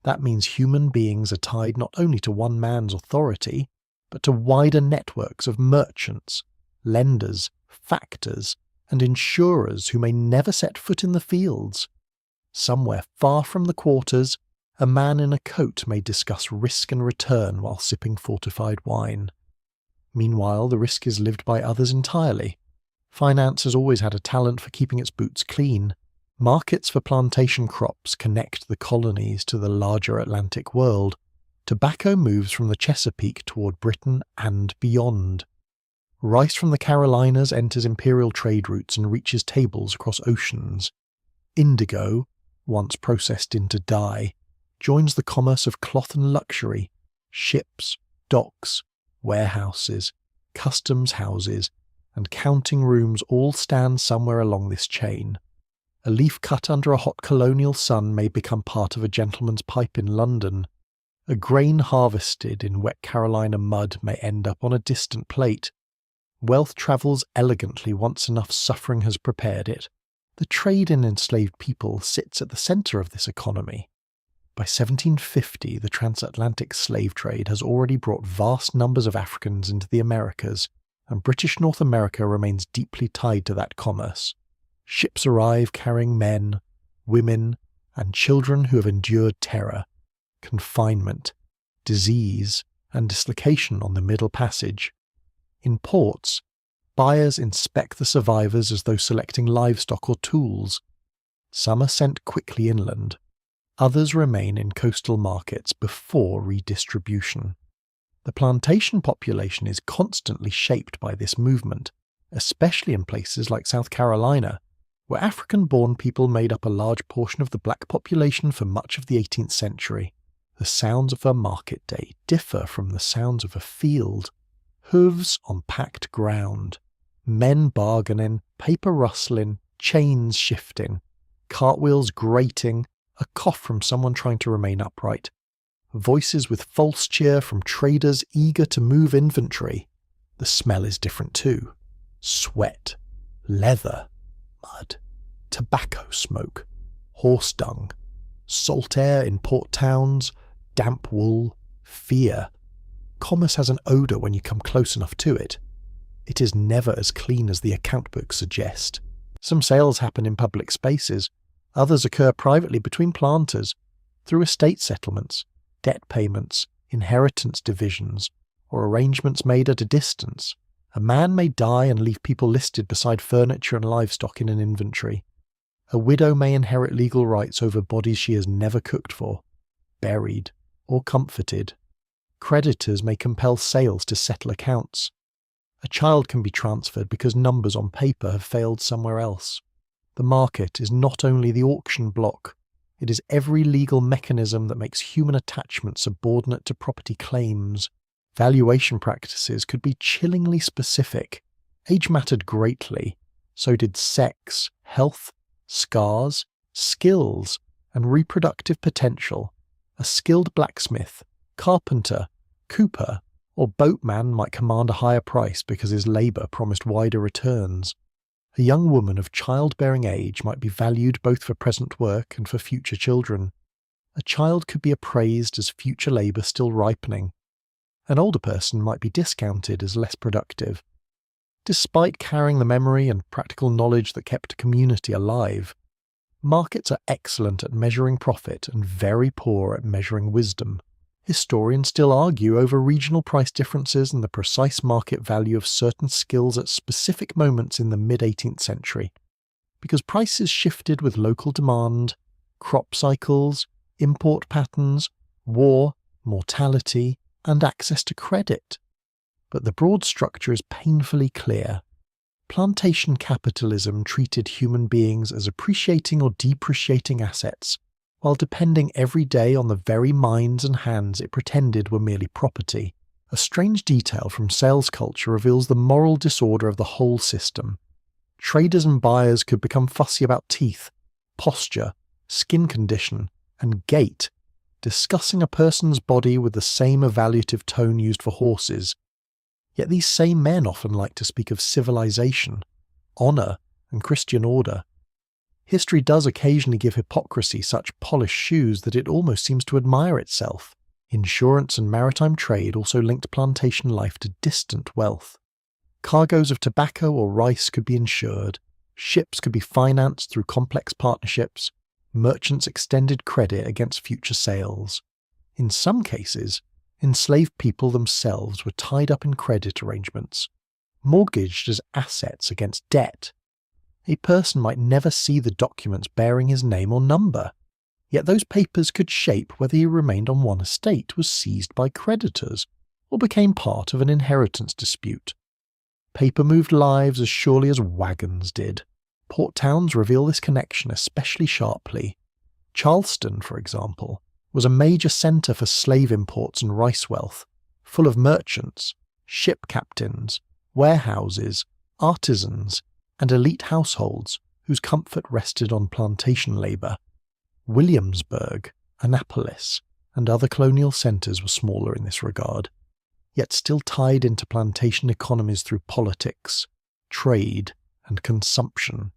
That means human beings are tied not only to one man's authority, but to wider networks of merchants, lenders, factors, and insurers who may never set foot in the fields. Somewhere far from the quarters, a man in a coat may discuss risk and return while sipping fortified wine. Meanwhile, the risk is lived by others entirely. Finance has always had a talent for keeping its boots clean. Markets for plantation crops connect the colonies to the larger Atlantic world. Tobacco moves from the Chesapeake toward Britain and beyond. Rice from the Carolinas enters imperial trade routes and reaches tables across oceans. Indigo, once processed into dye, joins the commerce of cloth and luxury. Ships, docks, warehouses, customs houses, and counting rooms all stand somewhere along this chain. A leaf cut under a hot colonial sun may become part of a gentleman's pipe in London. A grain harvested in wet Carolina mud may end up on a distant plate. Wealth travels elegantly once enough suffering has prepared it. The trade in enslaved people sits at the centre of this economy. By 1750, the transatlantic slave trade has already brought vast numbers of Africans into the Americas, and British North America remains deeply tied to that commerce. Ships arrive carrying men, women, and children who have endured terror, confinement, disease, and dislocation on the Middle Passage. In ports, buyers inspect the survivors as though selecting livestock or tools. Some are sent quickly inland. Others remain in coastal markets before redistribution. The plantation population is constantly shaped by this movement, especially in places like South Carolina, where African-born people made up a large portion of the black population for much of the 18th century. The sounds of a market day differ from the sounds of a field. Hooves on packed ground, men bargaining, paper rustling, chains shifting, cartwheels grating, a cough from someone trying to remain upright, voices with false cheer from traders eager to move inventory. The smell is different too. Sweat, leather, mud, tobacco smoke, horse dung, salt air in port towns, damp wool, fear. Commerce has an odour when you come close enough to it. It is never as clean as the account books suggest. Some sales happen in public spaces. Others occur privately between planters, through estate settlements, debt payments, inheritance divisions, or arrangements made at a distance. A man may die and leave people listed beside furniture and livestock in an inventory. A widow may inherit legal rights over bodies she has never cooked for, buried, or comforted. Creditors may compel sales to settle accounts. A child can be transferred because numbers on paper have failed somewhere else. The market is not only the auction block, it is every legal mechanism that makes human attachment subordinate to property claims. Valuation practices could be chillingly specific. Age mattered greatly. So did sex, health, scars, skills, and reproductive potential. A skilled blacksmith, carpenter, cooper, or boatman might command a higher price because his labour promised wider returns. A young woman of childbearing age might be valued both for present work and for future children. A child could be appraised as future labour still ripening. An older person might be discounted as less productive. Despite carrying the memory and practical knowledge that kept a community alive, markets are excellent at measuring profit and very poor at measuring wisdom. Historians still argue over regional price differences and the precise market value of certain skills at specific moments in the mid-18th century, because prices shifted with local demand, crop cycles, import patterns, war, mortality, and access to credit. But the broad structure is painfully clear. Plantation capitalism treated human beings as appreciating or depreciating assets, while depending every day on the very minds and hands it pretended were merely property. A strange detail from sales culture reveals the moral disorder of the whole system. Traders and buyers could become fussy about teeth, posture, skin condition, and gait, discussing a person's body with the same evaluative tone used for horses. Yet these same men often like to speak of civilization, honour, and Christian order. History does occasionally give hypocrisy such polished shoes that it almost seems to admire itself. Insurance and maritime trade also linked plantation life to distant wealth. Cargoes of tobacco or rice could be insured, ships could be financed through complex partnerships, merchants extended credit against future sales. In some cases, enslaved people themselves were tied up in credit arrangements, mortgaged as assets against debt. A person might never see the documents bearing his name or number, yet those papers could shape whether he remained on one estate, was seized by creditors, or became part of an inheritance dispute. Paper moved lives as surely as wagons did. Port towns reveal this connection especially sharply. Charleston, for example, was a major centre for slave imports and rice wealth, full of merchants, ship captains, warehouses, artisans, and elite households whose comfort rested on plantation labour. Williamsburg, Annapolis, and other colonial centres were smaller in this regard, yet still tied into plantation economies through politics, trade, and consumption.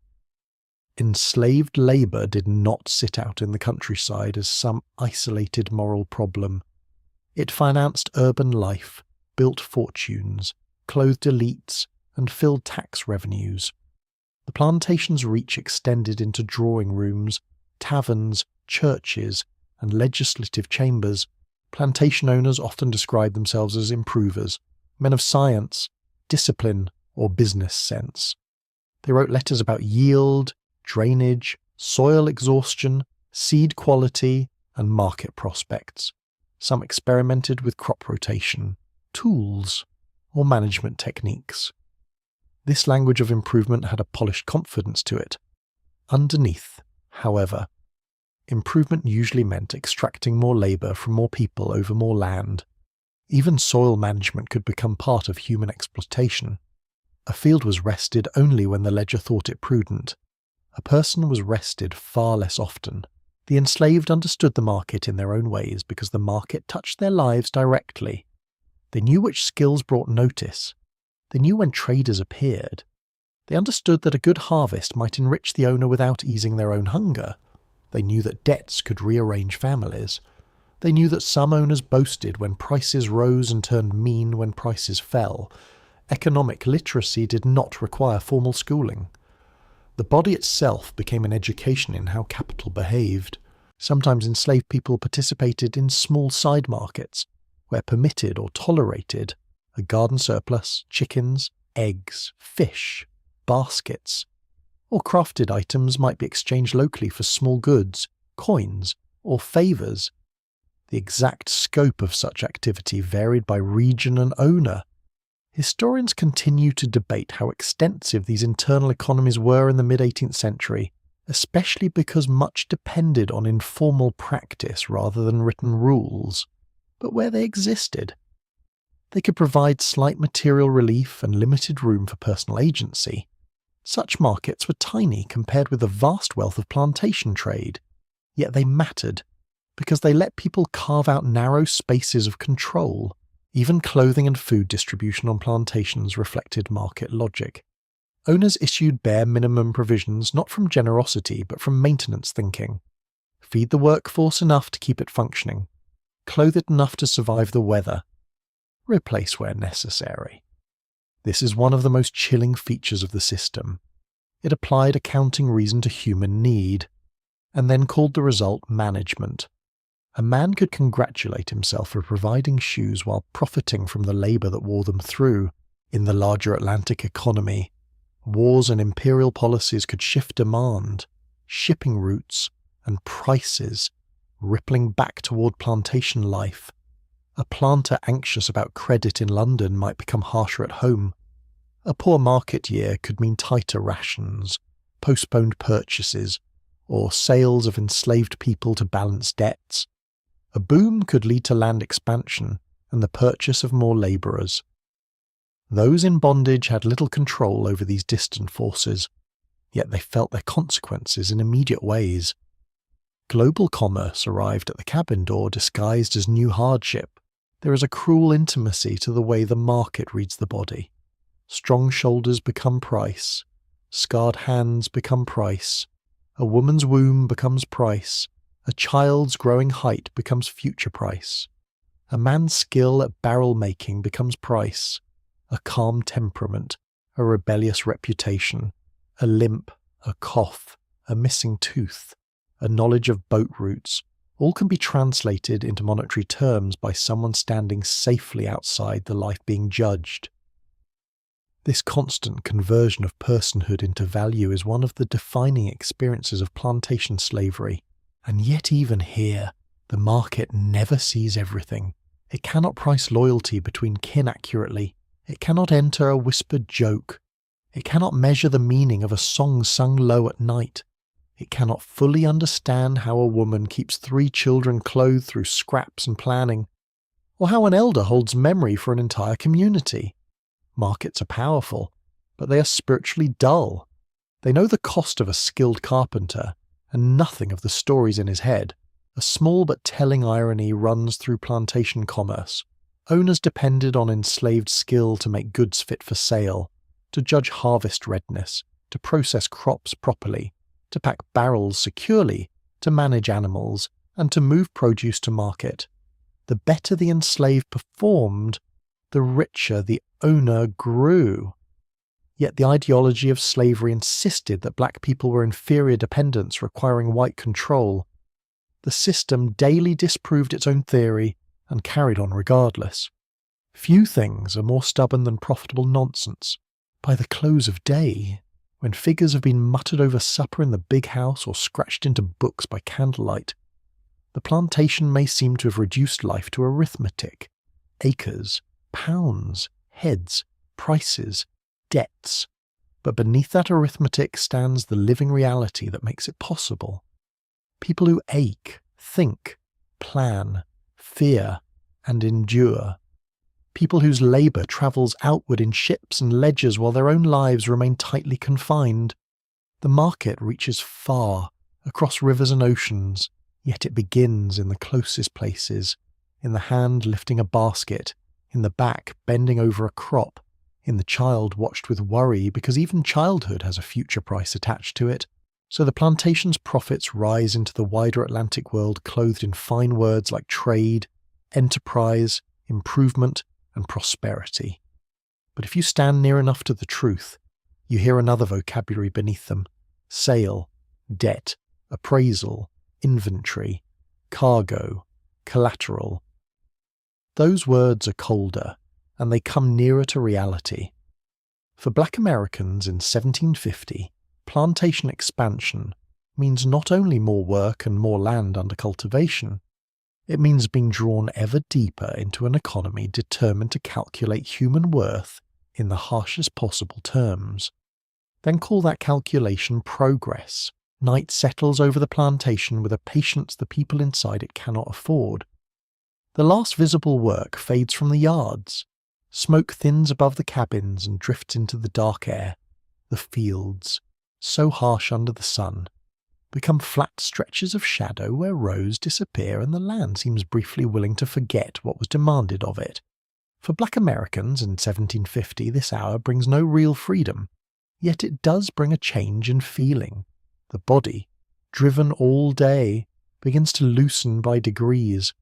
Enslaved labour did not sit out in the countryside as some isolated moral problem. It financed urban life, built fortunes, clothed elites, and filled tax revenues. The plantation's reach extended into drawing rooms, taverns, churches, and legislative chambers. Plantation owners often described themselves as improvers, men of science, discipline, or business sense. They wrote letters about yield, drainage, soil exhaustion, seed quality, and market prospects. Some experimented with crop rotation, tools, or management techniques. This language of improvement had a polished confidence to it. Underneath, however, improvement usually meant extracting more labour from more people over more land. Even soil management could become part of human exploitation. A field was rested only when the ledger thought it prudent. A person was rested far less often. The enslaved understood the market in their own ways because the market touched their lives directly. They knew which skills brought notice. They knew when traders appeared. They understood that a good harvest might enrich the owner without easing their own hunger. They knew that debts could rearrange families. They knew that some owners boasted when prices rose and turned mean when prices fell. Economic literacy did not require formal schooling. The body itself became an education in how capital behaved. Sometimes enslaved people participated in small side markets, where permitted or tolerated a garden surplus, chickens, eggs, fish, baskets, or crafted items might be exchanged locally for small goods, coins, or favours. The exact scope of such activity varied by region and owner. Historians continue to debate how extensive these internal economies were in the mid-18th century, especially because much depended on informal practice rather than written rules. But where they existed, they could provide slight material relief and limited room for personal agency. Such markets were tiny compared with the vast wealth of plantation trade, yet they mattered because they let people carve out narrow spaces of control. Even clothing and food distribution on plantations reflected market logic. Owners issued bare minimum provisions not from generosity but from maintenance thinking. Feed the workforce enough to keep it functioning. Clothe it enough to survive the weather. Replace where necessary. This is one of the most chilling features of the system. It applied accounting reason to human need, and then called the result management. A man could congratulate himself for providing shoes while profiting from the labour that wore them through. In the larger Atlantic economy, wars and imperial policies could shift demand, shipping routes, and prices, rippling back toward plantation life. A planter anxious about credit in London might become harsher at home. A poor market year could mean tighter rations, postponed purchases, or sales of enslaved people to balance debts. A boom could lead to land expansion and the purchase of more labourers. Those in bondage had little control over these distant forces, yet they felt their consequences in immediate ways. Global commerce arrived at the cabin door disguised as new hardship. There is a cruel intimacy to the way the market reads the body. Strong shoulders become price. Scarred hands become price. A woman's womb becomes price. A child's growing height becomes future price. A man's skill at barrel making becomes price. A calm temperament, a rebellious reputation, a limp, a cough, a missing tooth, a knowledge of boat routes, all can be translated into monetary terms by someone standing safely outside the life being judged. This constant conversion of personhood into value is one of the defining experiences of plantation slavery. And yet even here, the market never sees everything. It cannot price loyalty between kin accurately. It cannot enter a whispered joke. It cannot measure the meaning of a song sung low at night. It cannot fully understand how a woman keeps 3 children clothed through scraps and planning, or how an elder holds memory for an entire community. Markets are powerful, but they are spiritually dull. They know the cost of a skilled carpenter, and nothing of the stories in his head. A small but telling irony runs through plantation commerce. Owners depended on enslaved skill to make goods fit for sale, to judge harvest readiness, to process crops properly, to pack barrels securely, to manage animals, and to move produce to market. The better the enslaved performed, the richer the owner grew. Yet the ideology of slavery insisted that black people were inferior dependents requiring white control. The system daily disproved its own theory and carried on regardless. Few things are more stubborn than profitable nonsense. By the close of day, when figures have been muttered over supper in the big house or scratched into books by candlelight, the plantation may seem to have reduced life to arithmetic. Acres, pounds, heads, prices, debts. But beneath that arithmetic stands the living reality that makes it possible. People who ache, think, plan, fear, and endure. People whose labour travels outward in ships and ledgers while their own lives remain tightly confined. The market reaches far, across rivers and oceans, yet it begins in the closest places, in the hand lifting a basket, in the back bending over a crop, in the child watched with worry because even childhood has a future price attached to it. So the plantation's profits rise into the wider Atlantic world clothed in fine words like trade, enterprise, improvement, and prosperity. But if you stand near enough to the truth, you hear another vocabulary beneath them: sale, debt, appraisal, inventory, cargo, collateral. Those words are colder, and they come nearer to reality. For black Americans in 1750, plantation expansion means not only more work and more land under cultivation, it means being drawn ever deeper into an economy determined to calculate human worth in the harshest possible terms. Then call that calculation progress. Night settles over the plantation with a patience the people inside it cannot afford. The last visible work fades from the yards. Smoke thins above the cabins and drifts into the dark air. The fields, so harsh under the sun, become flat stretches of shadow where rows disappear and the land seems briefly willing to forget what was demanded of it. For black Americans in 1750, this hour brings no real freedom, yet it does bring a change in feeling. The body, driven all day, begins to loosen by degrees.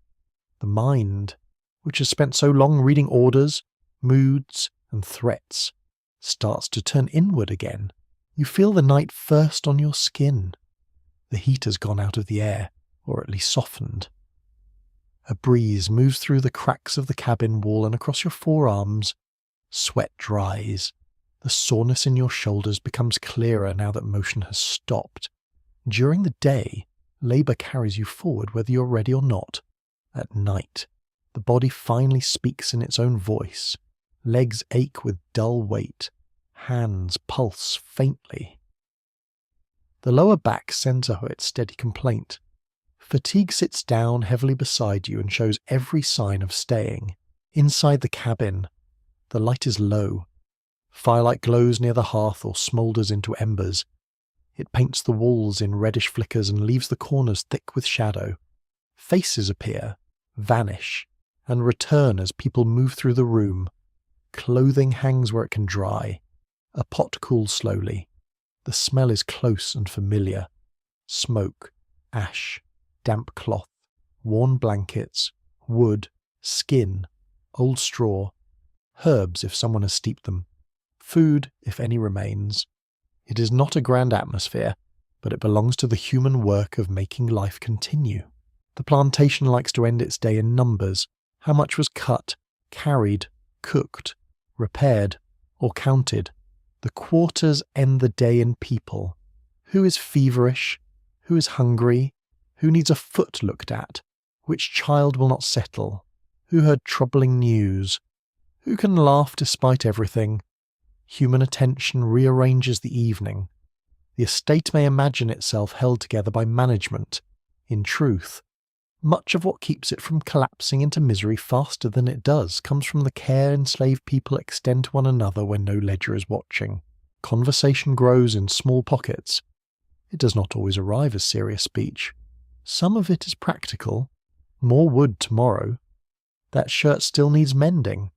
The mind, which has spent so long reading orders, moods, and threats, starts to turn inward again. You feel the night first on your skin. The heat has gone out of the air, or at least softened. A breeze moves through the cracks of the cabin wall and across your forearms. Sweat dries. The soreness in your shoulders becomes clearer now that motion has stopped. During the day, labour carries you forward whether you're ready or not. At night, the body finally speaks in its own voice. Legs ache with dull weight. Hands pulse faintly. The lower back sends out its steady complaint. Fatigue sits down heavily beside you and shows every sign of staying. Inside the cabin, the light is low. Firelight glows near the hearth or smoulders into embers. It paints the walls in reddish flickers and leaves the corners thick with shadow. Faces appear, vanish, and return as people move through the room. Clothing hangs where it can dry. A pot cools slowly. The smell is close and familiar. Smoke, ash, damp cloth, worn blankets, wood, skin, old straw, herbs if someone has steeped them, food if any remains. It is not a grand atmosphere, but it belongs to the human work of making life continue. The plantation likes to end its day in numbers. How much was cut, carried, cooked, repaired, or counted. The quarters end the day in people. Who is feverish? Who is hungry? Who needs a foot looked at? Which child will not settle? Who heard troubling news? Who can laugh despite everything? Human attention rearranges the evening. The estate may imagine itself held together by management. In truth, much of what keeps it from collapsing into misery faster than it does comes from the care enslaved people extend to one another when no ledger is watching. Conversation grows in small pockets. It does not always arrive as serious speech. Some of it is practical. More wood tomorrow. That shirt still needs mending.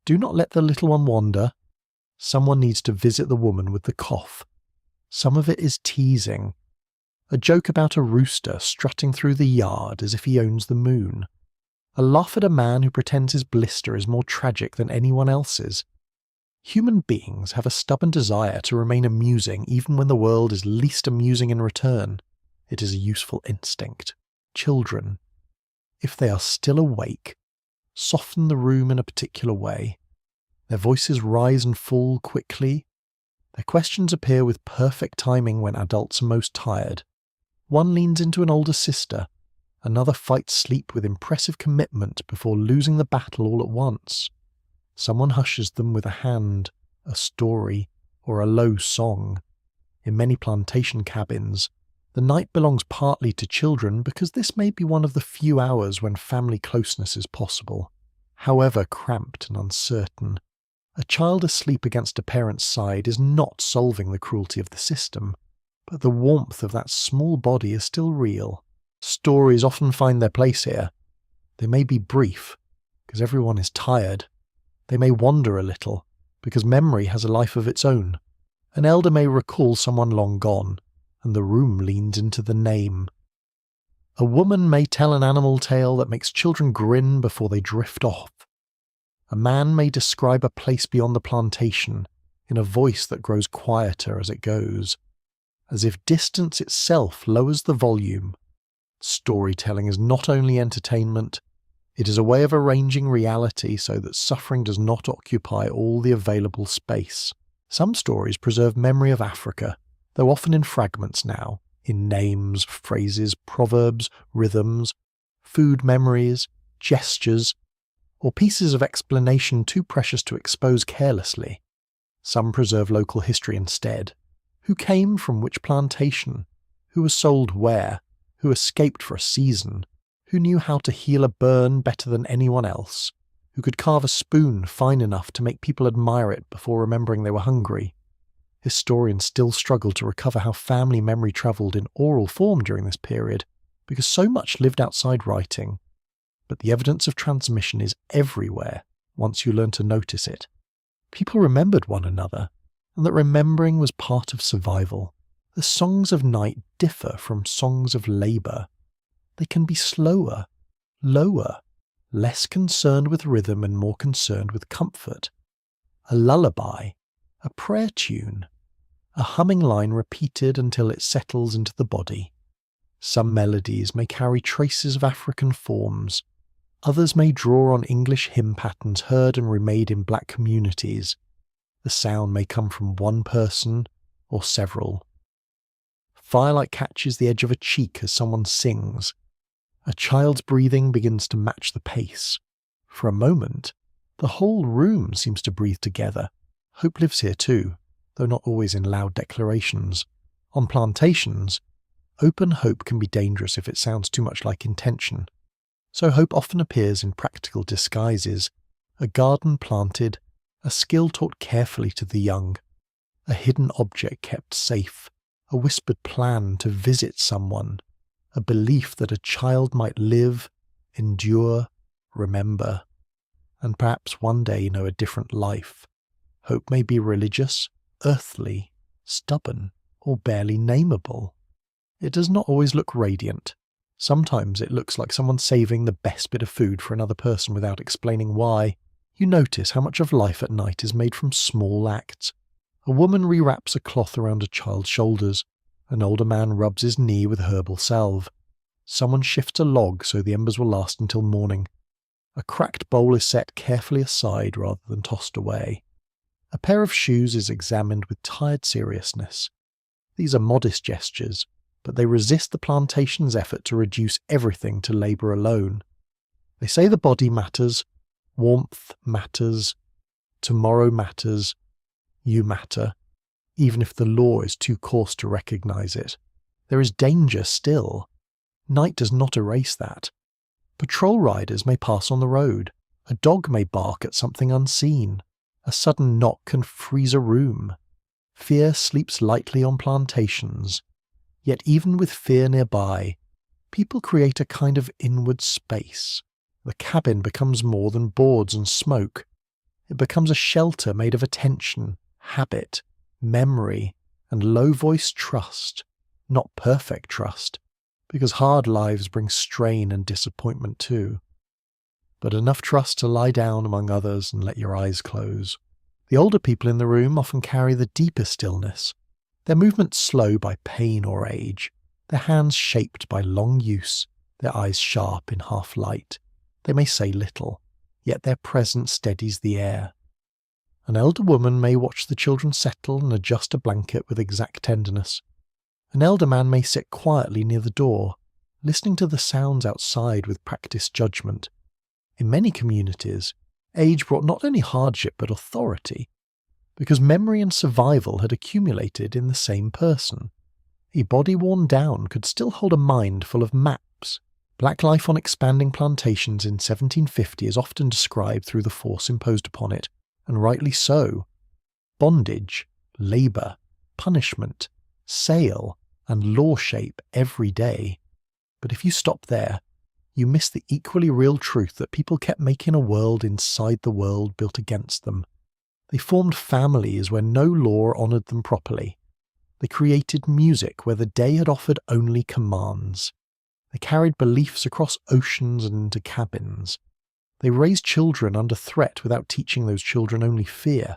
Do not let the little one wander. Someone needs to visit the woman with the cough. Some of it is teasing. A joke about a rooster strutting through the yard as if he owns the moon. A laugh at a man who pretends his blister is more tragic than anyone else's. Human beings have a stubborn desire to remain amusing even when the world is least amusing in return. It is a useful instinct. Children, if they are still awake, soften the room in a particular way. Their voices rise and fall quickly. Their questions appear with perfect timing when adults are most tired. One leans into an older sister. Another fights sleep with impressive commitment before losing the battle all at once. Someone hushes them with a hand, a story, or a low song. In many plantation cabins, the night belongs partly to children because this may be one of the few hours when family closeness is possible, however cramped and uncertain. A child asleep against a parent's side is not solving the cruelty of the system, but the warmth of that small body is still real. Stories often find their place here. They may be brief, because everyone is tired. They may wander a little, because memory has a life of its own. An elder may recall someone long gone, and the room leans into the name. A woman may tell an animal tale that makes children grin before they drift off. A man may describe a place beyond the plantation in a voice that grows quieter as it goes, as if distance itself lowers the volume. Storytelling is not only entertainment, it is a way of arranging reality so that suffering does not occupy all the available space. Some stories preserve memory of Africa, though often in fragments now, in names, phrases, proverbs, rhythms, food memories, gestures, or pieces of explanation too precious to expose carelessly. Some preserve local history instead. Who came from which plantation? Who was sold where? Who escaped for a season? Who knew how to heal a burn better than anyone else? Who could carve a spoon fine enough to make people admire it before remembering they were hungry? Historians still struggle to recover how family memory travelled in oral form during this period, because so much lived outside writing. But the evidence of transmission is everywhere once you learn to notice it. People remembered one another, and that remembering was part of survival. The songs of night differ from songs of labour. They can be slower, lower, less concerned with rhythm and more concerned with comfort. A lullaby, a prayer tune, a humming line repeated until it settles into the body. Some melodies may carry traces of African forms. Others may draw on English hymn patterns heard and remade in black communities. The sound may come from one person or several. Firelight catches the edge of a cheek as someone sings. A child's breathing begins to match the pace. For a moment, the whole room seems to breathe together. Hope lives here too, though not always in loud declarations. On plantations, open hope can be dangerous if it sounds too much like intention. So hope often appears in practical disguises. A garden planted, a skill taught carefully to the young, a hidden object kept safe, a whispered plan to visit someone, a belief that a child might live, endure, remember, and perhaps one day know a different life. Hope may be religious, earthly, stubborn, or barely nameable. It does not always look radiant. Sometimes it looks like someone saving the best bit of food for another person without explaining why. You notice how much of life at night is made from small acts. A woman rewraps a cloth around a child's shoulders. An older man rubs his knee with herbal salve. Someone shifts a log so the embers will last until morning. A cracked bowl is set carefully aside rather than tossed away. A pair of shoes is examined with tired seriousness. These are modest gestures, but they resist the plantation's effort to reduce everything to labour alone. They say the body matters, warmth matters, tomorrow matters, you matter, even if the law is too coarse to recognize it. There is danger still. Night does not erase that. Patrol riders may pass on the road. A dog may bark at something unseen. A sudden knock can freeze a room. Fear sleeps lightly on plantations. Yet even with fear nearby, people create a kind of inward space. The cabin becomes more than boards and smoke. It becomes a shelter made of attention, habit, memory, and low-voiced trust. Not perfect trust, because hard lives bring strain and disappointment too. But enough trust to lie down among others and let your eyes close. The older people in the room often carry the deepest stillness, their movements slow by pain or age, their hands shaped by long use, their eyes sharp in half light. They may say little, yet their presence steadies the air. An elder woman may watch the children settle and adjust a blanket with exact tenderness. An elder man may sit quietly near the door, listening to the sounds outside with practiced judgment. In many communities, age brought not only hardship but authority, because memory and survival had accumulated in the same person. A body worn down could still hold a mind full of maps. Black life on expanding plantations in 1750 is often described through the force imposed upon it, and rightly so. Bondage, labour, punishment, sale, and law shape every day. But if you stop there, you miss the equally real truth that people kept making a world inside the world built against them. They formed families where no law honoured them properly. They created music where the day had offered only commands. They carried beliefs across oceans and into cabins. They raised children under threat without teaching those children only fear.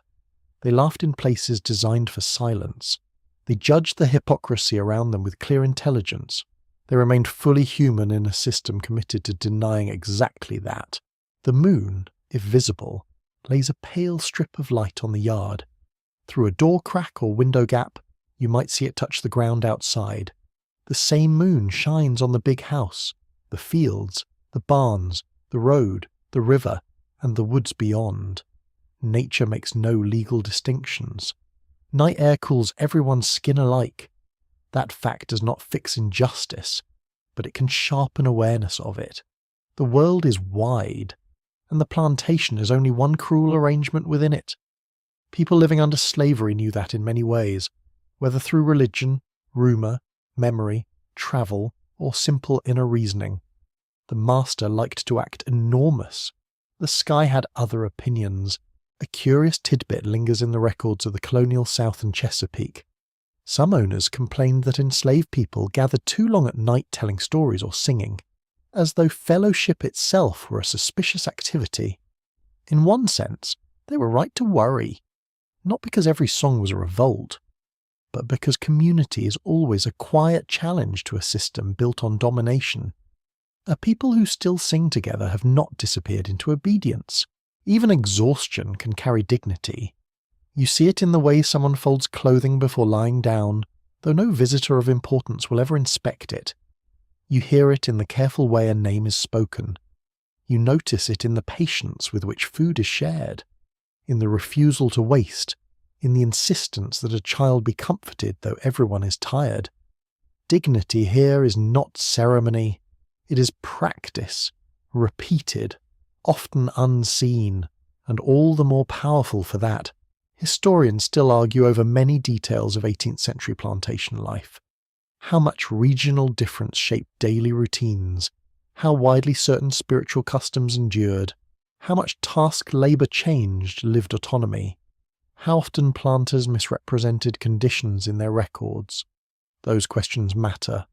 They laughed in places designed for silence. They judged the hypocrisy around them with clear intelligence. They remained fully human in a system committed to denying exactly that. The moon, if visible, lays a pale strip of light on the yard. Through a door crack or window gap, you might see it touch the ground outside. The same moon shines on the big house, the fields, the barns, the road, the river, and the woods beyond. Nature makes no legal distinctions. Night air cools everyone's skin alike. That fact does not fix injustice, but it can sharpen awareness of it. The world is wide, and the plantation is only one cruel arrangement within it. People living under slavery knew that in many ways, whether through religion, rumour, memory, travel, or simple inner reasoning. The master liked to act enormous. The sky had other opinions. A curious tidbit lingers in the records of the colonial South and Chesapeake. Some owners complained that enslaved people gathered too long at night telling stories or singing, as though fellowship itself were a suspicious activity. In one sense, they were right to worry, not because every song was a revolt, but because community is always a quiet challenge to a system built on domination. A people who still sing together have not disappeared into obedience. Even exhaustion can carry dignity. You see it in the way someone folds clothing before lying down, though no visitor of importance will ever inspect it. You hear it in the careful way a name is spoken. You notice it in the patience with which food is shared, in the refusal to waste, in the insistence that a child be comforted though everyone is tired. Dignity here is not ceremony, it is practice, repeated, often unseen, and all the more powerful for that. Historians still argue over many details of 18th century plantation life. How much regional difference shaped daily routines, how widely certain spiritual customs endured, how much task labour changed lived autonomy, how often planters misrepresented conditions in their records. Those questions matter,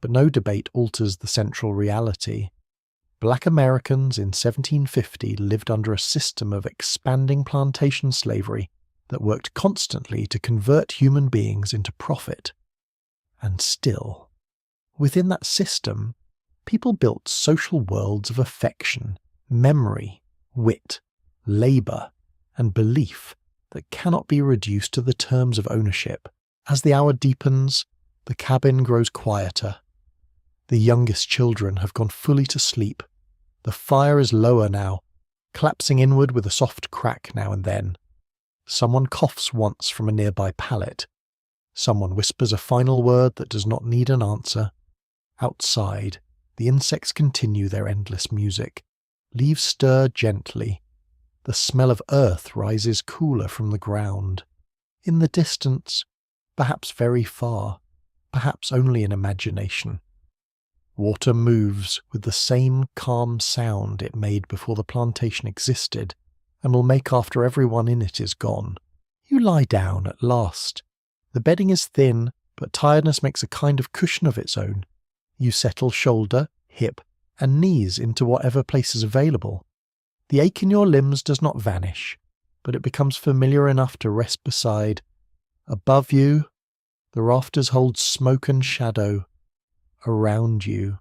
but no debate alters the central reality. Black Americans in 1750 lived under a system of expanding plantation slavery that worked constantly to convert human beings into profit. And still, within that system, people built social worlds of affection, memory, wit, labour, and belief that cannot be reduced to the terms of ownership. As the hour deepens, the cabin grows quieter. The youngest children have gone fully to sleep. The fire is lower now, collapsing inward with a soft crack now and then. Someone coughs once from a nearby pallet. Someone whispers a final word that does not need an answer. Outside, the insects continue their endless music. Leaves stir gently. The smell of earth rises cooler from the ground. In the distance, perhaps very far, perhaps only in imagination, water moves with the same calm sound it made before the plantation existed, and will make after everyone in it is gone. You lie down at last. The bedding is thin, but tiredness makes a kind of cushion of its own. You settle shoulder, hip, and knees into whatever place is available. The ache in your limbs does not vanish, but it becomes familiar enough to rest beside. Above you, the rafters hold smoke and shadow. Around you,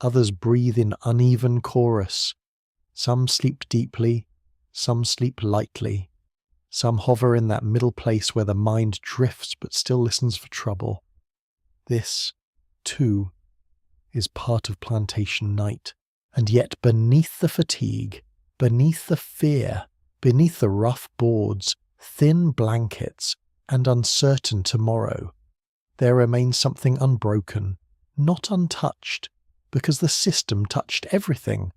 others breathe in uneven chorus. Some sleep deeply, some sleep lightly. Some hover in that middle place where the mind drifts but still listens for trouble. This, too, is part of plantation night. And yet beneath the fatigue, beneath the fear, beneath the rough boards, thin blankets, and uncertain tomorrow, there remains something unbroken, not untouched, because the system touched everything,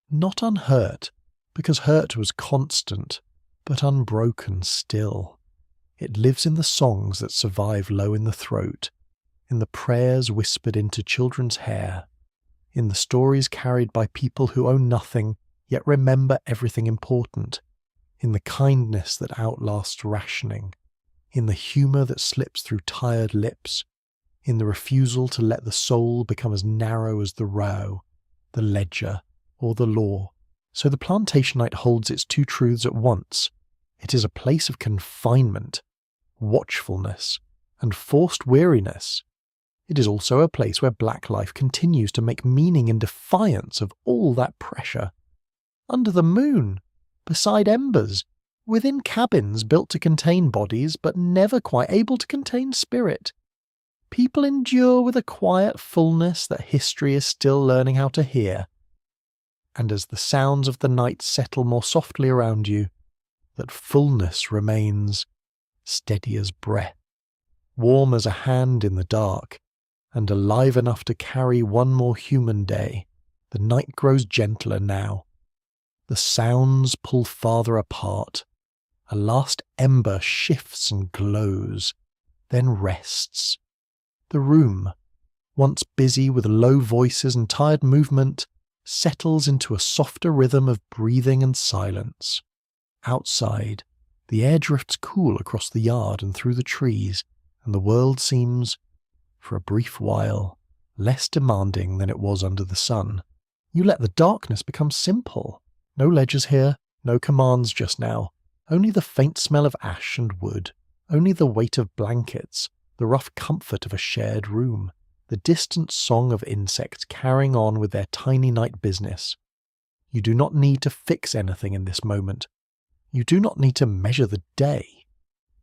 not unhurt, because hurt was constant, but unbroken still. It lives in the songs that survive low in the throat, in the prayers whispered into children's hair, in the stories carried by people who own nothing yet remember everything important, in the kindness that outlasts rationing, in the humour that slips through tired lips, in the refusal to let the soul become as narrow as the row, the ledger, or the law. So the plantation night holds its two truths at once. It is a place of confinement, watchfulness, and forced weariness. It is also a place where black life continues to make meaning in defiance of all that pressure. Under the moon, beside embers, within cabins built to contain bodies but never quite able to contain spirit, people endure with a quiet fullness that history is still learning how to hear. And as the sounds of the night settle more softly around you, that fullness remains steady as breath, warm as a hand in the dark, and alive enough to carry one more human day. The night grows gentler now. The sounds pull farther apart. A last ember shifts and glows, then rests. The room, once busy with low voices and tired movement, settles into a softer rhythm of breathing and silence. Outside, the air drifts cool across the yard and through the trees, and the world seems, for a brief while, less demanding than it was under the sun. You let the darkness become simple. No ledgers here, no commands just now. Only the faint smell of ash and wood. Only the weight of blankets, the rough comfort of a shared room. The distant song of insects carrying on with their tiny night business. You do not need to fix anything in this moment. You do not need to measure the day.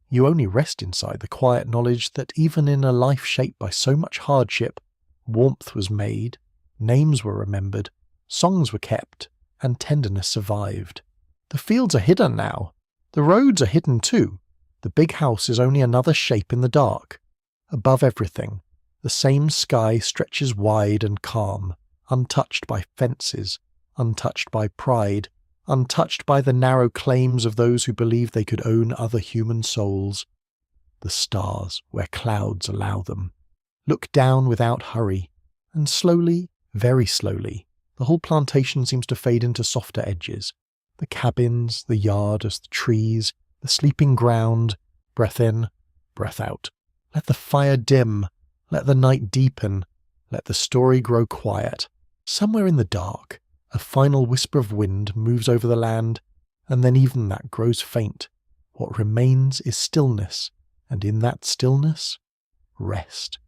You only rest inside the quiet knowledge that even in a life shaped by so much hardship, warmth was made, names were remembered, songs were kept, and tenderness survived. The fields are hidden now. The roads are hidden too. The big house is only another shape in the dark. Above everything, the same sky stretches wide and calm, untouched by fences, untouched by pride, untouched by the narrow claims of those who believe they could own other human souls. The stars, where clouds allow them. Look down without hurry, and slowly, very slowly, the whole plantation seems to fade into softer edges. The cabins, the yard as the trees, the sleeping ground, breath in, breath out. Let the fire dim, let the night deepen, let the story grow quiet. Somewhere in the dark, a final whisper of wind moves over the land, and then even that grows faint. What remains is stillness, and in that stillness, rest.